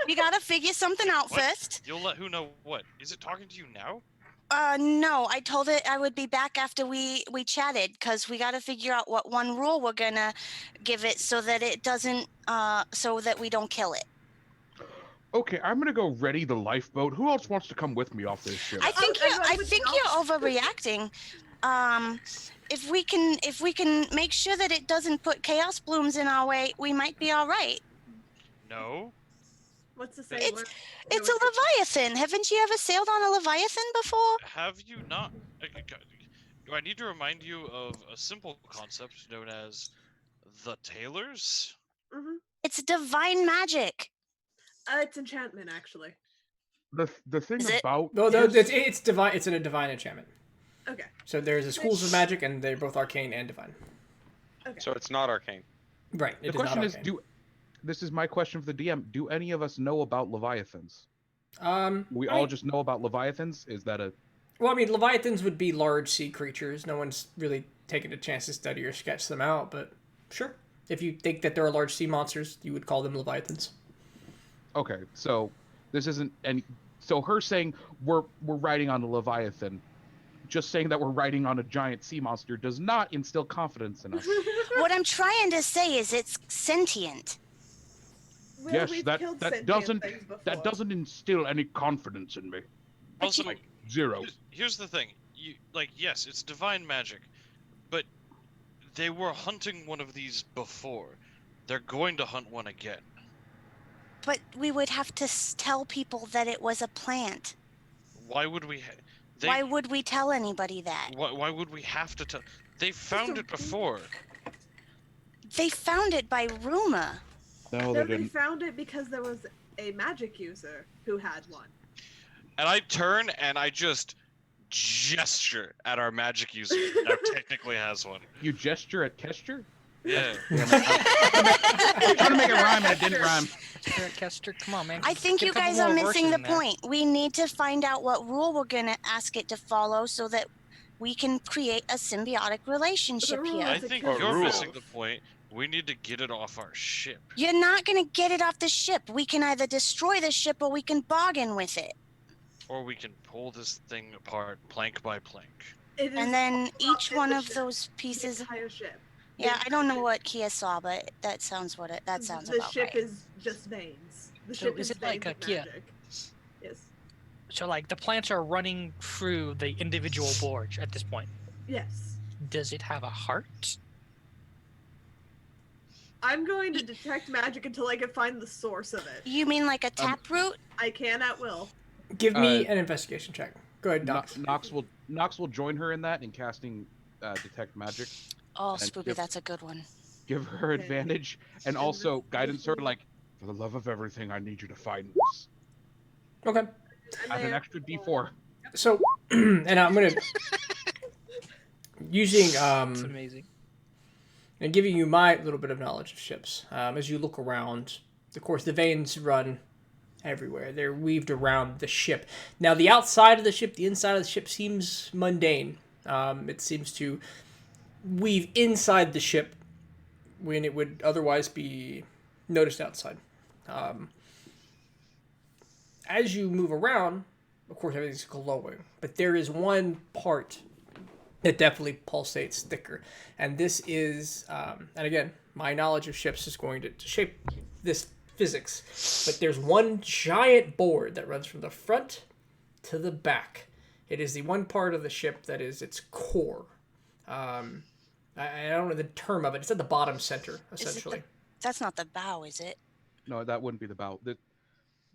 we gotta figure something out What? first. You'll let who know what? Is it talking to you now? No, I told it I would be back after we chatted because we got to figure out what one rule we're gonna give it so that it doesn't, so that we don't kill it. Okay, I'm gonna go ready the lifeboat. Who else wants to come with me off this ship? I think everybody I would think know. you're overreacting. If we can make sure that it doesn't put chaos blooms in our way, we might be all right. No. What's the say? It's a leviathan. Haven't you ever sailed on a leviathan before? Have you not? Do I need to remind you of a simple concept known as the tailors? Mm-hmm. It's divine magic. It's enchantment, actually. The thing Is it? about No, this- it's divine. It's a divine enchantment. Okay. So there's the schools of magic, and they're both arcane and divine. Okay. So it's not arcane. Right. the It is question not is, arcane. this is my question for the DM. Do any of us know about leviathans? We I all mean- just know about leviathans. Is that a Well, I mean, leviathans would be large sea creatures. No one's really taken a chance to study or sketch them out, but sure. If you think that there are large sea monsters, you would call them leviathans. okay? So this isn't any. So her saying we're riding on a leviathan, just saying that we're riding on a giant sea monster does not instill confidence in us. What I'm trying to say is it's sentient. Well, Yes, we've that killed that sentient doesn't things before. that doesn't instill any confidence in me. Also, Zero. here's the thing. Yes, it's divine magic, but they were hunting one of these before. They're going to hunt one again. But we would have to tell people that it was a plant. Why would we? Why would we tell anybody that? Why would we have to tell? They found it before. They found it by rumor. No, No, they they didn't. found it because there was a magic user who had one. And I turn and I just gesture at our magic user that now technically has one. You gesture at Kesture? Yeah. I was trying to make it rhyme and it didn't rhyme. Kester, come on, man. I think Get a you couple guys are more missing verses the in there. point. We need to find out what rule we're gonna ask it to follow so that we can create a symbiotic relationship rule here. I is to think kill you're rules. missing the point. We need to get it off our ship. You're not gonna get it off the ship. We can either destroy the ship or we can bargain with it. Or we can pull this thing apart plank by plank. It is And then all each in one the of ship, those the pieces. entire ship. Yeah, I don't know what Kia saw, but that sounds The about ship right. is just veins. The So ship is is it like veins a of Kia? magic. Yes. So like the plants are running through the individual boards at this point. Yes. Does it have a heart? I'm going to detect magic until I can find the source of it. You mean like a taproot? I can at will. Give me an investigation check. Go ahead, Docs. Nox will join her in that in casting detect magic. Oh, And Spoopy, give- that's a good one. Give her Okay. advantage and And also this- guidance her this- like, for the love of everything, I need you to find this. Okay. And Add they an are- extra D4. So, and I'm gonna using It's amazing. and giving you my little bit of knowledge of ships. As you look around, of course, the veins run everywhere. They're weaved around the ship. Now, the outside of the ship, the inside of the ship seems mundane. It seems to weave inside the ship when it would otherwise be noticed outside. As you move around, of course, everything's glowing, but there is one part that definitely pulsates thicker, and this is, and again, my knowledge of ships is going to shape this physics, but there's one giant board that runs from the front to the back. It is the one part of the ship that is its core. I don't know the term of it. It's at the bottom center, essentially. That's not the bow, is it? No, that wouldn't be the bow.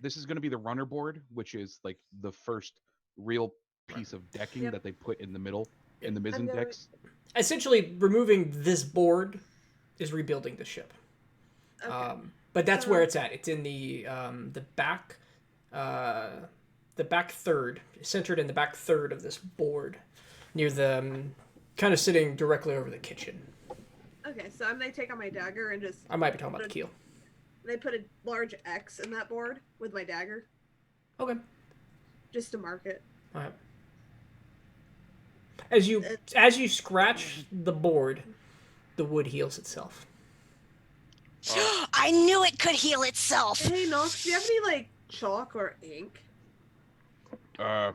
This is going to be the runner board, which is like the first real piece of decking Yep. that they put in the middle, in the mizzen gonna- decks. Essentially, removing this board is rebuilding the ship. Okay. But that's So- where it's at. It's in the back, the back third, centered in the back third of this board, near the kind of sitting directly over the kitchen. Okay, so I'm gonna take out my dagger and just I might be talking about the keel. they put a large X in that board with my dagger Okay. just to mark it. All right. As you scratch the board, the wood heals itself. I knew it could heal itself. Hey Nox, do you have any like chalk or ink? I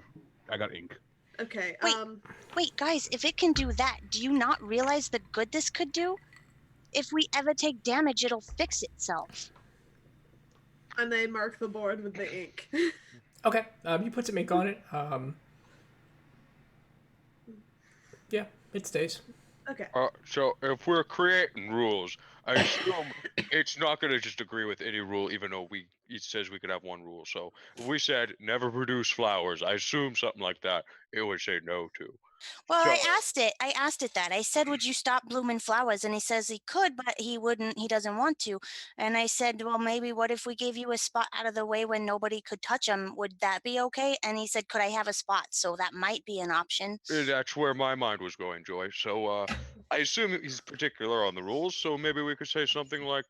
got ink. Okay. Wait. Wait, guys, if it can do that, do you not realize the good this could do? If we ever take damage, it'll fix itself. And they mark the board with the ink. Okay. You put some ink on it. Yeah, it stays. Okay. So if we're creating rules, I assume it's not going to just agree with any rule, even though it says we could have one rule. So if we said never produce flowers, I assume something like that it would say no to. Well, I So- asked it that. I said, would you stop blooming flowers? And he says he could, but he wouldn't, he doesn't want to. And I said, well, maybe what if we gave you a spot out of the way when nobody could touch them? Would that be okay? And he said, could I have a spot? So that might be an option. That's where my mind was going, Joy. So I assume he's particular on the rules. So maybe we could say something like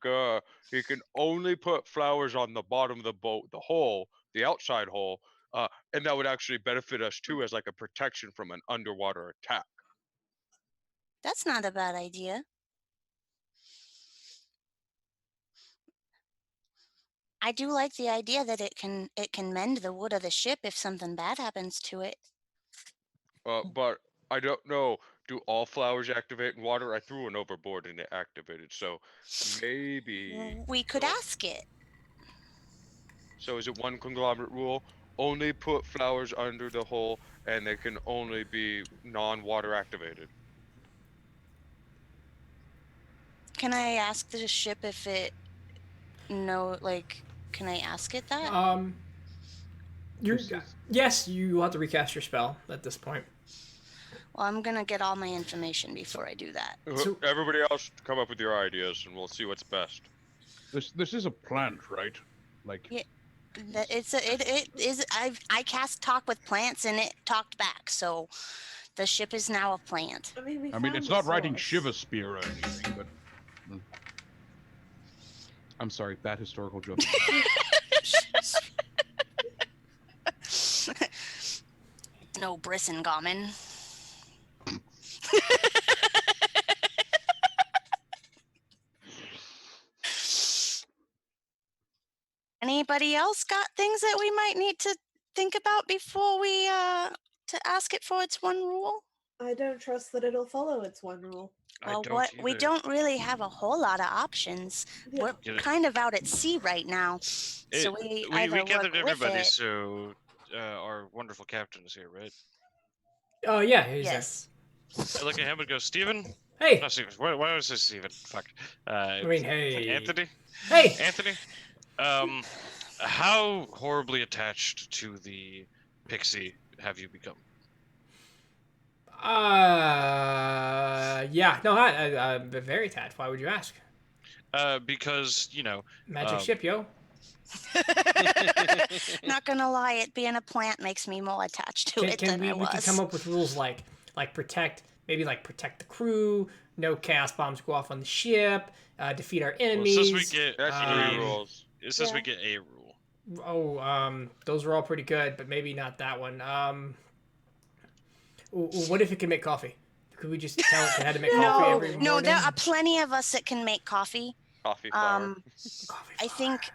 he can only put flowers on the bottom of the boat, the hole, the outside hole, and that would actually benefit us too as like a protection from an underwater attack. That's not a bad idea. I do like the idea that it can mend the wood of the ship if something bad happens to it. But I don't know. Do all flowers activate in water? I threw one overboard and it activated. So maybe. We could ask it. So is it one conglomerate rule? Only put flowers under the hole, and they can only be non-water activated. Can I ask the ship if it can I ask it that? Yes, you have to recast your spell at this point. Well, I'm gonna get all my information before I do that. So- Everybody else, come up with your ideas, and we'll see what's best. This is a plant, right? Like, Yeah. It is. I cast talk with plants and it talked back, so the ship is now a plant. I mean, it's not writing Shiva Spear or anything, but I'm sorry, bad historical joke. No Brissengamen. Anybody else got things that we might need to think about before we to ask it for its one rule? I don't trust that it'll follow its one rule. Well, we either. don't really have a whole lot of options. Yeah. We're kind of out at sea right now, so we either we gathered work with everybody, it. so our wonderful captain is here, right? Oh yeah, he's Yes. I look at him and go, Steven? there. Hey, Not Steven. Why was I say Steven? Fuck. I mean, hey. Anthony? Hey. Anthony? How horribly attached to the Pixie have you become? Yeah, no, I'm very attached. Why would you ask? Because, Magic ship, yo. Not gonna lie, it being a plant makes me more attached to it than I we can was. come up with rules like protect the crew, no chaos bombs go off on the ship, defeat our enemies. Well, since we get That's 3 rules. It says we get a rule. Those were all pretty good, but maybe not that one. What if it can make coffee? Could we just tell it had to make coffee every morning? No, there are plenty of us that can make coffee. Coffee flour. I think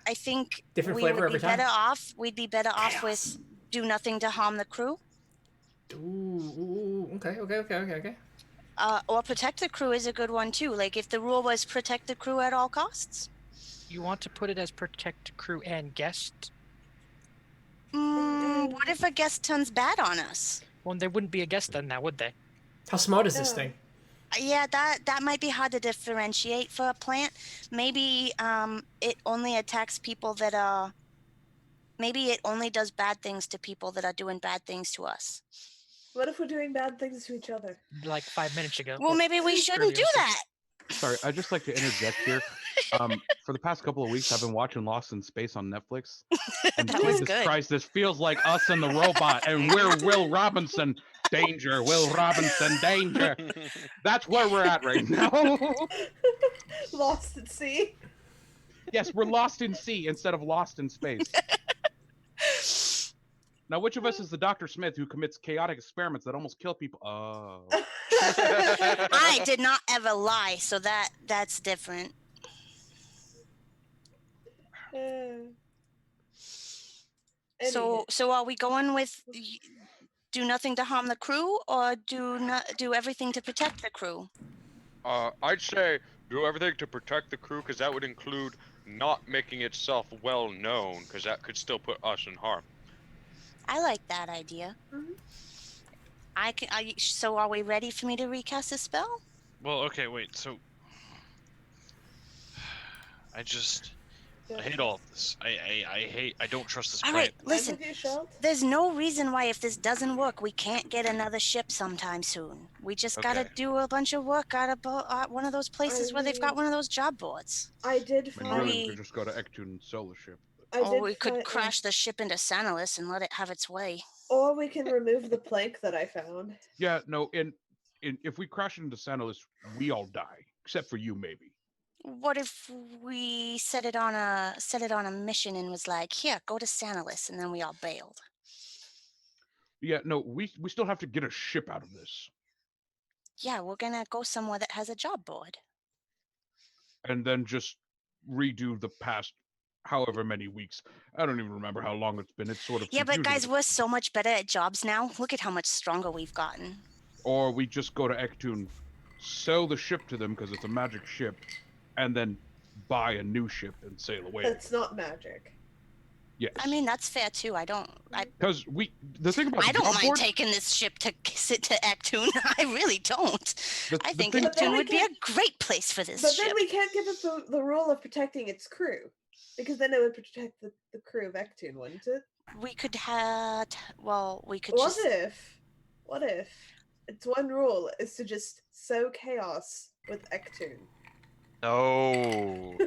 Different we flavor would every be better time? off. We'd be better off with do nothing to harm the crew. Okay. Or protect the crew is a good one too. Like if the rule was protect the crew at all costs. You want to put it as protect crew and guest? What if a guest turns bad on us? Well, there wouldn't be a guest then, now would they? How smart is this thing? Yeah, that might be hard to differentiate for a plant. Maybe it only attacks people that are. Maybe it only does bad things to people that are doing bad things to us. What if we're doing bad things to each other? Like 5 minutes ago. Well, or maybe we shouldn't earlier do this- that. Sorry, I'd just like to interject here. For the past couple of weeks, I've been watching Lost in Space on Netflix. And That was Jesus good. Christ, this feels like us and the robot, and we're Will Robinson. Danger, Will Robinson, danger. That's where we're at right now. Lost at sea. Yes, we're lost in sea instead of lost in space. Now, which of us is the Dr. Smith who commits chaotic experiments that almost kill people? Oh. I did not ever lie, so that's different. So are we going with do nothing to harm the crew, or do everything to protect the crew? I'd say do everything to protect the crew, because that would include not making itself well known, because that could still put us in harm. I like that idea. So are we ready for me to recast a spell? Well, okay, wait, so... I hate all of this. I don't trust this All plan. right, listen. There's no reason why if this doesn't work, we can't get another ship sometime soon. We just gotta Okay. do a bunch of work out of one of those places where they've got one of those job boards. I did I mean, find. really, we could just go to Ectun and sell the ship. We could crash the ship into Sanalus and let it have its way. Or we can remove the plank that I found. Yeah, no, if we crash into Sanalus, we all die, except for you, maybe. What if we set it on a mission and was like, here, go to Sanalus, and then we all bailed? Yeah, no, we still have to get a ship out of this. Yeah, we're gonna go somewhere that has a job board. And then just redo the past however many weeks. I don't even remember how long it's been. It's sort of Yeah, but confusing. guys, we're so much better at jobs now. Look at how much stronger we've gotten. Or we just go to Ectun, sell the ship to them because it's a magic ship, and then buy a new ship and sail away. That's not magic. Yes. I mean, that's fair too. Because the thing about I the don't job mind board, taking this ship to sit to Ectun. I really don't. I think thing- Ectun would be a great place for this But ship. then we can't give it the role of protecting its crew. Because then it would protect the crew of Ectun, wouldn't it? we could have. Well, we could What just. if its one rule is to just sow chaos with Ektoon? No.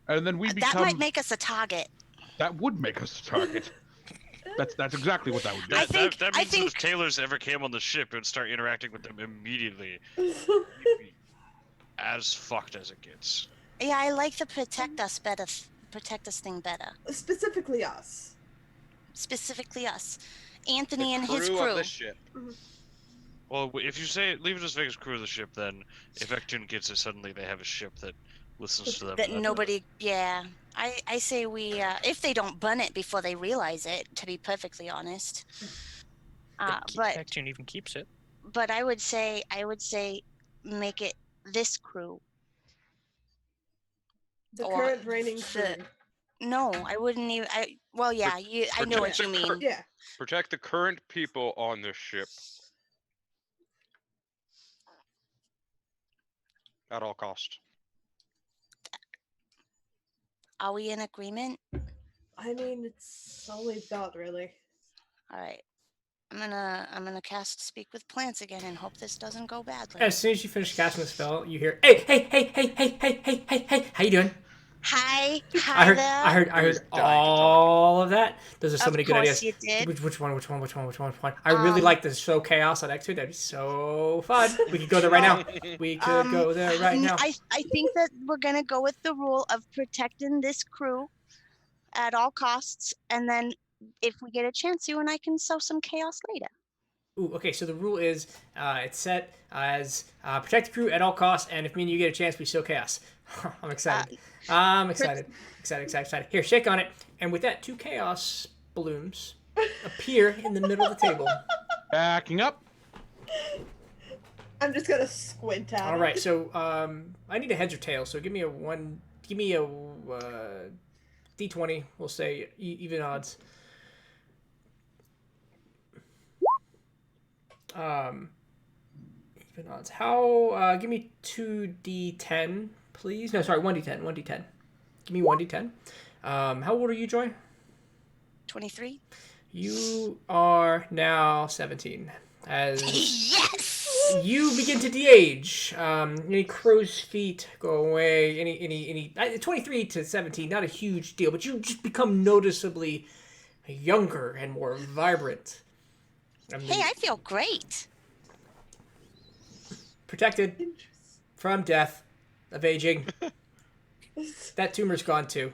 And then we That become. might make us a target. That would make us a target. That's exactly what that would do. I think- that I means that think- if Taylors ever came on the ship, it would start interacting with them immediately. As fucked as it gets. Yeah, I like the protect us thing better. Specifically us. Specifically us. Anthony and the his crew crew. of the ship. Well, if you say leave it as Vegas crew of the ship, then if Ektoon gets it, suddenly they have a ship that listens to them. That and nobody. Yeah, I say we. If they don't burn it before they realize it, to be perfectly honest. But Neptune even keeps it. I would say make it this crew. The Or current reigning crew. No, I wouldn't even. Well, yeah, I know what protect you the mean. Yeah. Protect the current people on the ship. At all cost. Are we in agreement? I mean, it's all we've got, really. All right. I'm gonna cast Speak with Plants again and hope this doesn't go badly. As soon as you finish casting the spell, you hear, "Hey, hey, hey, hey, hey, hey, hey, hey, hey, how you doing?" Hi I heard, there. I heard, I Who's heard dying to talk? all of that. Those are so Of many good course ideas. you did. Which one? I really like the show chaos on X2. That'd be so fun. We could go there right now. We could go there right now. I think that we're gonna go with the rule of protecting this crew at all costs, and then if we get a chance, you and I can sow some chaos later. Ooh, okay, so the rule is it's set as protect the crew at all costs, and if me and you get a chance, we sow chaos. I'm excited. I'm excited. Excited. Here, shake on it. And with that, 2 chaos balloons appear in the middle of the table. Backing up. I'm just gonna squint at All it. right, so I need a heads or tails. So give me a D20. We'll say even odds. Even odds. How? Give me 2d10, please. No, sorry, 1d10. 1d10. Give me 1d10. How old are you, Joy? 23. You are now 17. As Yes. you begin to de-age, any crow's feet go away. Any 23 to 17, not a huge deal, but you just become noticeably younger and more vibrant. Hey, I feel great. Protected Interesting. from death of aging. That tumor's gone too.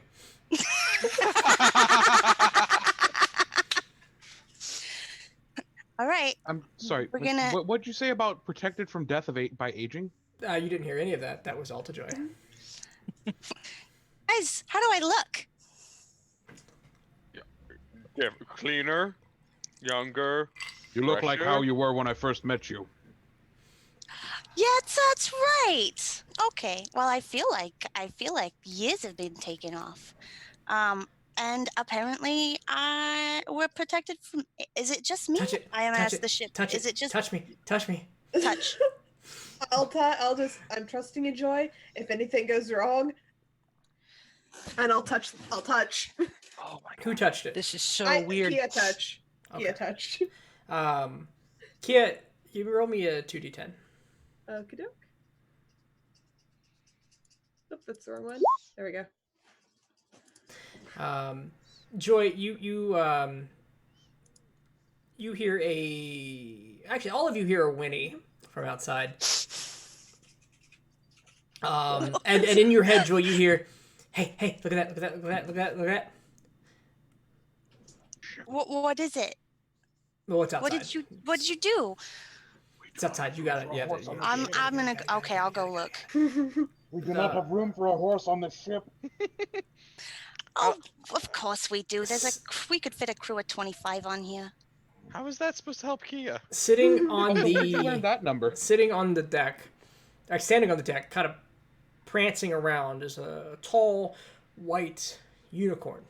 All right. I'm sorry. We're gonna- What'd you say about protected from death by aging? You didn't hear any of that. That was all to Joy. Guys, how do I look? Yeah, cleaner, younger. You look like how Fresher? you were when I first met you. Yes, that's right. Okay. Well, I feel like years have been taken off. And apparently, we're protected from. Is it just me? Touch it. I am touch asked it, the ship. Touch Is it just touch me? Touch me. touch? I'm trusting you, Joy. If anything goes wrong, and I'll touch. Oh my god. Who touched it? This is so I, weird. Kia touch. Okay. Kia touch. Kia, you roll me a 2d10. Okie doke. Oop, that's the wrong one. There we go. Joy, you hear actually all of you hear a whinny from outside. And in your head, Joy, you hear, hey, look at that. What is it? Well, what's outside? What did you do? It's outside. You got it. Yeah. I'm gonna. Okay, I'll go look. We do not have room for a horse on this ship. Oh, of course we do. We could fit a crew of 25 on here. How is that supposed to help Kia? Sitting on Where'd you learn the that number? standing on the deck, kind of prancing around, is a tall, white unicorn.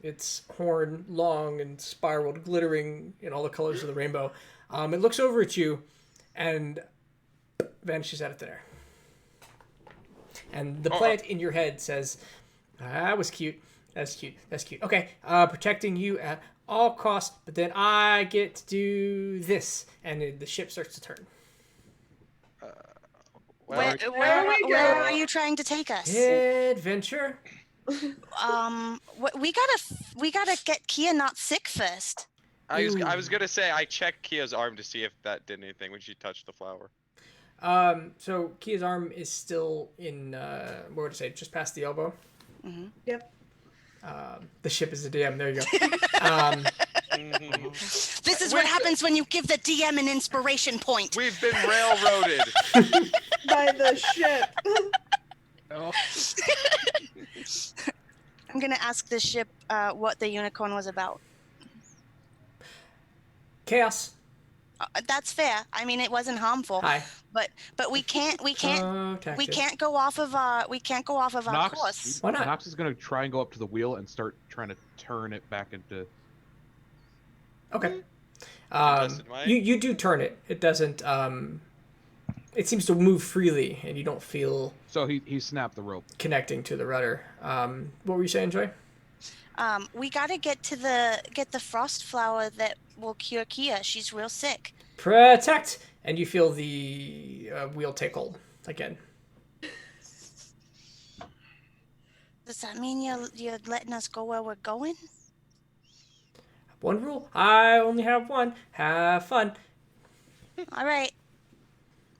Its horn long and spiraled, glittering in all the colors of the rainbow. It looks over at you and vanishes out of thin air. And the plant in your head says, "That was cute." That's cute. That's cute. Okay, protecting you at all costs, but then I get to do this, and the ship starts to turn. Where There we where go. are you trying to take us? Adventure. We gotta get Kia not sick first. I was Ooh. gonna say I checked Kia's arm to see if that did anything when she touched the flower. So Kia's arm is still in, what would I say, just past the elbow. Yep. The ship is the DM. There you go. This is what happens when you give the DM an inspiration point. We've been railroaded. By the ship. Oh. I'm gonna ask the ship what the unicorn was about. Chaos. That's fair. I mean, it wasn't harmful. Hi. But we can't go off of our Nox, course. Why not? Nox is gonna try and go up to the wheel and start trying to turn it back into. Okay. Contested might. You do turn it. It doesn't. It seems to move freely, and you don't feel So he snapped the rope. connecting to the rudder. What were you saying, Joy? We gotta get the frost flower that will cure Kia. She's real sick. Protect, and you feel the wheel take hold again. Does that mean you're letting us go where we're going? One rule. I only have one. Have fun. All right.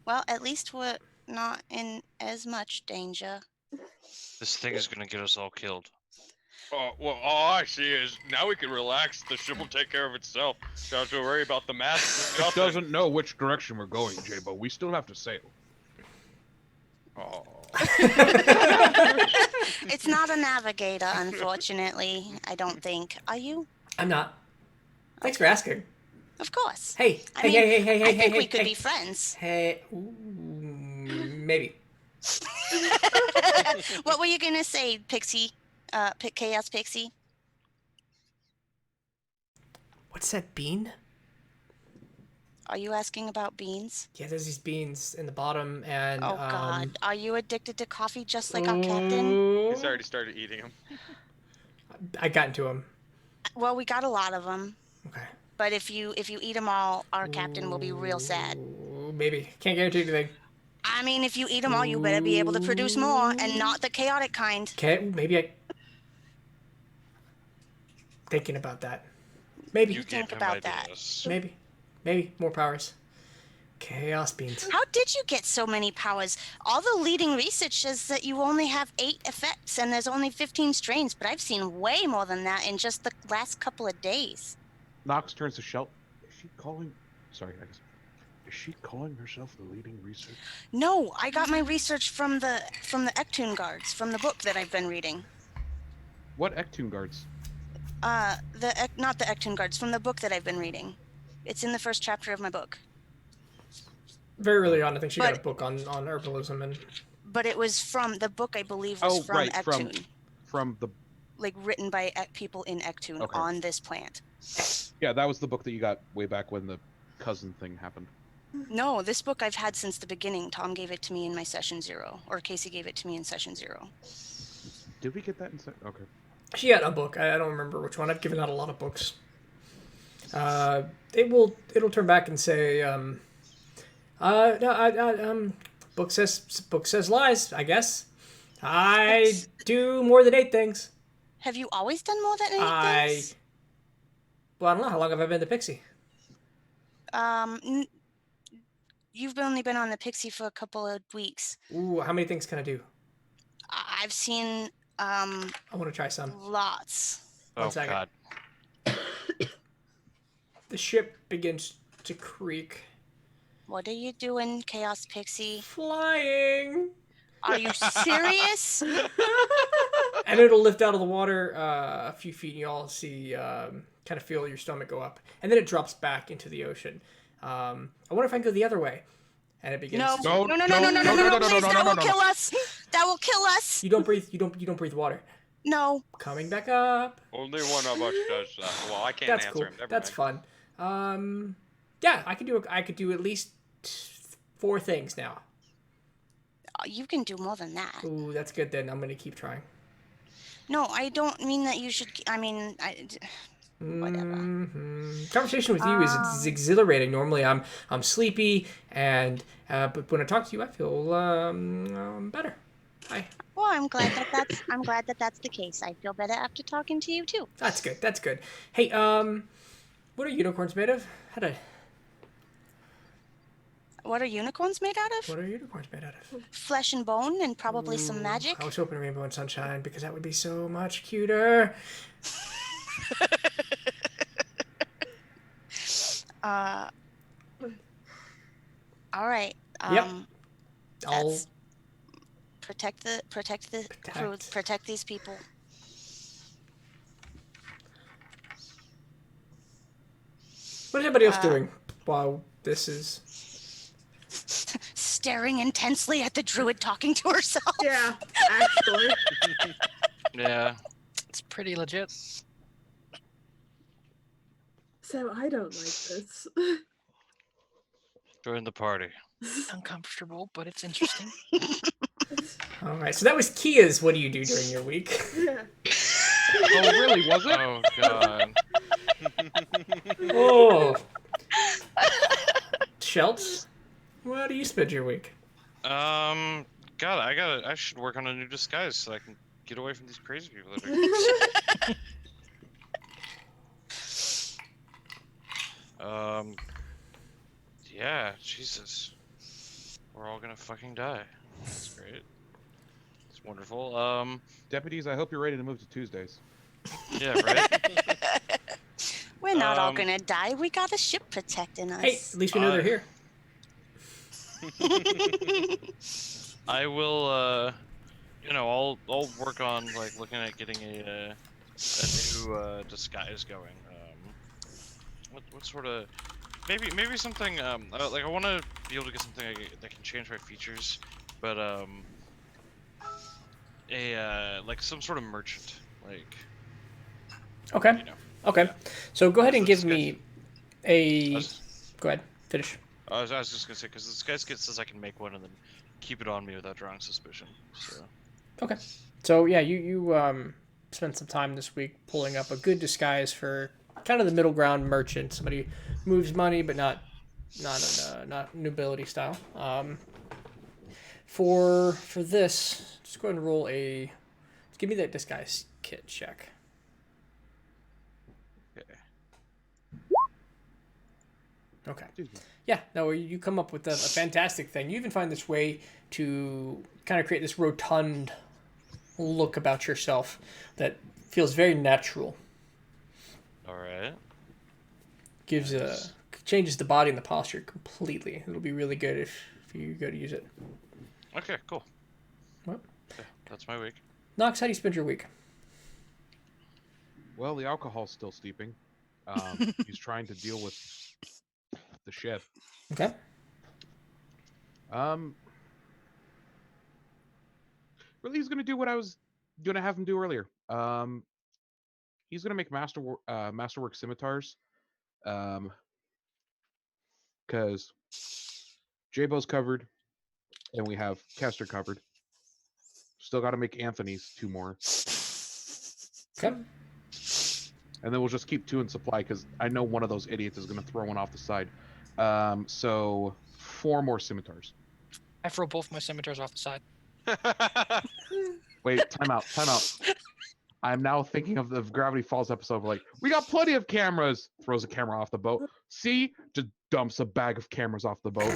Well, at least we're not in as much danger. This thing is gonna get us all killed. Oh, well, all I see is now we can relax. The ship will take care of itself. Don't have to worry about the mass. It doesn't know which direction we're going, Jay, but we still have to sail. Oh. It's not a navigator, unfortunately. I don't think. Are you? I'm not. Thanks for asking. Of course. Hey. I Hey. mean, Hey. Hey. Hey. I Hey. think Hey. we could Hey. be friends. Hey. Ooh, maybe. What were you gonna say, Pixie? Chaos Pixie? What's that bean? Are you asking about beans? Yeah, there's these beans in the bottom, and Oh God, are you addicted to coffee just like our captain? He's already started eating them. I got into him. Well, we got a lot of them, Okay. but if you eat them all, our captain will be real sad. Ooh, maybe. Can't guarantee anything. I mean, if you eat them all, you better be able to produce more, and not the chaotic kind. Okay, maybe I. Thinking about that. Maybe. You think gave him about that. ideas. Maybe more powers. Chaos beans. How did you get so many powers? All the leading research says that you only have 8 effects and there's only 15 strains, but I've seen way more than that in just the last couple of days. Nox turns to Shelt. Is she calling? Sorry, I guess. Is she calling herself the leading research? No, I got my research from the Ectune guards, from the book that I've been reading. What Ectune guards? Not the Ectune guards, from the book that I've been reading. It's in the first chapter of my book. Very early on, I think she got a But- book on herbalism and. But it was from the book, I believe, was from right, Ectune. from the. Like written by people in Ectune Okay. on this plant. Yeah, that was the book that you got way back when the cousin thing happened. No, this book I've had since the beginning. Tom gave it to me in my session 0, or Casey gave it to me in session 0. Did we get that in? Okay. She had a book. I don't remember which one. I've given out a lot of books. It'll turn back and say, book says lies. I guess I do more than 8 things. Have you always done more than 8 things? Well, I don't know. How long have I been to Pixie? You've only been on the Pixie for a couple of weeks. Ooh, how many things can I do? I've seen I want to try some. lots. One Oh second. God. The ship begins to creak. What are you doing, Chaos Pixie? Flying. Are you serious? And it'll lift out of the water a few feet, and you all see, kind of feel your stomach go up. And then it drops back into the ocean. I wonder if I can go the other way. And it begins No, to... no, no, no, no, no, no, no, please, that will kill us. That will kill us. You don't breathe water. No. Coming back up. Only one of us does that. Well, I can't That's answer cool. him. Never That's mind. fun. Yeah, I could do at least 4 things now. You can do more than that. Ooh, that's good then. I'm gonna keep trying. No, I don't mean that you should. I mean, whatever. Conversation with you is exhilarating. Normally, I'm sleepy, and but when I talk to you, I feel better. Hi. Well, I'm glad that that's the case. I feel better after talking to you too. That's good. That's good. Hey, what are unicorns made of? What are unicorns made out of? What are unicorns made out of? Flesh and bone, and probably some magic. I was hoping Rainbow and Sunshine because that would be so much cuter. All right. Yep. Protect the crew. Protect these people. What is everybody else doing while this is? Staring intensely at the druid talking to herself. Yeah, actually. Yeah. It's pretty legit. So I don't like this. Join the party. Uncomfortable, but it's interesting. All right. So that was Kia's. What do you do during your week? Yeah. Oh, really? Was it? Oh god. Oh. Shelts, how do you spend your week? God, I should work on a new disguise so I can get away from these crazy people that are. Yeah, Jesus. We're all gonna fucking die. That's great. It's wonderful. Deputies, I hope you're ready to move to Tuesdays. Yeah, right? We're not all gonna die. We got a ship protecting us. Hey, at least we know they're here. I will, I'll work on, like, looking at getting a new, disguise going. What sort of... Maybe something, like, I want to be able to get something that can change my features, but, like, some sort of merchant, like... Okay. You know. Okay. Yeah. So go ahead and Because give this me a... was- Go ahead. Finish. I was just gonna say, because this guy says I can make one and then keep it on me without drawing suspicion, so... Okay. So, yeah, you spent some time this week pulling up a good disguise for kind of the middle ground merchant. Somebody who moves money, but not nobility style. For this, just go ahead and roll a... Give me that disguise kit check. Okay. Yeah, no, you come up with a fantastic thing. You even find this way to kind of create this rotund look about yourself that feels very natural. Alright. Changes the body and the posture completely. It'll be really good if you go to use it. Okay, cool. Well, Yeah, that's my week. Nox, how do you spend your week? Well, the alcohol's still steeping. He's trying to deal with the ship. Okay. Really, he's gonna do what I was gonna have him do earlier. He's gonna make masterwork scimitars. Because J-Bo's covered, and we have Kester covered. Still got to make Anthony's 2 more. Okay. And then we'll just keep 2 in supply because I know one of those idiots is going to throw one off the side. So 4 more scimitars. I throw both my scimitars off the side. Wait, time out. I'm now thinking of the Gravity Falls episode where, like, we got plenty of cameras. Throws a camera off the boat. See? Just dumps a bag of cameras off the boat.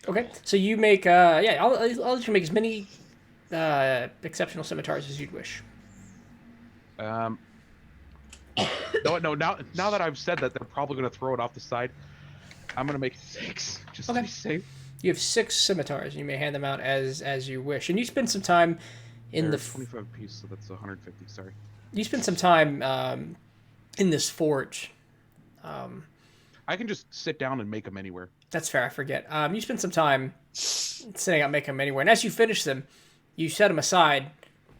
Okay. So you make I'll let you make as many exceptional scimitars as you'd wish. No. Now that I've said that, they're probably going to throw it off the side. I'm going to make 6 just to be safe. You have 6 scimitars, and you may hand them out as you wish. And you spend some time in They're the 25 apiece, so that's 150. Sorry. You spend some time in this forge. I can just sit down and make them anywhere. That's fair. I forget. You spend some time setting up, making them anywhere, and as you finish them, you set them aside,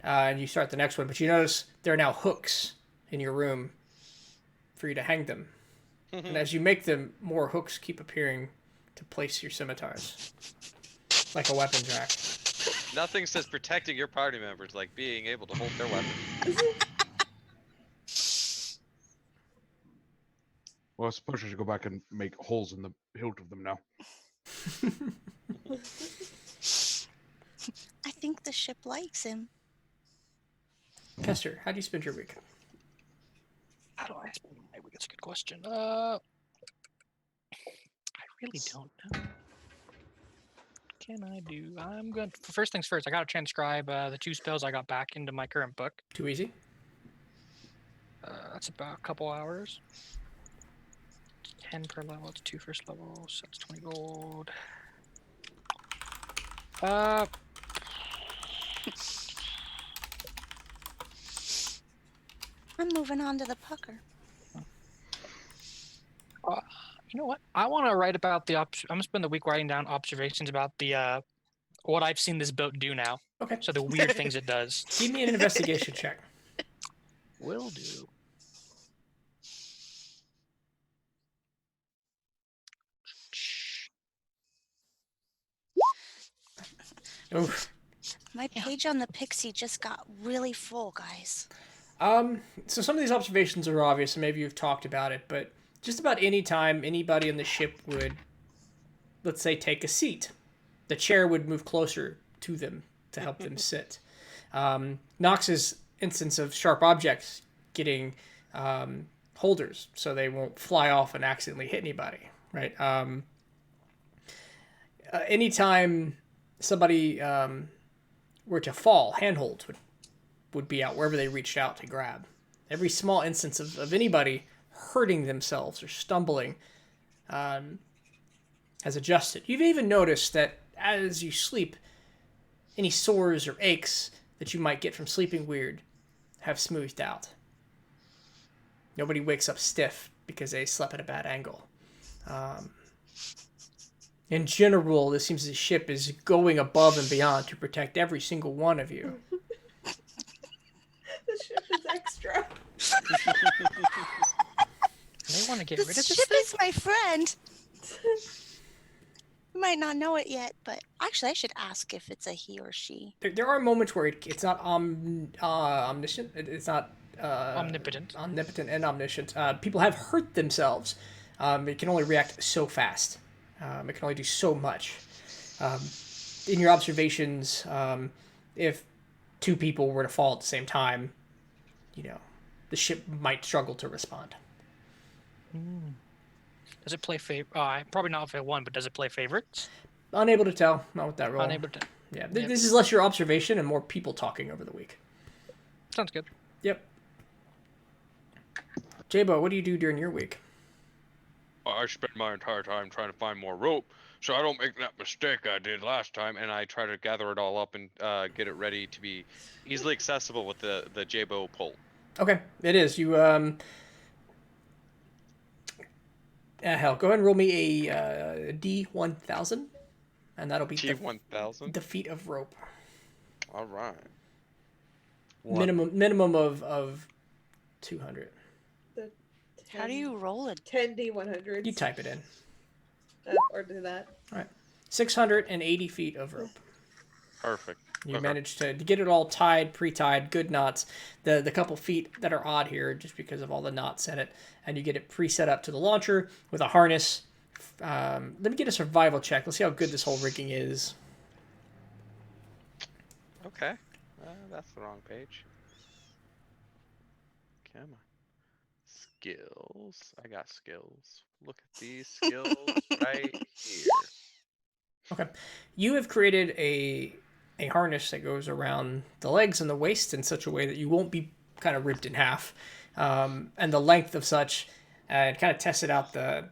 and you start the next one. But you notice there are now hooks in your room for you to hang them. And as you make them, more hooks keep appearing to place your scimitars, like a weapons rack. Nothing says protecting your party members like being able to hold their weapons. Well, I suppose I should go back and make holes in the hilt of them now. I think the ship likes him. Kester, how do you spend your week? How do I spend my week? That's a good question. I really don't know. Can I do? I'm going. First things first. I got to transcribe the 2 spells I got back into my current book. Too easy? That's about a couple hours. 10 per level. It's 2 first level, so that's 20 gold. I'm moving on to the pucker. You know what? I want to write about the. I'm gonna spend the week writing down observations about the what I've seen this boat do now. Okay. So the weird things it does. Give me an investigation check. Will do. Oof. My page on the Pixie just got really full, guys. So some of these observations are obvious, and maybe you've talked about it, but just about any time anybody on the ship would, let's say, take a seat, the chair would move closer to them to help them sit. Nox's instance of sharp objects getting holders so they won't fly off and accidentally hit anybody, right? Anytime somebody were to fall, handholds would be out wherever they reached out to grab. Every small instance of anybody hurting themselves or stumbling has adjusted. You've even noticed that as you sleep, any sores or aches that you might get from sleeping weird have smoothed out. Nobody wakes up stiff because they slept at a bad angle. In general, this seems the ship is going above and beyond to protect every single one of you. The ship is extra. They want to get The rid of ship this thing? is my friend. You might not know it yet, but actually I should ask if it's a he or she. There are moments where it's not omniscient. It's not Omnipotent. omnipotent and omniscient. People have hurt themselves. It can only react so fast. It can only do so much. In your observations, if 2 people were to fall at the same time, the ship might struggle to respond. Does it play probably not if it won, but does it play favorites? Unable to tell. Not with that roll. Unable to. Yeah, Yep. this is less your observation and more people talking over the week. Sounds good. Yep. Jabo, what do you do during your week? I spend my entire time trying to find more rope, so I don't make that mistake I did last time, and I try to gather it all up and get it ready to be easily accessible with the Jabo pole. Okay, it is. You, hell, go ahead and roll me a D1000, and that'll be T1000? the feet of rope. All right. Minimum of 200. How do you roll it? 10D100. You type it in. Or do that. All right. 680 feet of rope. Perfect. You Okay. managed to get it all tied, pre-tied, good knots. The couple feet that are odd here just because of all the knots in it. And you get it pre-set up to the launcher with a harness. Let me get a survival check. Let's see how good this whole rigging is. Okay. That's the wrong page. Come on. Skills. I got skills. Look at these skills right here. Okay. You have created a harness that goes around the legs and the waist in such a way that you won't be kind of ripped in half. And the length of such, and kind of tested out the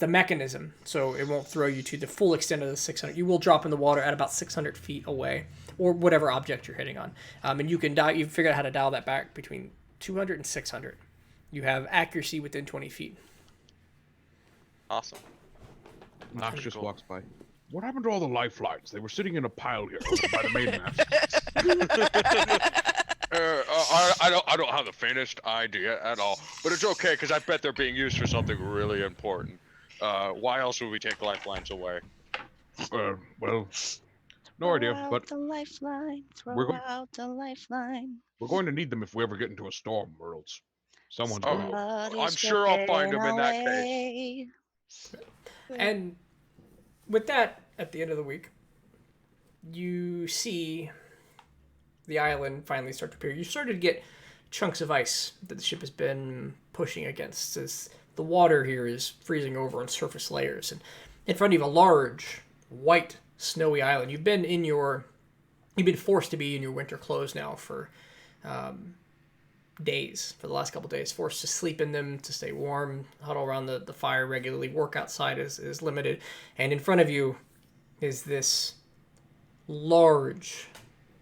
mechanism so it won't throw you to the full extent of the 600. You will drop in the water at about 600 feet away, or whatever object you're hitting on. And you figure out how to dial that back between 200 and 600. You have accuracy within 20 feet. Awesome. Nox pretty just cool. walks by. What happened to all the lifelines? They were sitting in a pile here by the mainmast. I don't have the faintest idea at all, but it's okay because I bet they're being used for something really important. Why else would we take lifelines away? Well, No idea, Throw out but the lifeline. we're Throw going- out the lifeline. we're going to need them if we ever get into a storm, or else someone's Oh, going to. I'm Somebody's sure I'll find getting him in that case. away. And with that, at the end of the week, you see the island finally start to appear. You started to get chunks of ice that the ship has been pushing against, as the water here is freezing over on surface layers. And in front of you, a large, white, snowy island. You've been forced to be in your winter clothes now for days, for the last couple days, forced to sleep in them to stay warm, huddle around the fire regularly, work outside is limited. And in front of you is this large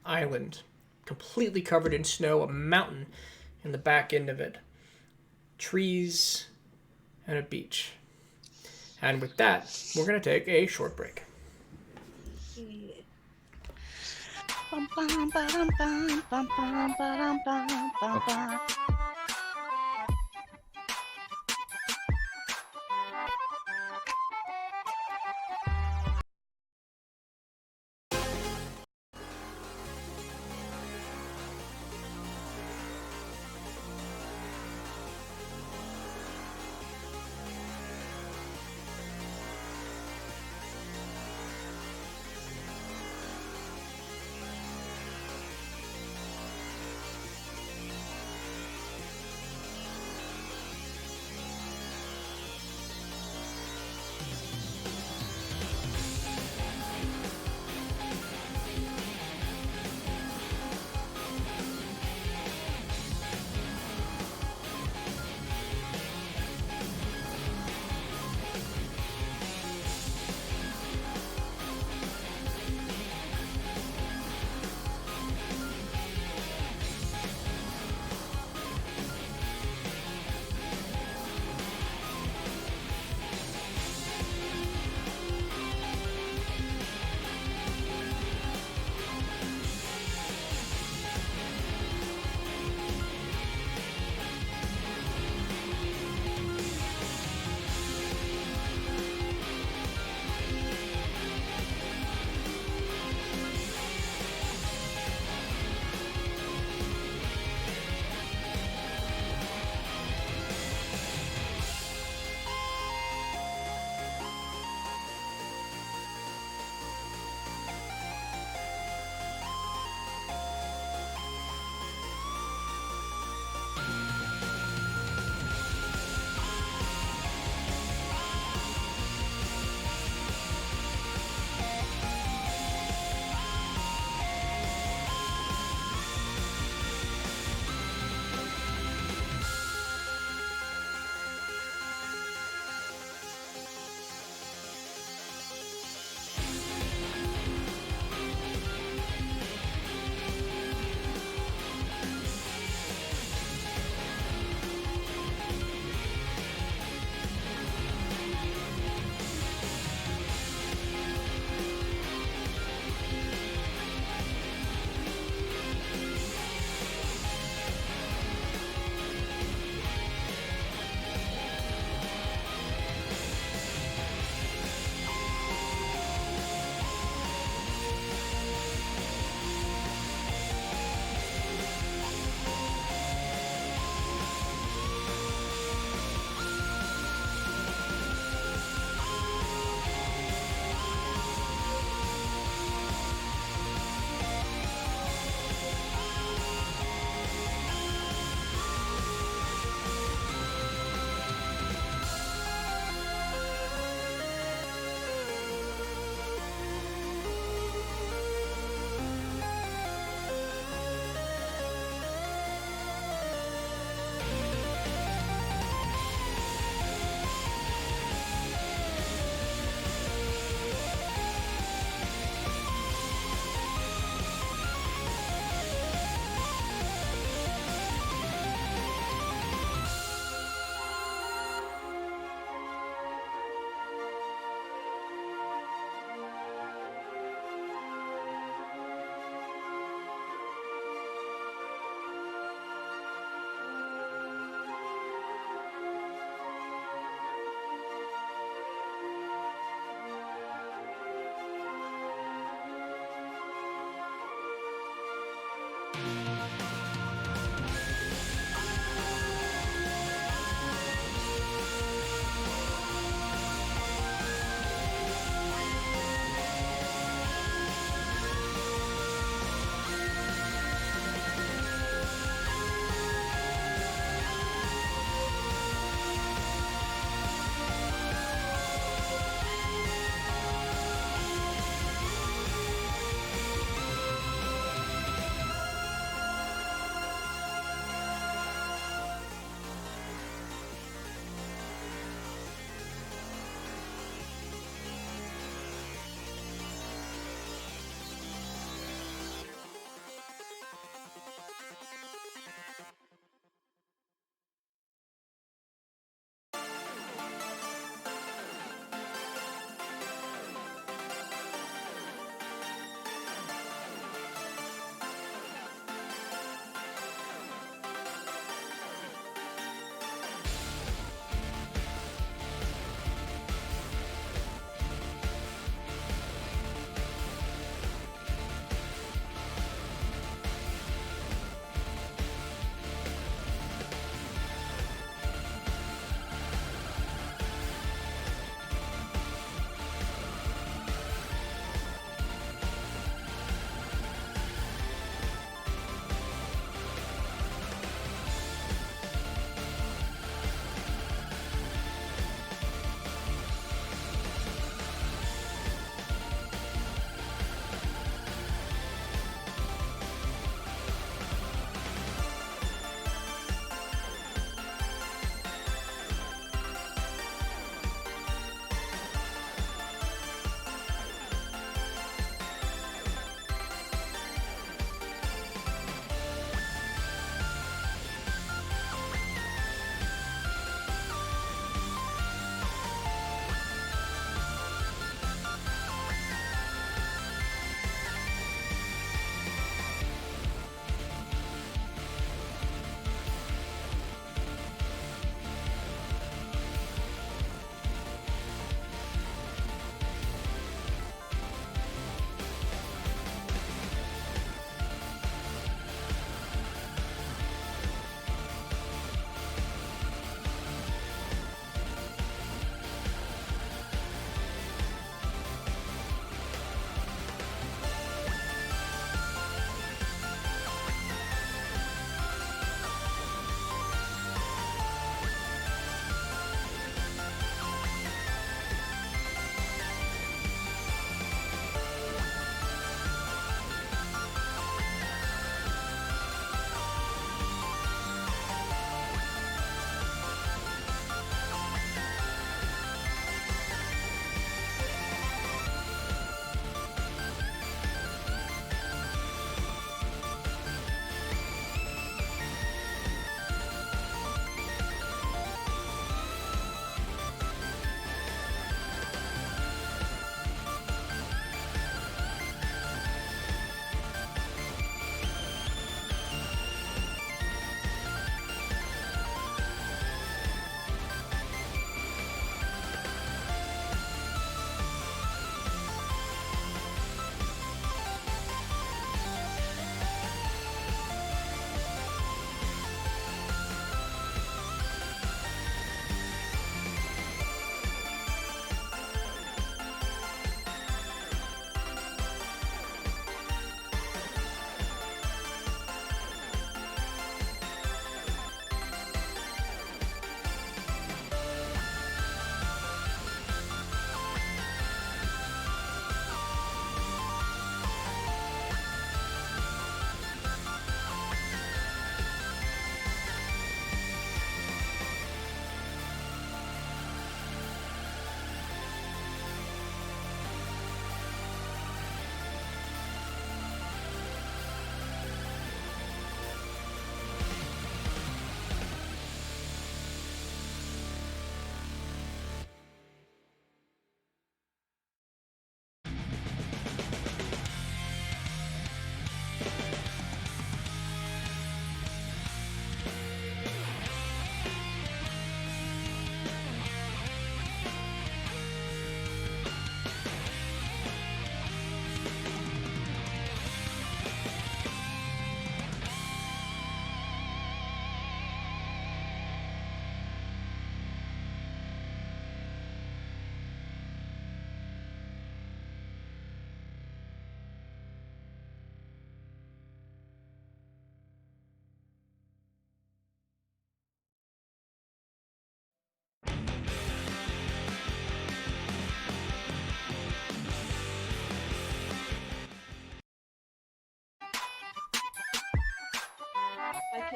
island, completely covered in snow, a mountain in the back end of it, trees, and a beach. And with that, we're going to take a short break. Bum, bum, ba-dum, bum, bum, bum, ba-dum, bum, bum, bum.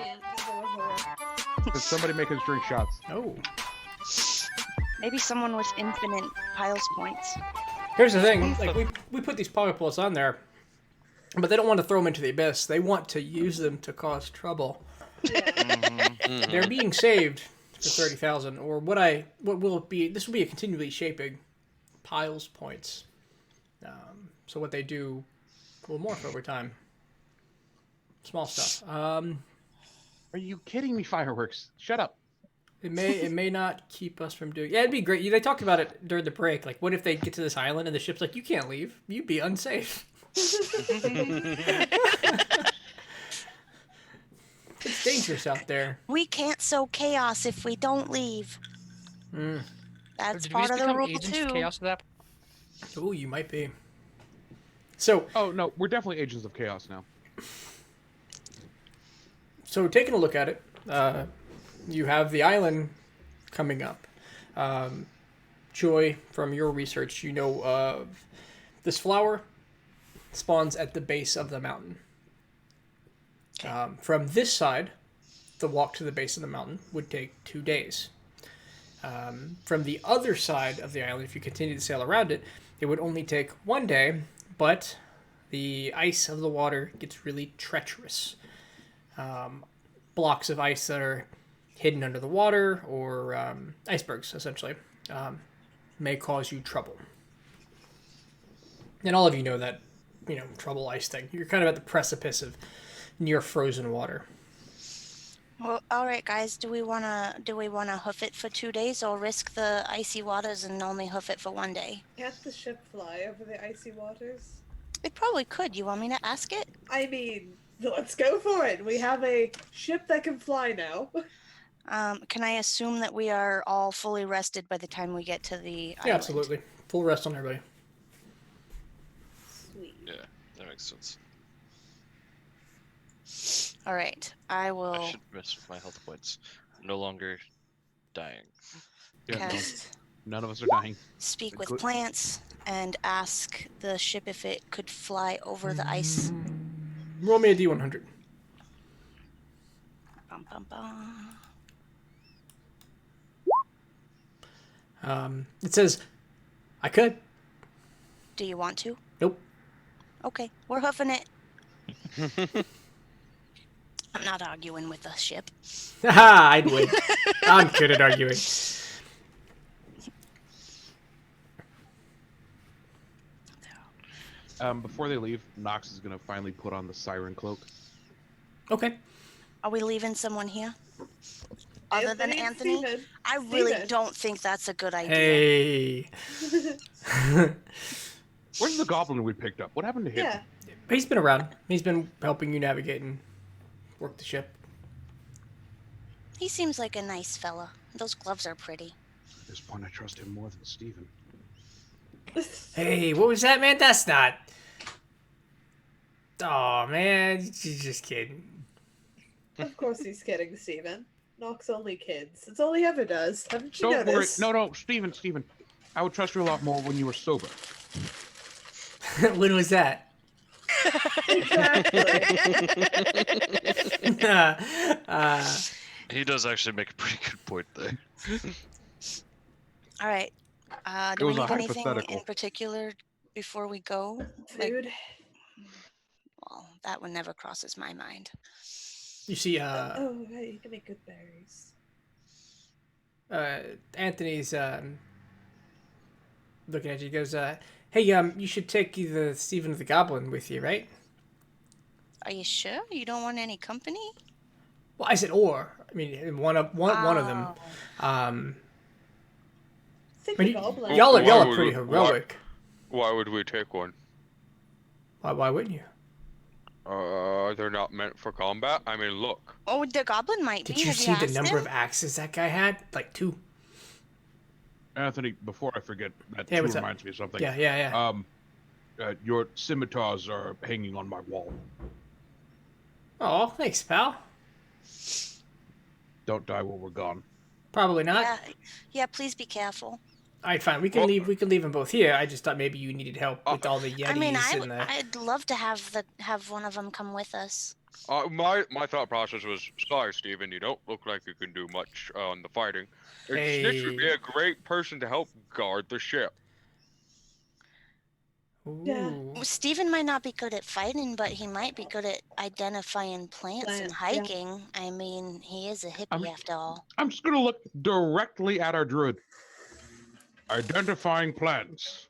can't. 'Cause I'm a whore. Did somebody make us drink shots? Oh. Maybe someone with infinite piles points. Here's the thing. Like, we put these pocket poles on there, but they don't want to throw them into the abyss. They want to use them to cause trouble. Yeah. They're being saved for 30,000, or what will it be? This will be a continually shaping piles points. So what they do will morph over time. Small stuff. Are you kidding me, fireworks? Shut up. It may not keep us from doing. Yeah, it'd be great. They talked about it during the break. Like, what if they get to this island and the ship's like, you can't leave. You'd be unsafe. It's dangerous out there. We can't sow chaos if we don't leave. That's Did we part just of the become rule agents too. of chaos at that? Ooh, you might be. So, Oh no, we're definitely agents of chaos now. so taking a look at it, you have the island coming up. Joy, from your research, you know of this flower spawns at the base of the mountain. From this side, the walk to the base of the mountain would take 2 days. From the other side of the island, if you continue to sail around it, it would only take 1 day, but the ice of the water gets really treacherous. Blocks of ice that are hidden under the water, or icebergs, essentially, may cause you trouble. And all of you know that, trouble ice thing. You're kind of at the precipice of near frozen water. Well, all right, guys. Do we wanna hoof it for 2 days, or risk the icy waters and only hoof it for 1 day? Can't the ship fly over the icy waters? It probably could. You want me to ask it? I mean, let's go for it. We have a ship that can fly now. Can I assume that we are all fully rested by the time we get to the island? Yeah, absolutely. Full rest on everybody. Sweet. Yeah, that makes sense. All right. I will I should mess with my health points. I'm no longer dying. Yeah, no, cast none of us are dying. speak with Good. plants and ask the ship if it could fly over the ice. Roll me a D100. Bum, bum, bum. It says, I could. Do you want to? Nope. Okay, we're hoofing it. I'm not arguing with the ship. Haha, I'd win. I'm good at arguing. Before they leave, Nox is gonna finally put on the siren cloak. Okay. Are we leaving someone here? Other than and Anthony? Steven. I really Steven. don't think that's a good idea. Hey. Where's the goblin we picked up? What happened to him? Yeah. He's been around. He's been helping you navigate and work the ship. He seems like a nice fella. Those gloves are pretty. At this point, I trust him more than Steven. Hey, what was that, man? That's not... Oh, man. You're just kidding. Of course he's kidding, Steven. Nox only kids. It's all he ever does. Haven't you Don't worry. noticed? No, Steven. I would trust you a lot more when you were sober. When was that? Exactly. He does actually make a pretty good point there. All right. Do was we a need anything hypothetical. in particular before we go? Like, Food. well, that one never crosses my mind. You see, Oh, hey, you can make good berries. Anthony's looking at you. He goes, hey, you should take the Stephen the Goblin with you, right? Are you sure you don't want any company? Well, I said or. I mean, one of them. Oh. Think I the mean, goblin. y'all Why are would pretty we- heroic. Why would we take one? Why wouldn't you? They're not meant for combat. I mean, look. Oh, the goblin might Did be. you Have see the asked number him? of axes that guy had? Like 2. Anthony, before I forget, that Yeah, too what's up? reminds me of something. Yeah. Your scimitars are hanging on my wall. Oh, thanks, pal. Don't die while we're gone. Probably not. Yeah, please be careful. All right, fine. We can leave. We can leave them both here. I just thought maybe you needed help with all the Yetis I mean, and the. I'd love to have one of them come with us. My thought process was, sorry, Steven, you don't look like you can do much on the fighting. Snitch would be Hey. a great person to help guard the ship. Yeah. Ooh. Steven might not be good at fighting, but he might be good at identifying plants and Plants, yeah. hiking. I mean, he is a hippie after all. I'm just gonna look directly at our druid. Identifying plants.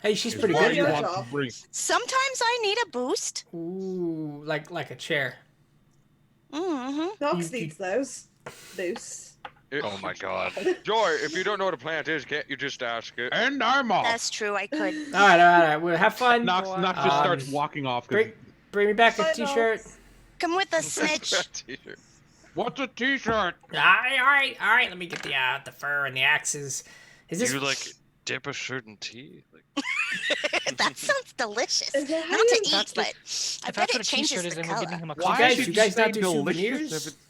Hey, she's is pretty what good you at want that. to bring. Sometimes I need a boost. Ooh, like a chair. Mm-hmm. Nox You- needs those boosts. Oh my god. Joy, if you don't know what a plant is, can't you just ask it? And I'm off. That's true. I could. All right. Well, have fun. Nox just starts walking off. 'cause Bring me back a Bye, t-shirt. Nox. Come with us, Snitch. What's a t-shirt? All right. Let me get the fur and the axes. Is this You like dip a shirt in tea? Like, That sounds delicious. Is that how Not to you- eat, That's but I If bet that's it what a changes t-shirt the is, then we're color. giving him a Why guys- should you guys say not do delicious souvenirs? if it's-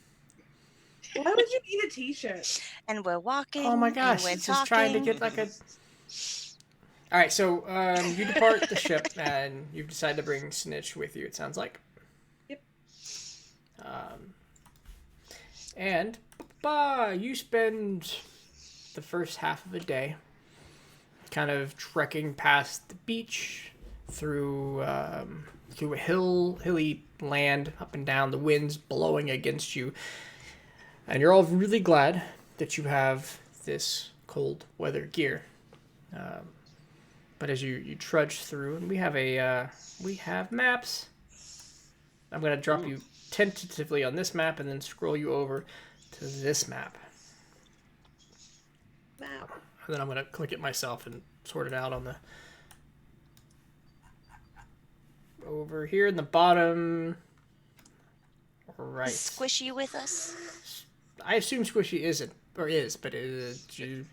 Why would you need a t-shirt? And we're walking. Oh my gosh, And we're this talking. is trying to get like a. All right, so you depart the ship and you've decided to bring Snitch with you. It sounds like. Yep. And you spend the first half of the day kind of trekking past the beach through a hilly land, up and down, the winds blowing against you. And you're all really glad that you have this cold weather gear. But as you trudge through, and we have maps. I'm gonna drop you tentatively on this map and then scroll you over to this map. Map. And then I'm gonna click it myself and sort it out on the over here in the bottom right. Squishy with us. I assume Squishy isn't or is, but should you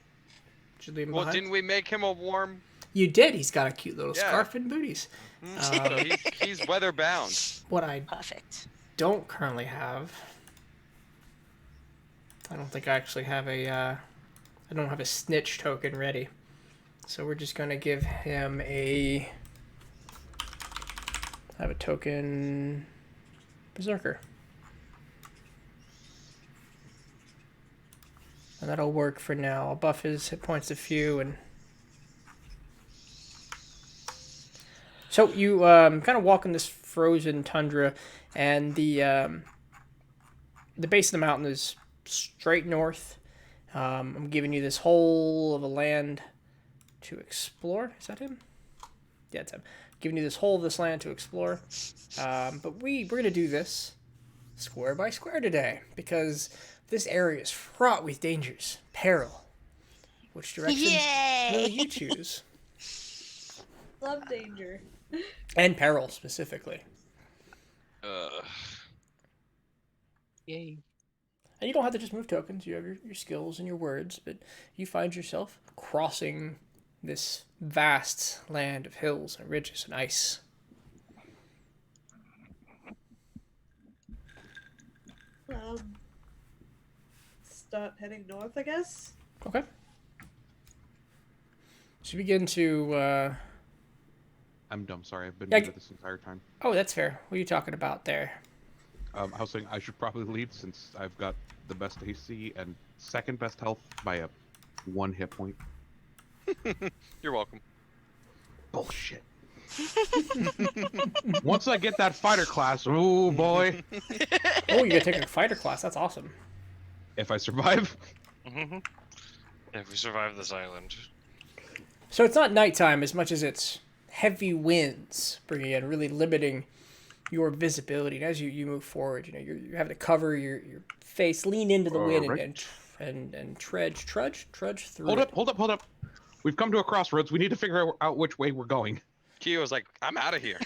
leave him Well, behind? didn't we make him a warm? You did. He's got a cute little Yeah. scarf and booties. He's weather bound. What I Perfect. don't currently have. I don't think I actually have a. I don't have a snitch token ready, so we're just gonna give him a. I have a token. Berserker. And that'll work for now. I'll buff his hit points a few and. So you kind of walk in this frozen tundra, and the base of the mountain is straight north. I'm giving you this hole of a land to explore. Is that him? Yeah, it's him. Giving you this hole of this land to explore. But we're gonna do this square by square today because this area is fraught with dangers, peril. Which direction will Yay! you choose? Love danger. And peril specifically. Yay. And you don't have to just move tokens. You have your skills and your words, but you find yourself crossing this vast land of hills and ridges and ice. Start heading north, I guess. Okay. So you begin to. I'm dumb. Sorry, I've been Yeah, muted this entire time. Oh, that's fair. What are you talking about there? I was saying I should probably lead since I've got the best AC and second best health by a 1 hit point. You're welcome. Bullshit. Once I get that fighter class, oh boy. Oh, you're gonna take a fighter class. That's awesome. If I survive. if we survive this island. So it's not nighttime as much as it's heavy winds bringing in, really limiting your visibility. And as you move forward, you're having to cover your face, lean into the wind, and trudge through. Hold up. We've come to a crossroads. We need to figure out which way we're going. Kyo's like, I'm out of here.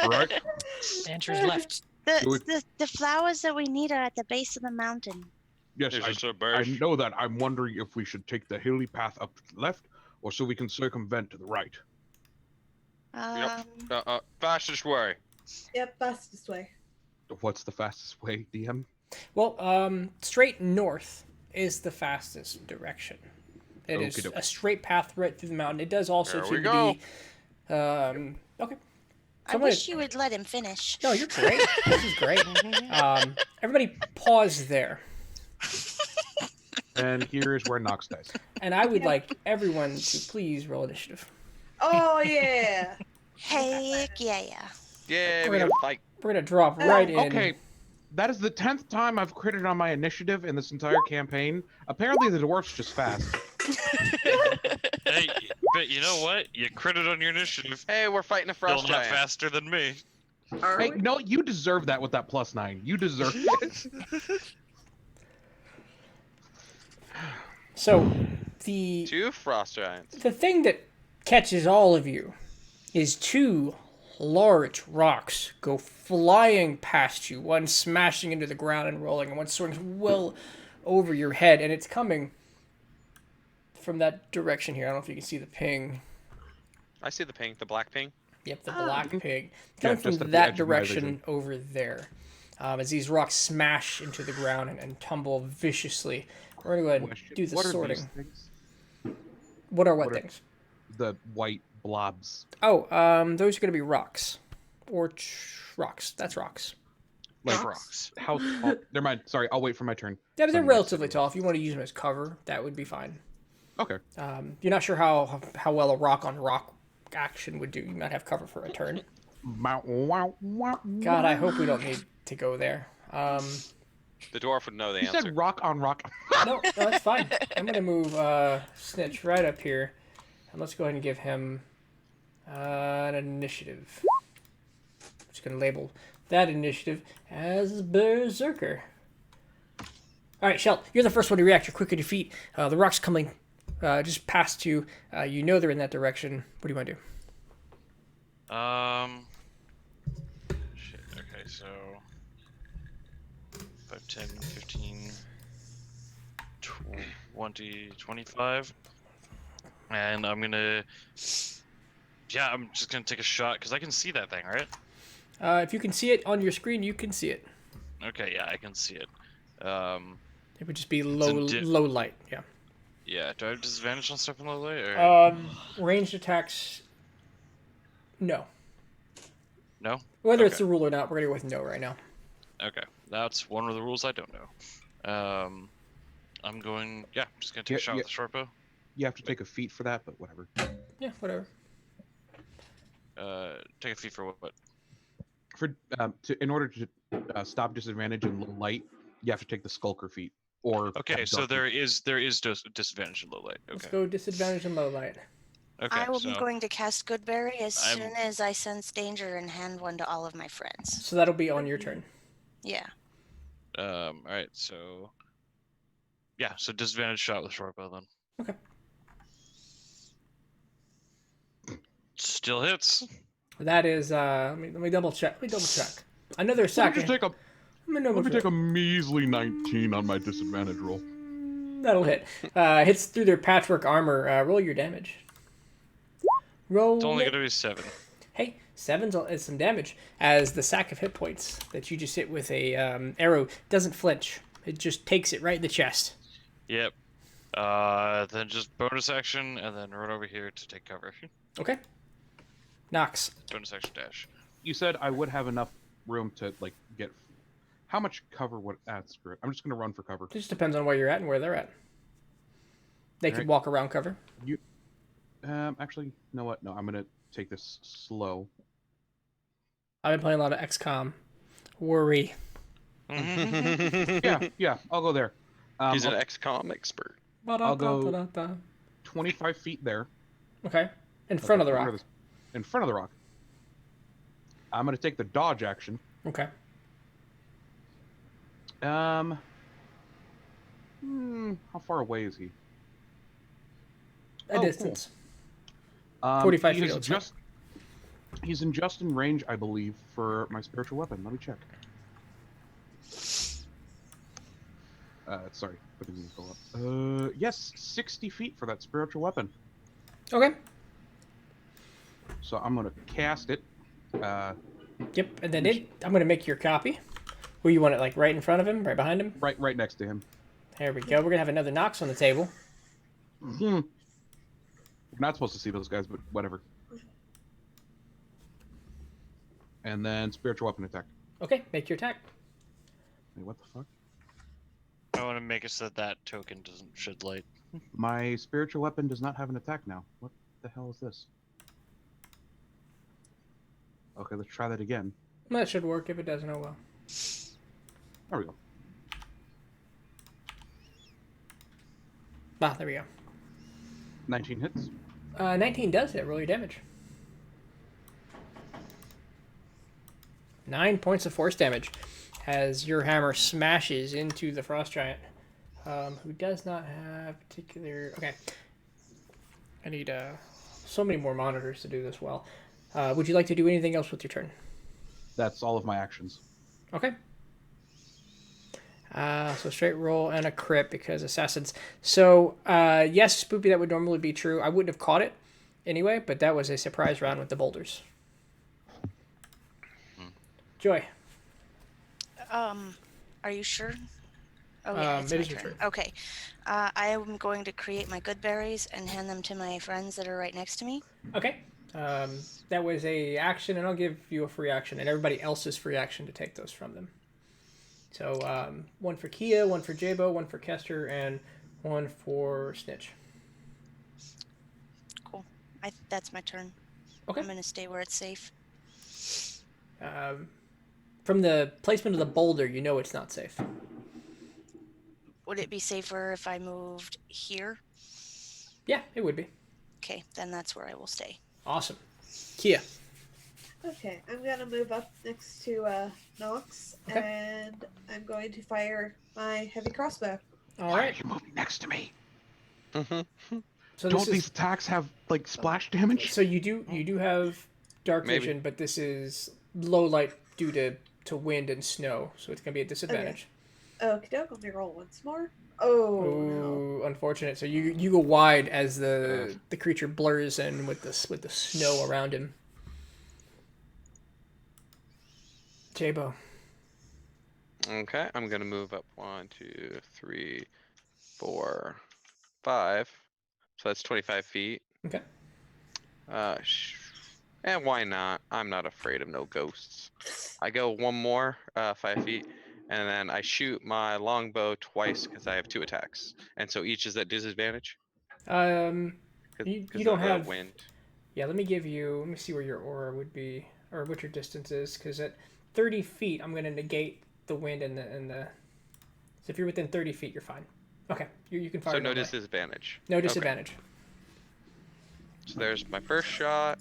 Right? Answer's left. The flowers that we need are at the base of the mountain. Yes, Is this a I bird? know that. I'm wondering if we should take the hilly path up to the left, or so we can circumvent to the right. Fastest way. Yep, fastest way. What's the fastest way, DM? Well, straight north is the fastest direction. It is Okey-doke. a straight path right through the mountain. It does also There we seem go. to be. Okay. I wish you would let him finish. No, you're great. This is great. Everybody pause there. And here is where Nox dies. And I would like everyone to please roll initiative. Oh yeah. Heck yeah. Yay, We're we gonna- gotta fight. We're going to drop right in. Okay, that is the 10th time I've critted on my initiative in this entire campaign. Apparently the dwarf's just fast. Hey, but you know what? You critted on your initiative. Hey, we're fighting a Still frost not giant. faster than me. Are Hey, we? no, you deserve that with that +9. You deserve it. So, the 2 frost giants. the thing that catches all of you is 2 large rocks go flying past you, one smashing into the ground and rolling, and one soaring well over your head, and it's coming from that direction here. I don't know if you can see the ping. I see the ping, the black ping. Yep, the Oh. black pig. It's Yeah, coming just at from the that edge of my direction vision. over there. As these rocks smash into the ground and tumble viciously. We're going to go ahead and Question, do the what are sorting. these things? What are what what are- things? The white blobs. Oh, those are going to be rocks. Or rocks. That's rocks. Like Rocks. how tall? Never mind. Sorry, I'll wait for my turn. Yeah, but they're Something relatively else. tall. If you want to use them as cover, that would be fine. Okay. You're not sure how well a rock on rock action would do. You might have cover for a turn. God, I hope we don't need to go there. The dwarf would know the You answer. said rock on rock. No, that's fine. I'm gonna move Snitch right up here, and let's go ahead and give him an initiative. I'm just gonna label that initiative as Berserker. All right, Shelt, you're the first one to react. You're quick on your feet. The rock's coming just past you. You know they're in that direction. What do you want to do? Shit. Okay, so 5, 10, 15, 20, 25. And I'm gonna. Yeah, I'm just gonna take a shot because I can see that thing, right? If you can see it on your screen, you can see it. Okay, yeah, I can see it. It would just be low light. Yeah. Yeah, do I have disadvantage on stuff in low light? Or... Ranged attacks. No. No? Whether it's Okay. the rule or not, we're gonna go with no right now. Okay, that's one of the rules I don't know. I'm going. Yeah, I'm just gonna take a Yeah, shot yeah. with the short bow. You have to take a feat for that, but whatever. Yeah, whatever. Take a feat for what? For in order to stop disadvantage in low light, you have to take the skulker feat. Or Okay, so dark feat. there is disadvantage in low light. Let's Okay. go disadvantage and low light. Okay. I will so be going to cast Goodberry as I'm- soon as I sense danger and hand one to all of my friends. So that'll be on your turn. Yeah. All right. So. Yeah. So disadvantage shot with short bow then. Okay. Still hits. That is let me double check. Let me double check. Another Let me second. just take a Let me let me take a measly 19 on my disadvantage roll. That'll hit. Hits through their patchwork armor. Roll your damage. Roll. It's only it. gonna be 7. Hey, 7's is some damage as the sack of hit points that you just hit with a arrow doesn't flinch. It just takes it right in the chest. Yep. Then just bonus action and then run over here to take cover. Okay. Nox. Bonus action dash. You said I would have enough room to like get. How much cover would? Screw it. I'm just gonna run for cover. It just depends on where you're at and where they're at. They could Alright. walk around cover. Actually, you know what? No, I'm gonna take this slow. I've been playing a lot of XCOM. Worry. Yeah, I'll go there. He's an I'll- XCOM expert. I'll go 25 feet there. Okay. In front of the Okay, rock. In front of the rock. I'm gonna take the dodge action. Okay. How far away is he? A cool. distance. 45 feet, it looks like. He's in just in range, I believe, for my spiritual weapon. Let me check. Sorry, what did it go up? Yes, 60 feet for that spiritual weapon. Okay. So I'm gonna cast it. Yep. And then I'm going to make your copy. Where you want it, like right in front of him, right behind him? Right next to him. There we go. We're going to have another Nox on the table. We're not supposed to see those guys, but whatever. and then spiritual weapon attack. Okay, make your attack. Wait, what the fuck? I want to make it so that token doesn't shed light. My spiritual weapon does not have an attack now. What the hell is this? Okay, let's try that again. That should work. If it doesn't, oh well. There we go. Ah, there we go. 19 hits. 19 does hit. Roll your damage. 9 points of force damage as your hammer smashes into the frost giant, who does not have particular... Okay. I need so many more monitors to do this well. Would you like to do anything else with your turn? That's all of my actions. Okay. So straight roll and a crit because assassins. So, yes, Spoopy, that would normally be true. I wouldn't have caught it anyway, but that was a surprise round with the boulders. Joy. Are you sure? Oh yeah, it's it my is your turn. turn. Okay. I am going to create my good berries and hand them to my friends that are right next to me. Okay. That was a action, and I'll give you a free action, and everybody else's free action to take those from them. So, one for Kia, one for Jabo, one for Kester, and one for Snitch. Cool. That's my turn. Okay. I'm gonna stay where it's safe. From the placement of the boulder, you know it's not safe. Would it be safer if I moved here? Yeah, it would be. Okay, then that's where I will stay. Awesome. Kia. Okay, I'm gonna move up next to Nox, Okay. and I'm going to fire my heavy crossbow. All Why are right. you moving next to me? So Don't this these is, attacks have like splash damage? so you do have dark Maybe. vision, but this is low light due to wind and snow, so it's gonna be a disadvantage. Okie doke, let me roll once more. Oh, no. Ooh, unfortunate. So you go wide as the creature blurs in with the snow around him. Jabo. Okay, I'm gonna move up 1, 2, 3, 4, 5. So that's 25 feet. Okay. And why not? I'm not afraid of no ghosts. I go one more, 5 feet, and then I shoot my longbow twice because I have 2 attacks, and so each is at disadvantage. You Because don't of the have. wind. Yeah, let me see where your aura would be, or what your distance is, because at 30 feet, I'm going to negate the wind and the... So if you're within 30 feet, you're fine. Okay, you can fire So it no away. disadvantage. No Okay. disadvantage. So there's my first shot.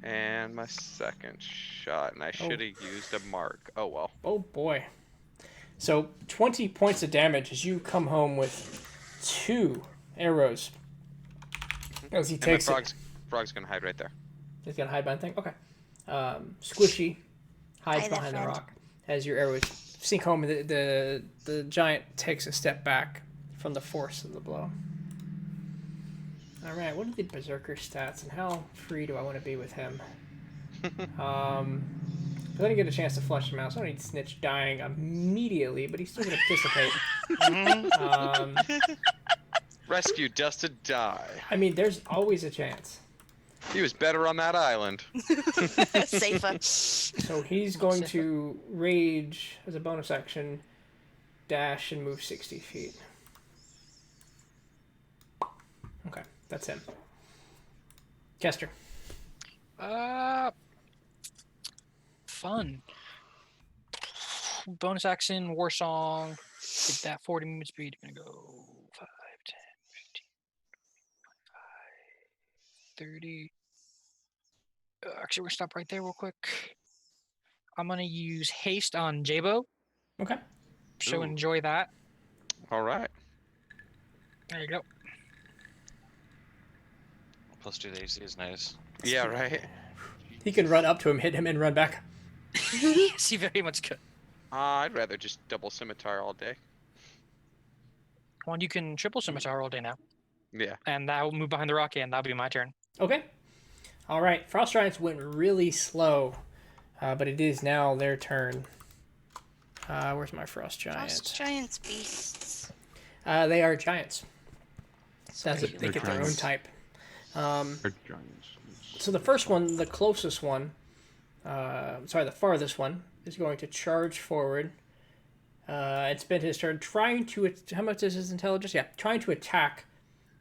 And my second shot, and I should have used a mark. Oh well. Oh boy. So 20 points of damage as you come home with 2 arrows. As he And takes my it. frog's gonna hide right there. He's got a hide behind thing? Okay. Squishy hides Hi there, behind the friend. rock as your arrows sink home. The giant takes a step back from the force of the blow. All right, what are the berserker stats, and how free do I want to be with him? I didn't get a chance to flush him out, so I don't need Snitch dying immediately, but he's still going to participate. Rescue Dusted die. I mean, there's always a chance. He was better on that island. Safer. So he's going to rage as a bonus action, dash, and move 60 feet. Okay, that's him. Kester. Fun. Bonus action, war song. Get that 40 movement speed. Gonna go 5, 10, 15, 25, 30. Actually, we're gonna stop right there real quick. I'm gonna use haste on Jabo. Okay. So Ooh. enjoy that. All right. There you go. Plus 2 to AC is nice. Yeah, right. He can run up to him, hit him, and run back. Yes, you very much could. I'd rather just double scimitar all day. Well, you can triple scimitar all day now, Yeah. and that will move behind the rock, and that'll be my turn. Okay. All right. Frost Giants went really slow, but it is now their turn. Where's my Frost Giant? Frost giants, beasts. They are giants. So That's it. They They're get their own giants. type. They're giants. So the first one, the closest one, the farthest one, is going to charge forward. And spend his turn trying to. How much is his intelligence? Yeah, trying to attack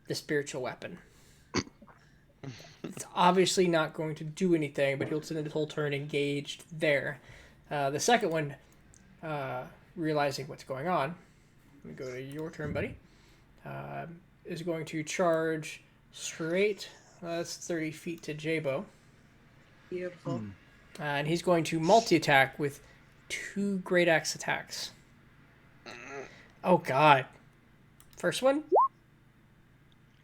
the spiritual weapon. It's obviously not going to do anything, but he'll spend his whole turn engaged there. The second one, realizing what's going on, let me go to your turn, buddy, is going to charge straight. That's 30 feet to Jabo. Beautiful. And he's going to multi-attack with 2 Great Axe attacks. Oh, God. First one.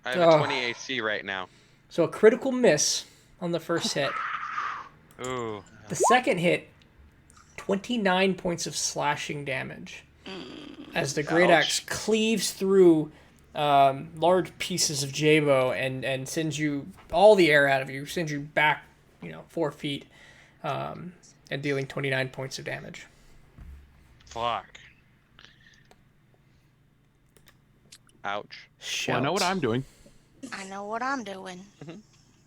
I have a 20 AC right now. So a critical miss on the first hit. Ooh. The second hit, 29 points of slashing damage. As the Great Axe cleaves through large pieces of Jabo and sends you all the air out of you, sends you back, 4 feet, and dealing 29 points of damage. Fuck. Ouch. Well, I know what I'm doing. I know what I'm doing.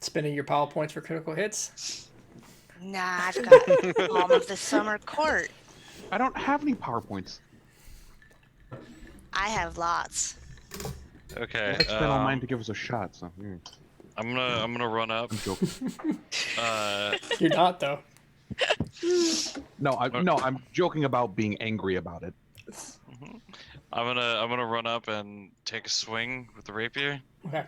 Spending your power points for critical hits. Nah, I've got all of the summer court. I don't have any PowerPoints. I have lots. Okay. I spent all mine to give us a shot, so. I'm gonna run up. I'm joking. You're not, though. No, I'm joking about being angry about it. I'm gonna run up and take a swing with the rapier. Okay.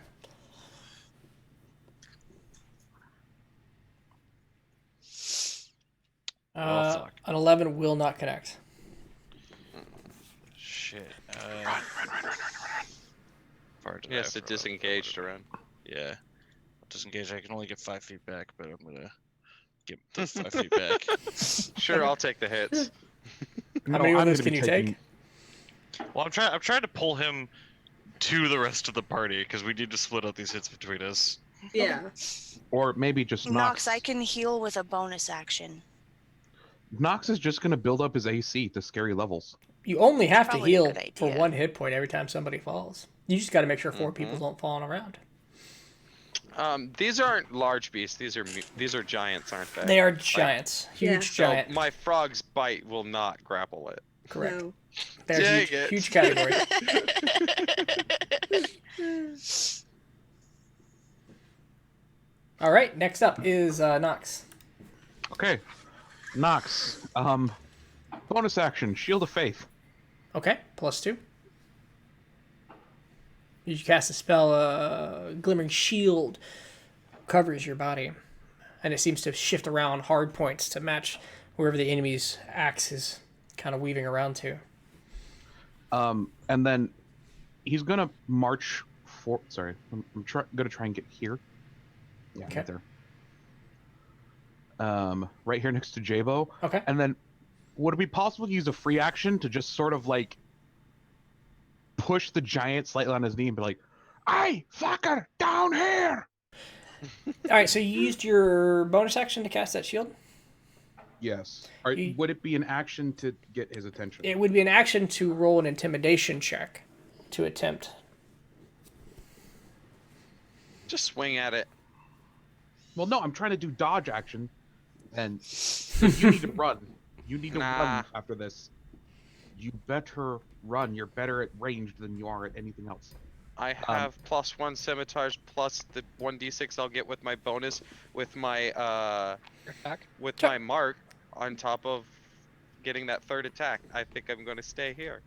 Fuck. An 11 will not connect. Shit. Run. Far to He has the to disengage to run. Yeah. Disengage. I can only get 5 feet back, but I'm gonna get the 5 feet back. Sure, I'll take the hits. How many of those can you take? Well, I'm trying to pull him to the rest of the party because we need to split up these hits between us. Yeah. Or maybe just Nox, Nox. I can heal with a bonus action. Nox is just gonna build up his AC to scary levels. You only have to Probably a heal good for idea. 1 hit point every time somebody falls. You just got to make sure 4 people don't fall on a round. These aren't large beasts. These are giants, aren't they? They are giants. Huge So giant. my frog's bite will not grapple it. Correct. No. They're Dang huge, it. huge category. All right, next up is Nox. Okay. Nox. Bonus action, Shield of Faith. Okay, +2. You cast a spell, Glimmering Shield covers your body, and it seems to shift around hard points to match wherever the enemy's axe is kind of weaving around to. And then he's gonna march for. Sorry, I'm gonna try and get here. Yeah, Okay. right there. Right here next to Jabo. Okay. And then, would it be possible to use a free action to just sort of like push the giant slightly on his knee and be like, "Hey, fucker, down here!" All right, so you used your bonus action to cast that shield? Yes. Or You- would it be an action to get his attention? It would be an action to roll an intimidation check to attempt. Just swing at it. Well, no, I'm trying to do dodge action, and you need to run. You need to Nah. run after this. You better run. You're better at ranged than you are at anything else. I have +1 scimitars plus the 1d6 I'll get with my bonus with my my mark on top of getting that third attack. I think I'm going to stay here.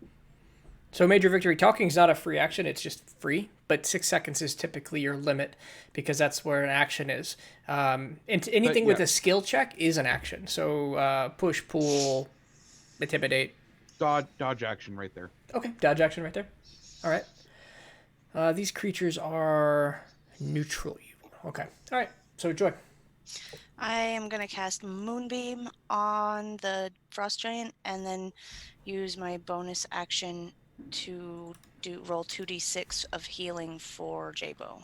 So Major Victory, talking is not a free action, it's just free, but 6 seconds is typically your limit because that's where an action is. Anything with yeah. a skill check is an action. So push, pull, intimidate. Dodge action right there. Okay, dodge action right there. All right. These creatures are neutral evil. Okay. All right. So Joy. I am going to cast Moonbeam on the Frost Giant and then use my bonus action to roll 2d6 of healing for Jabo.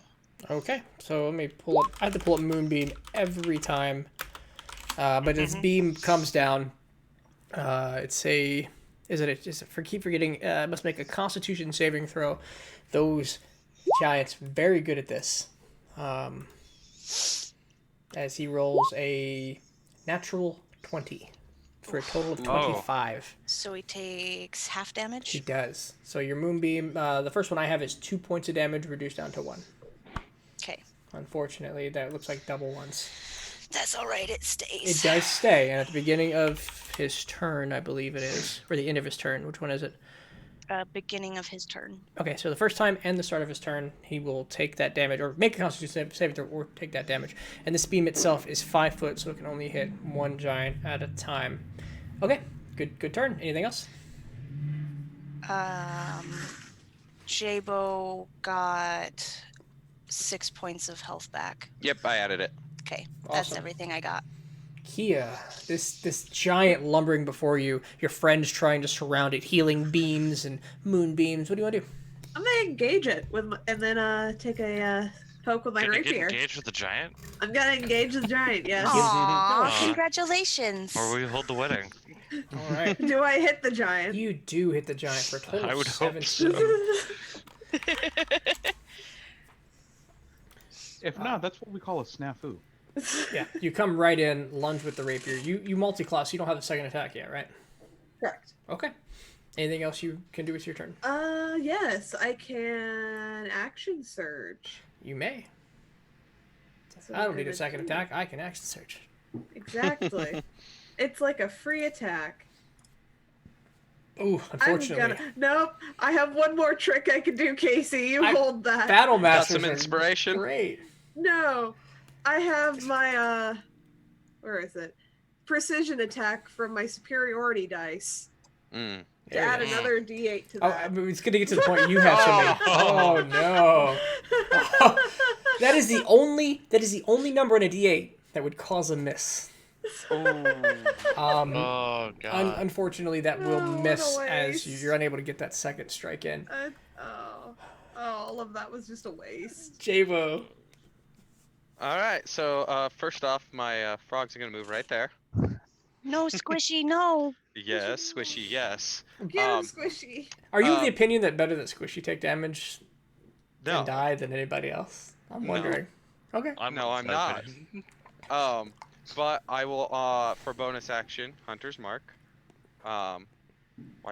Okay. So let me pull up. I have to pull up Moonbeam every time. But as beam comes down, it's a. Keep forgetting. Must make a Constitution saving throw. Those giants very good at this. As he rolls a Natural 20 for a total of Oh. 25. So he takes half He damage. does. So your moonbeam, the first one I have is 2 points of damage reduced down to 1. Okay. Unfortunately, that looks like double ones. That's all right. It stays. It does stay, and at the beginning of his turn, I believe it is, or the end of his turn. Which one is it? Beginning of his turn. Okay, so the first time and the start of his turn, he will take that damage, or make a Constitution saving throw, or take that damage. And this beam itself is 5 foot, so it can only hit one giant at a time. Okay, good turn. Anything else? Jabo got 6 points of health back. Yep, I added it. Okay, that's Awesome. everything I got. Kia, this giant lumbering before you, your friends trying to surround it, healing beams and moonbeams. What do you want to do? I'm gonna engage it and then take a poke with my Gonna get rapier. engaged with the giant? I'm gonna engage the giant. Yes. Aww, Uh, congratulations. Or we hold the wedding? All right. Do I hit the giant? You do hit the giant for a total I of would hope 17. so. If not, that's what we call a snafu. Yeah, you come right in, lunge with the rapier. You multi-class, so you don't have the second attack yet, right? Correct. Okay. Anything else you can do with your turn? Yes, I can action surge. You may. So I don't need a gonna second do- attack. I can action search. Exactly. It's like a free attack. Ooh, unfortunately. Nope. I have one more trick I can do, Casey. You hold that. Battle Got masters some are inspiration? Great. No. I have my where is it? Precision attack from my superiority dice. Mm. To There you add go. another D8 to Oh, that. it's going to get to the point you have so many. Oh no. That is the only number in a D8 that would cause a miss. Oh, God. Unfortunately, that will Oh, what a miss as waste. you're unable to get that second strike in. All of that was just a waste. Jabo. All right, so first off, my frogs are gonna move right there. No, Squishy, no. Yes, squishy, yes. Get him, Squishy. Are you of the Um, opinion that better that Squishy take damage No, and die than anybody else? I'm wondering. Okay. no, I'm not. But I will for bonus action, Hunter's Mark. Why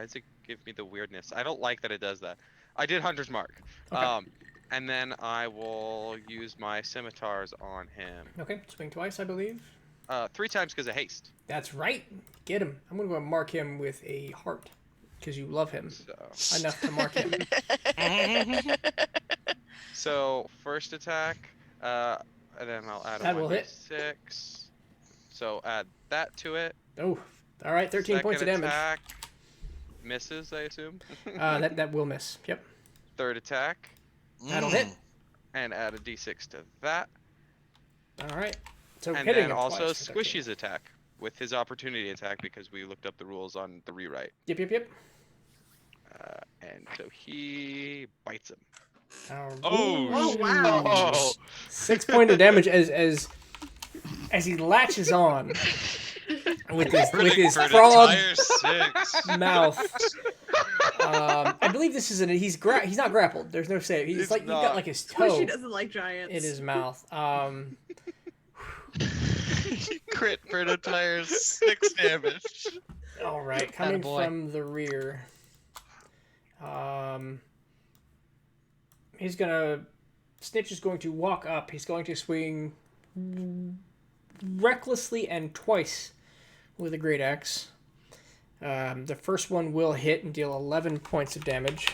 does it give me the weirdness? I don't like that it does that. I did Hunter's Mark. Okay. And then I will use my scimitars on him. Okay, swing twice, I believe. 3 times because of haste. That's right. Get him. I'm going to go mark him with a heart because you love him So, enough to mark him. so first attack, and then I'll add That a will hit. 1d6. So add that to it. Oh, all right. 13 Second points of damage. attack, misses, I assume. That will miss. Yep. Third attack, That'll hit. and add a d6 to that. All right. So And hitting then him also twice for 13. Squishy's attack with his opportunity attack because we looked up the rules on the rewrite. Yep. And so he bites him. Oh, wow. Oh. 6 points of damage as he latches on with his For an frog entire 6. mouth. I believe this is he's not grappled. There's no save. He's It's like you've got not. like his toe Squishy doesn't like giants. in his mouth. Crit for an entire 6 damage. All right, coming Attaboy. from the rear. Snitch is going to walk up. He's going to swing recklessly and twice with a great axe. The first one will hit and deal 11 points of damage.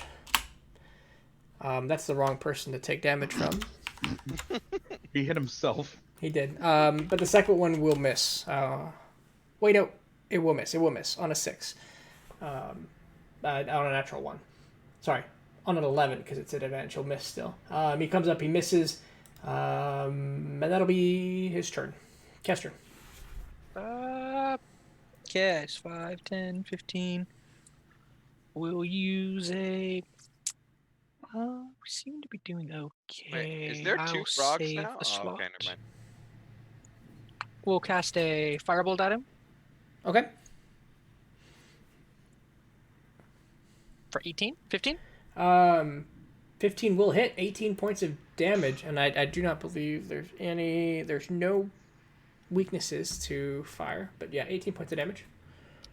That's the wrong person to take damage from. He hit himself. He did. But the second one will miss. Wait, no. It will miss. It will miss on a 6. On a natural 1. Sorry. On an 11 because it's at advantage. He'll miss still. He comes up. He misses. And that'll be his turn. Kester. Okay, it's 5, 10, 15. We'll use a... we seem to be doing okay. Wait, is there 2 I'll frogs save now? a Oh, okay, slot. never mind. We'll cast a firebolt at him Okay. for 18, 15. 15 will hit. 18 points of damage. And I do not believe there's no weaknesses to fire. But yeah, 18 points of damage.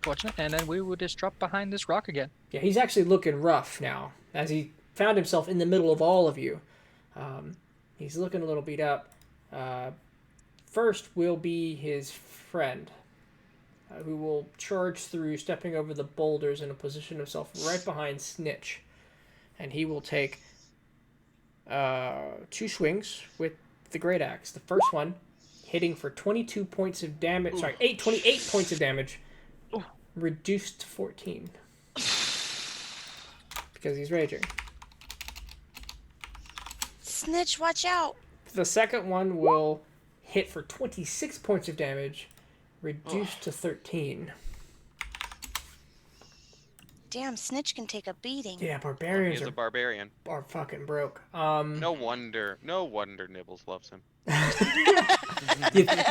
Fortunate. And then we will just drop behind this rock again. Yeah, he's actually looking rough now, as he found himself in the middle of all of you. He's looking a little beat up. First will be his friend, who will charge through, stepping over the boulders and position himself right behind Snitch. And he will take 2 swings with the great axe. The first one hitting for 22 points of damage. Sorry, 28 points of damage. Reduced to 14. Because he's raging. Snitch, watch out. The second one will hit for 26 points of damage. Reduced to 13. Damn, Snitch can take a beating. Yeah, barbarians He's a barbarian. are fucking broke. No wonder Nibbles loves him.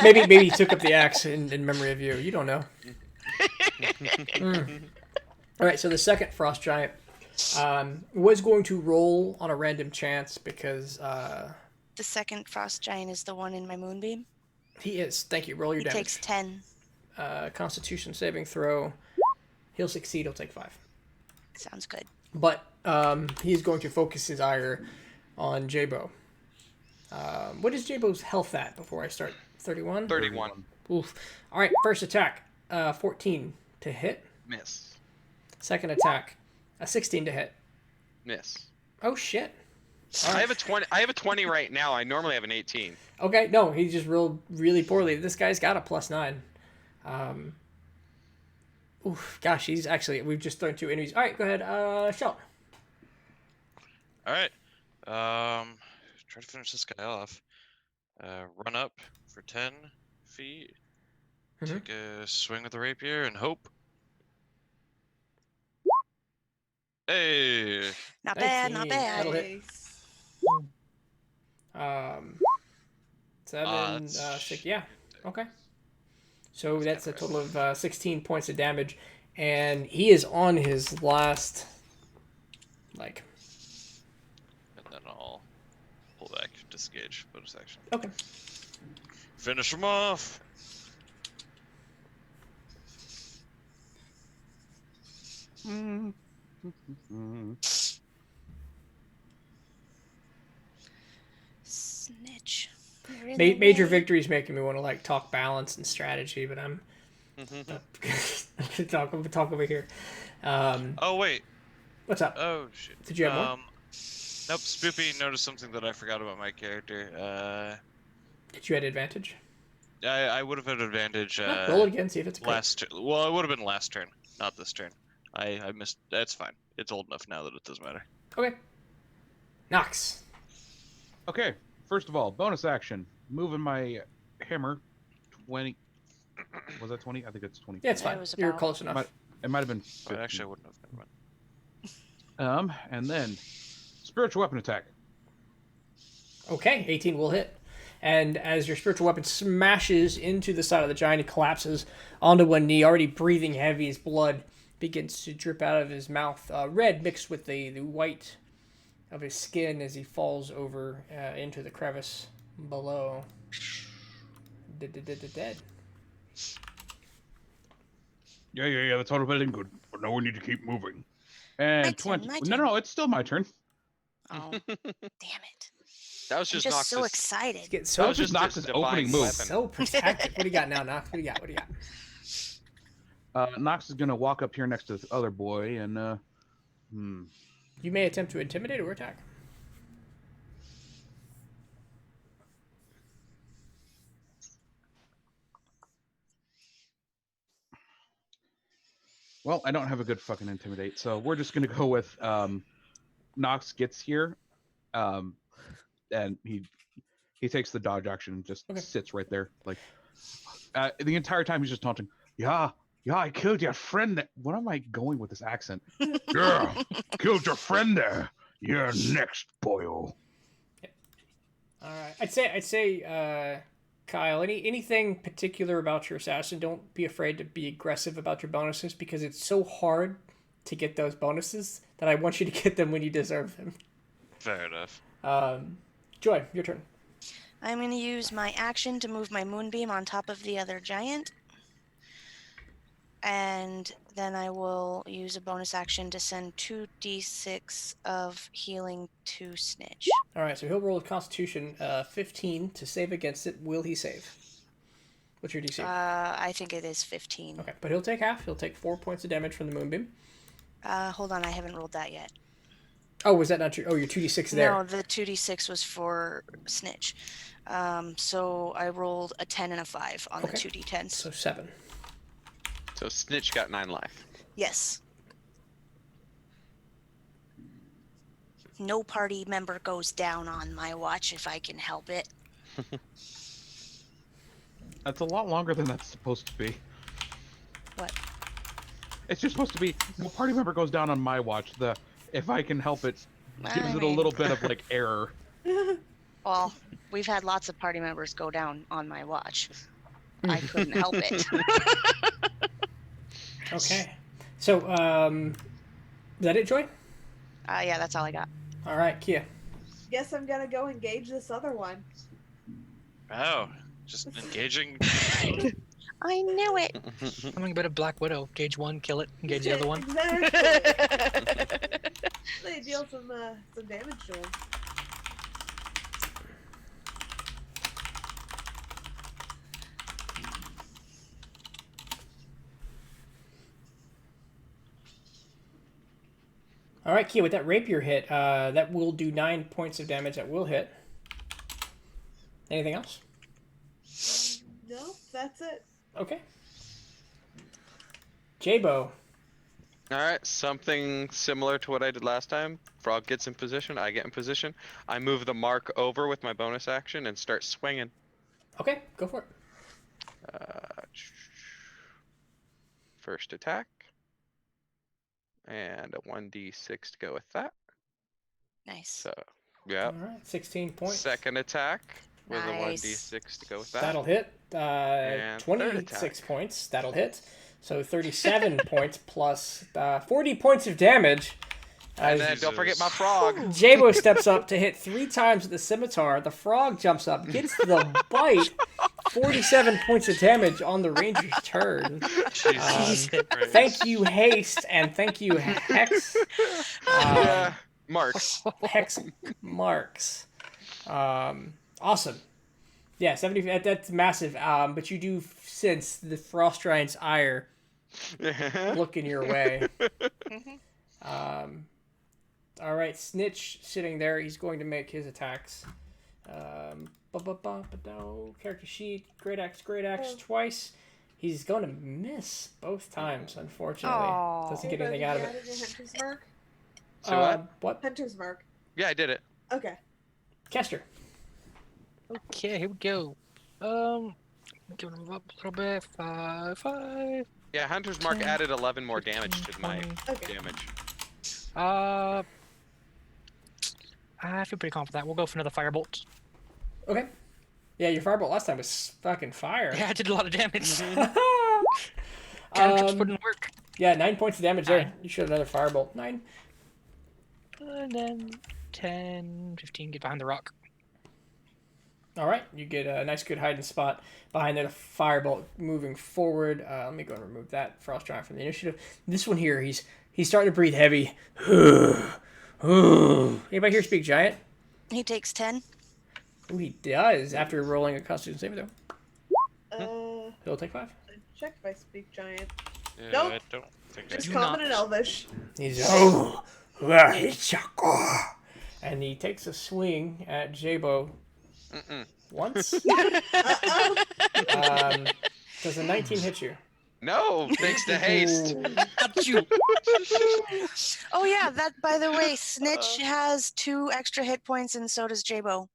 maybe he took up the axe in memory of you. You don't know. All right, so the second frost giant was going to roll on a random chance because The second frost giant is the one in my moonbeam. he is. Thank you. Roll your He damage. takes 10. Constitution saving throw. He'll succeed. He'll take 5. Sounds good. But he's going to focus his ire on Jabo. What is Jabo's health at before I start? 31? 31. Oof. All right, first attack. 14 to hit. Miss. Second attack. A 16 to hit. Miss. Oh, shit. I have a 20. I have a 20 right now. I normally have an 18. Okay, no, he just rolled really poorly. This guy's got a +9. Oof, gosh, we've just thrown 2 enemies. All right, go ahead, Shell. All right. Try to finish this guy off. Run up for 10 feet. Take a swing with the rapier and hope. Hey. Not bad, not 19. bad. That'll hit. 7, 6, yeah, okay. So that's a total of 16 points of damage, and he is on his last, And then I'll pull back, disengage, bonus action. Okay. Finish him off. Snitch. You're in the Major way. victories making me want to talk balance and strategy, but I'm talk over here. Oh wait. What's up? Oh shit. Did you have more? Nope. Spoopy noticed something that I forgot about my character. Did you had advantage? I would have had advantage. Roll it again, see if it's a crit. Well, it would have been last turn, not this turn. I missed. That's fine. It's old enough now that it doesn't matter. Okay. Nox. Okay, first of all, bonus action. Moving my hammer 20. Was that 20? I think it's 20. Yeah, it's That fine. was You're about- close enough. It might have been But 15. actually, I wouldn't have. Never mind. And then spiritual weapon attack. Okay, 18 will hit. And as your spiritual weapon smashes into the side of the giant, he collapses onto one knee, already breathing heavy. His blood begins to drip out of his mouth, red mixed with the white of his skin as he falls over into the crevice below. Dead. Yeah, that's all well and good. But now we need to keep moving. And My turn, 20. my No, turn. no, it's still my turn. Oh, damn it. That was I'm just just so Nox's. excited. He's getting That so, was just just a Nox's divine opening move. weapon. so protected. What do you got now, Nox? What do you got? Nox is gonna walk up here next to the other boy and You may attempt to intimidate or attack. well, I don't have a good fucking intimidate, so we're just gonna go with Nox gets here, and he takes the dodge action and just Okay. sits right there, like the entire time he's just taunting. Yeah, I killed your friend. What am I going with this accent? Yeah, killed your friend there. You're next, boyo. All right. I'd say, Kyle, anything particular about your assassin? Don't be afraid to be aggressive about your bonuses because it's so hard to get those bonuses that I want you to get them when you deserve them. Fair enough. Joy, your turn. I'm going to use my action to move my moonbeam on top of the other giant. And then I will use a bonus action to send 2d6 of healing to Snitch. All right, so he'll roll a Constitution 15 to save against it. Will he save? What's your DC? I think it is 15. Okay, but he'll take half. He'll take 4 points of damage from the moonbeam. Hold on, I haven't rolled that yet. Oh, was that not your? Oh, your 2d6 there. No, the 2d6 was for Snitch. So I rolled a 10 and a 5 on the 2d10s. So 7. So Snitch got 9 life. Yes. No party member goes down on my watch if I can help it. That's a lot longer than that's supposed to be. What? It's just supposed to be no party member goes down on my watch. The if I can help it gives I it a mean- little bit of like error. Well, we've had lots of party members go down on my watch. I couldn't help it. Okay. So, is that it, Joy? Yeah, that's all I got. All right, Kia. Guess I'm gonna go engage this other one. Oh, just engaging. I knew it. Something about a Black Widow. Engage one, kill it. Engage the other one. Exactly. They deal some damage to him. All right, Kia, with that rapier hit, that will do 9 points of damage. That will hit. Anything else? No, that's it. Okay. J-Bo. Alright, something similar to what I did last time. Frog gets in position, I get in position. I move the mark over with my bonus action and start swinging. Okay, go for it. First attack. And a 1d6 to go with that. Nice. So, yeah. All right, 16 points. Second attack with Nice. a 1d6 to go with that. That'll hit. And third 26 attack. points. That'll hit. So 37 points plus 40 points of damage. And then don't forget my frog. Jabo steps up to hit 3 times with the scimitar. The frog jumps up, gets the bite. 47 points of damage on the ranger's turn. Jesus Christ. Thank you, Haste, and thank you, Hex. Yeah, marks. Hex marks. Awesome. Yeah, 70. That's massive. But you do sense the Frost Giant's ire looking your way. All right, Snitch sitting there. He's going to make his attacks. No character sheet. Great axe twice. He's going to miss both times, unfortunately. Aw. Doesn't get anything out of it. Added your Hunter's mark? So what? What? Hunter's mark. Yeah, I did it. Okay. Kester. Okay, here we go. Giving him up a little bit. 5. Yeah, Hunter's Mark 10, added 11 more damage to my 20. Okay. damage. I feel pretty confident that we'll go for another firebolt. Okay. Yeah, your firebolt last time was fucking fire. Yeah, I did a lot of damage. Cantrips wouldn't work. Yeah, 9 points of damage there. You should have another firebolt. 9. And then 10, 15, get behind the rock. All right, you get a nice, good hiding spot behind there. The firebolt moving forward. Let me go and remove that Frost Giant from the initiative. This one here, he's starting to breathe heavy. Anybody here speak giant? He takes 10. Ooh, he does after rolling a Constitution saving throw. He'll take 5. Check if I speak giant. Yeah, Nope. I don't think I Just do common not. and elvish. He's and he takes a swing at Jabo once. Does a 19 hit you? No, thanks to haste. Got you. Oh yeah, that by the way, Snitch has 2 extra hit points and so does Jabo.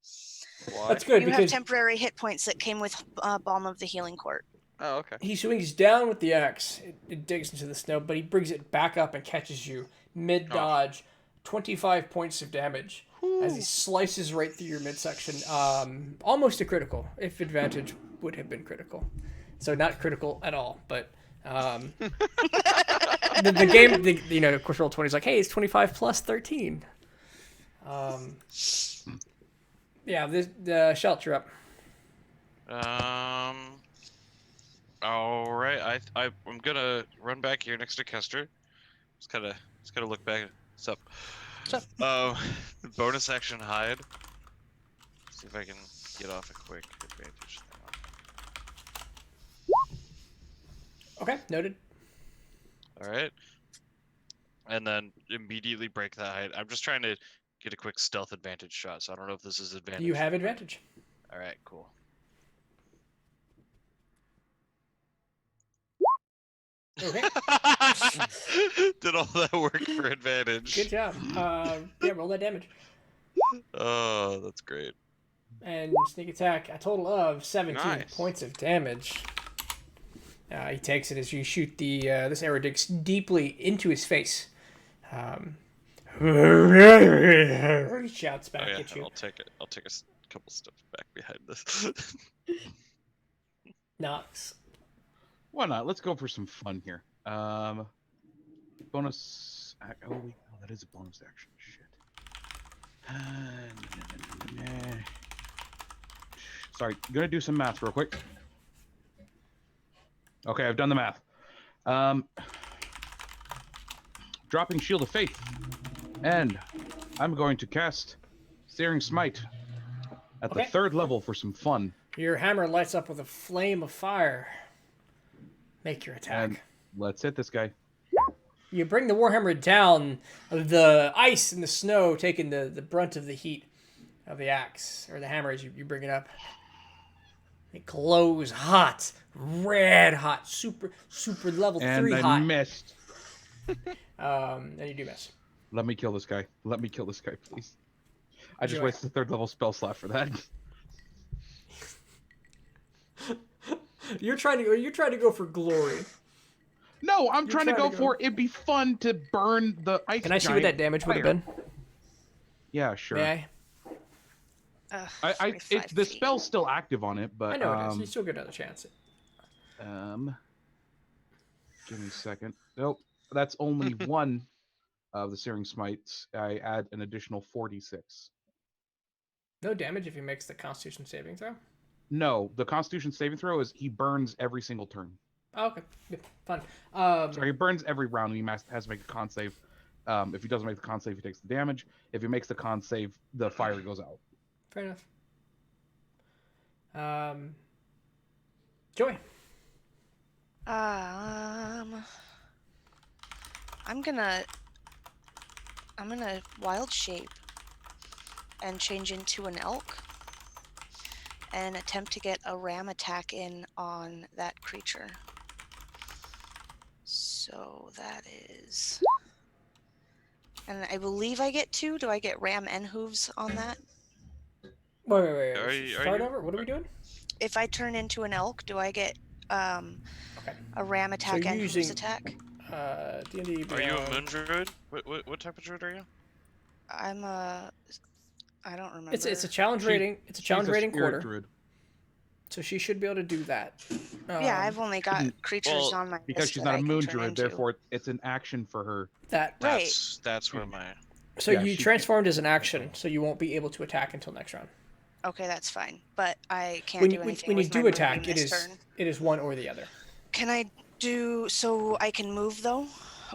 Why? That's good You have because temporary hit points that came with Balm of the Healing Court. Oh, okay. he swings down with the axe. It digs into the snow, but he brings it back up and catches you mid dodge. 25 points of damage as he slices right through your midsection. Almost a critical, if advantage would have been critical. So not critical at all, but the game, of course, roll 20 is like, hey, it's 25 plus 13. Yeah, the shelter up. All right. I'm gonna run back here next to Kester. Just gotta look back. What's up? What's Bonus action hide. See if I can get off a quick advantage thing on. Okay, noted. All right. And then immediately break that hide. I'm just trying to get a quick stealth advantage shot, so I don't know if this is advantage. You have advantage. All right, cool. Okay. Did all that work for advantage? Good job. Yeah, roll that damage. Oh, that's great. And sneak attack, a total of 17 Nice. points of damage. He takes it as you shoot the this arrow digs deeply into his face. He shouts back Oh yeah, at you. I'll take it. I'll take a couple steps back behind this. Knox. Why not? Let's go for some fun here. Bonus. Oh, wait, no, that is a bonus action. Shit. Sorry, gonna do some math real quick. Okay, I've done the math. Dropping Shield of Faith, and I'm going to cast Searing Smite at the 3rd level for some fun. Your hammer lights up with a flame of fire. Make your attack. And let's hit this guy. You bring the warhammer down. The ice and the snow taking the brunt of the heat of the axe or the hammer as you bring it up. It glows hot, red hot, super level 3 hot. And I missed. And you do miss. Let me kill this guy. Let me kill this guy, please. I just Enjoy. wasted the 3rd level spell slot for that. You're trying to go for glory. No, I'm trying to go trying to for it'd be fun to burn the ice. Can I see what that damage would have been? Yeah, sure. May I? The spell's still active on it, but I know it is. You still get another chance. Give me a second. Nope, that's only one of the Searing Smites. I add an additional 46. No damage if he makes the Constitution saving throw. No, the Constitution saving throw is he burns every single turn. Oh, okay, good. Fun. Sorry, he burns every round. He has to make a con save. If he doesn't make the con save, he takes the damage. If he makes the con save, the fire goes out. Fair enough. Joy. I'm gonna wild shape and change into an elk and attempt to get a ram attack in on that creature. So that is, and I believe I get 2. Do I get ram and hooves on that? Wait. Start over. What are we doing? If I turn into an elk, do I get a ram attack and hooves attack? D&D. Are you a moon druid? What type of druid are you? I'm a. I don't remember. It's a challenge rating. It's a challenge rating quarter. Druid. So she should be able to do that. Yeah, I've only got creatures on my because list she's that not I a can moon turn druid, into. therefore it's an action for her. That's where my. So Yeah, you she- transformed as an action, so you won't be able to attack until next round. Okay, that's fine. But I can't When do you anything when you with my do movement attack, this turn. it is one or the other. Can I do so? I can move though,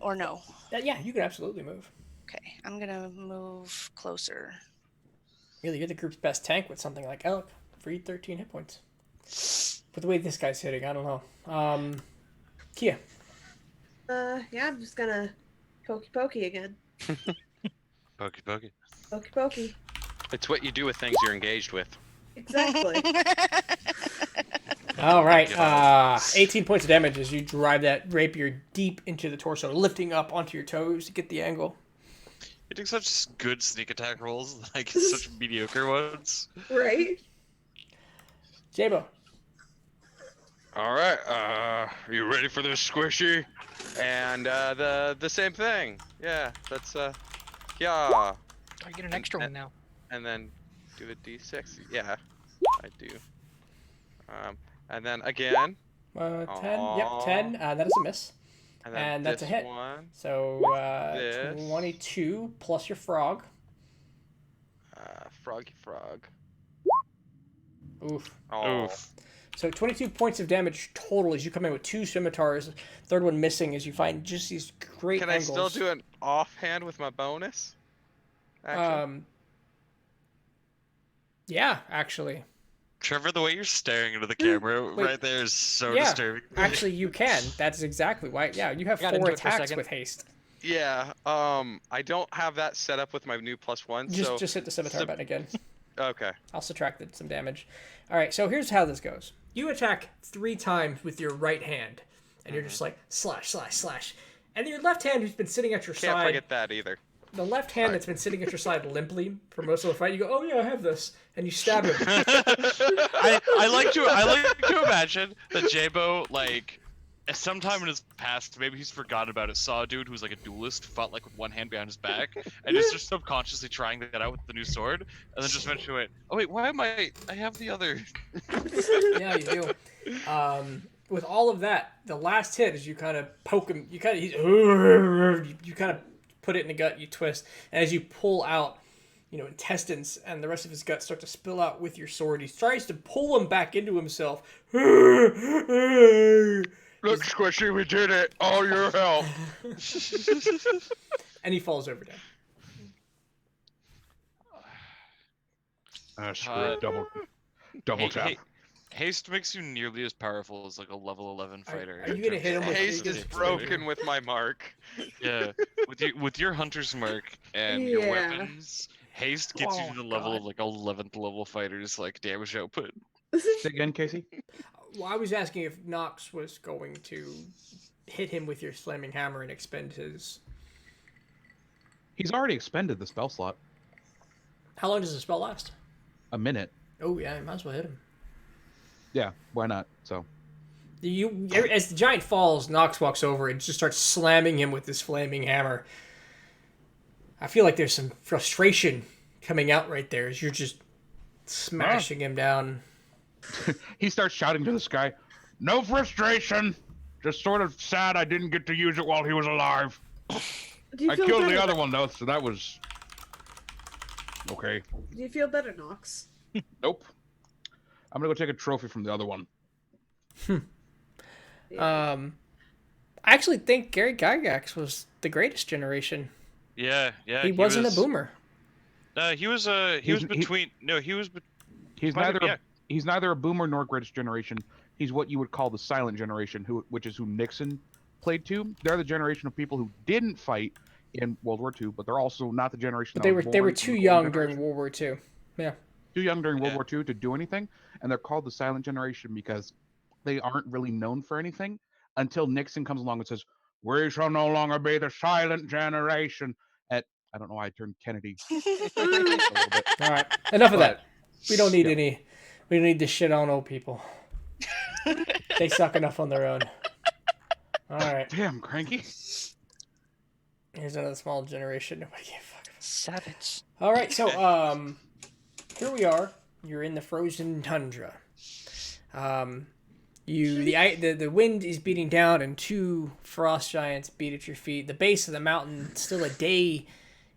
or no? Yeah, you can absolutely move. Okay, I'm gonna move closer. Really, you're the group's best tank with something like Elk. Free 13 hit points. But the way this guy's hitting, I don't know. Kia. Yeah, I'm just gonna pokey again. Pokey pokey. Pokey. It's what you do with things you're engaged with. Exactly. All right. 18 points of damage as you drive that rapier deep into the torso, lifting up onto your toes to get the angle. You're doing such good sneak attack rolls, like such mediocre ones. Right? Jabo. All right. Are you ready for this squishy? And the same thing. Yeah. That's yeah. I get an extra one now. And then do a d6. Yeah, I do. And then again. 10. Yep, 10. That is a miss. And, then And that's a this hit. One. So This. 22 plus your frog. Froggy frog. Oof. Oh. Oof. So 22 points of damage total as you come in with 2 scimitars. Third one missing as you find just these great Can angles. I still do an offhand with my bonus action? Yeah, actually. Trevor, the way you're staring into the camera Wait. right there is so Yeah, disturbing. actually you can. That's exactly why. Yeah, you have Got 4 into it for a attacks second. with haste. Yeah. I don't have that set up with my new +1. So Just hit the scimitar button again. okay. I'll subtract some damage. All right, so here's how this goes. You attack 3 times with your right hand, and you're just like slash, slash, slash. And your left hand, who's been sitting at your Can't side, forget that either. the left hand that's been sitting at your side limply for most of the fight, you go, oh yeah, I have this, and you stab him. I like to imagine that Jabo, like, sometime in his past, maybe he's forgotten about it, saw a dude who's like a duelist, fought like with one hand behind his back, and is just subconsciously trying that out with the new sword, and then just eventually went, oh wait, why am I have the other. Yeah, you do. With all of that, the last hit is you kind of poke him. You kind of put it in the gut. You twist, and as you pull out, intestines and the rest of his gut start to spill out with your sword. He tries to pull him back into himself. Look, Squishy, we did it. All your help. And he falls over dead. Screw it. Double tap. Haste makes you nearly as powerful as like a level 11 fighter. Are you gonna hit him with Haste is broken with my mark. Yeah, with your hunter's mark and your Yeah. weapons, haste gets you to the level of like 11th level fighters like damage output. Say again, Casey? Well, I was asking if Nox was going to hit him with your slamming hammer and expend his. He's already expended the spell slot. How long does the spell last? A minute. Oh yeah, you might as well hit him. Yeah, why not? So. As the giant falls, Nox walks over and just starts slamming him with this flaming hammer. I feel like there's some frustration coming out right there as you're just smashing him down. He starts shouting to the sky, "No frustration! Just sort of sad I didn't get to use it while he was alive. Do you I feel killed better? the other one though, so that was... okay. Do you feel better, Nox? Nope. I'm gonna go take a trophy from the other one. I actually think Gary Gygax was the greatest generation. Yeah. He wasn't a boomer. He was between. He's Might have- neither yeah. he's neither a boomer nor greatest generation. He's what you would call the silent generation, which is who Nixon played to. They're the generation of people who didn't fight in World War II, but they're also not the generation. But that they was were born too in the young golden during generation. World War II. Yeah. Too young during World Yeah. War II to do anything, and they're called the silent generation because they aren't really known for anything until Nixon comes along and says, "We shall no longer be the silent generation." I don't know why I turned Kennedy. A little bit. All right. Enough of But- that. We don't need yeah. We don't need to shit on old people. They suck enough on their own. All right. Damn, Cranky. Here's another small generation. Nobody gave a fuck. Savage. All right. So here we are. You're in the frozen tundra. The wind is beating down, and 2 frost giants beat at your feet. The base of the mountain still a day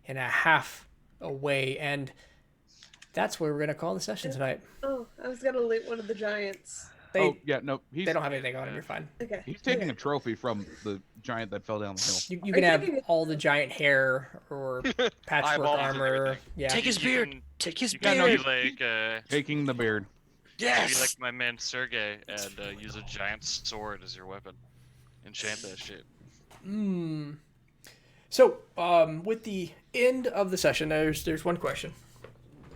and a half away, and that's where we're gonna call the session tonight. Oh, I was gonna loot one of the giants. They No, they don't have anything on him. You're fine. Okay. he's taking a trophy from the giant that fell down the hill. You can Are you have taking it- all the giant hair or patchwork Eyeballs and armor. everything. Yeah. Take his beard. Take his Yeah, no, beard. Be like Taking the beard. be Yes. like my man Sergey and use a giant sword as your weapon. Enchant that shit. So, with the end of the session, there's one question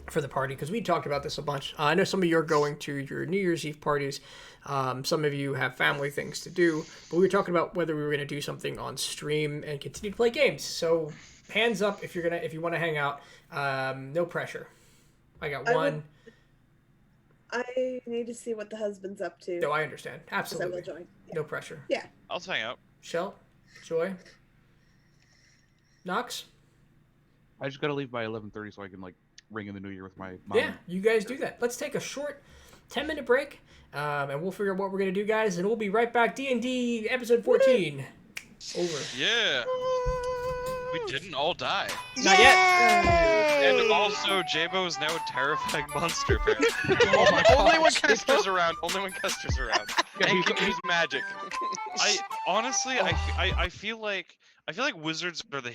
for the party, because we talked about this a bunch. I know some of you are going to your New Year's Eve parties. Some of you have family things to do, but we were talking about whether we were going to do something on stream and continue to play games. So, hands up if you want to hang out. No pressure. I got I one. I need to see what the husband's up to. No, I understand. 'Cause I Absolutely. will join. Yeah. No pressure. I'll just hang out. Shell, Joy, Knox. I just gotta leave by 11:30 so I can ring in the new year with my mom. Yeah, you guys do that. Let's take a short 10-minute break, and we'll figure out what we're gonna do, guys, and we'll be right back. D&D episode 14. Over. Yeah. We didn't all die. Not yet. And Also, Jabo is now a terrifying monster. Apparently. Only when Kester's around. Only when Kester's around. And can use magic. I honestly, I feel like wizards are the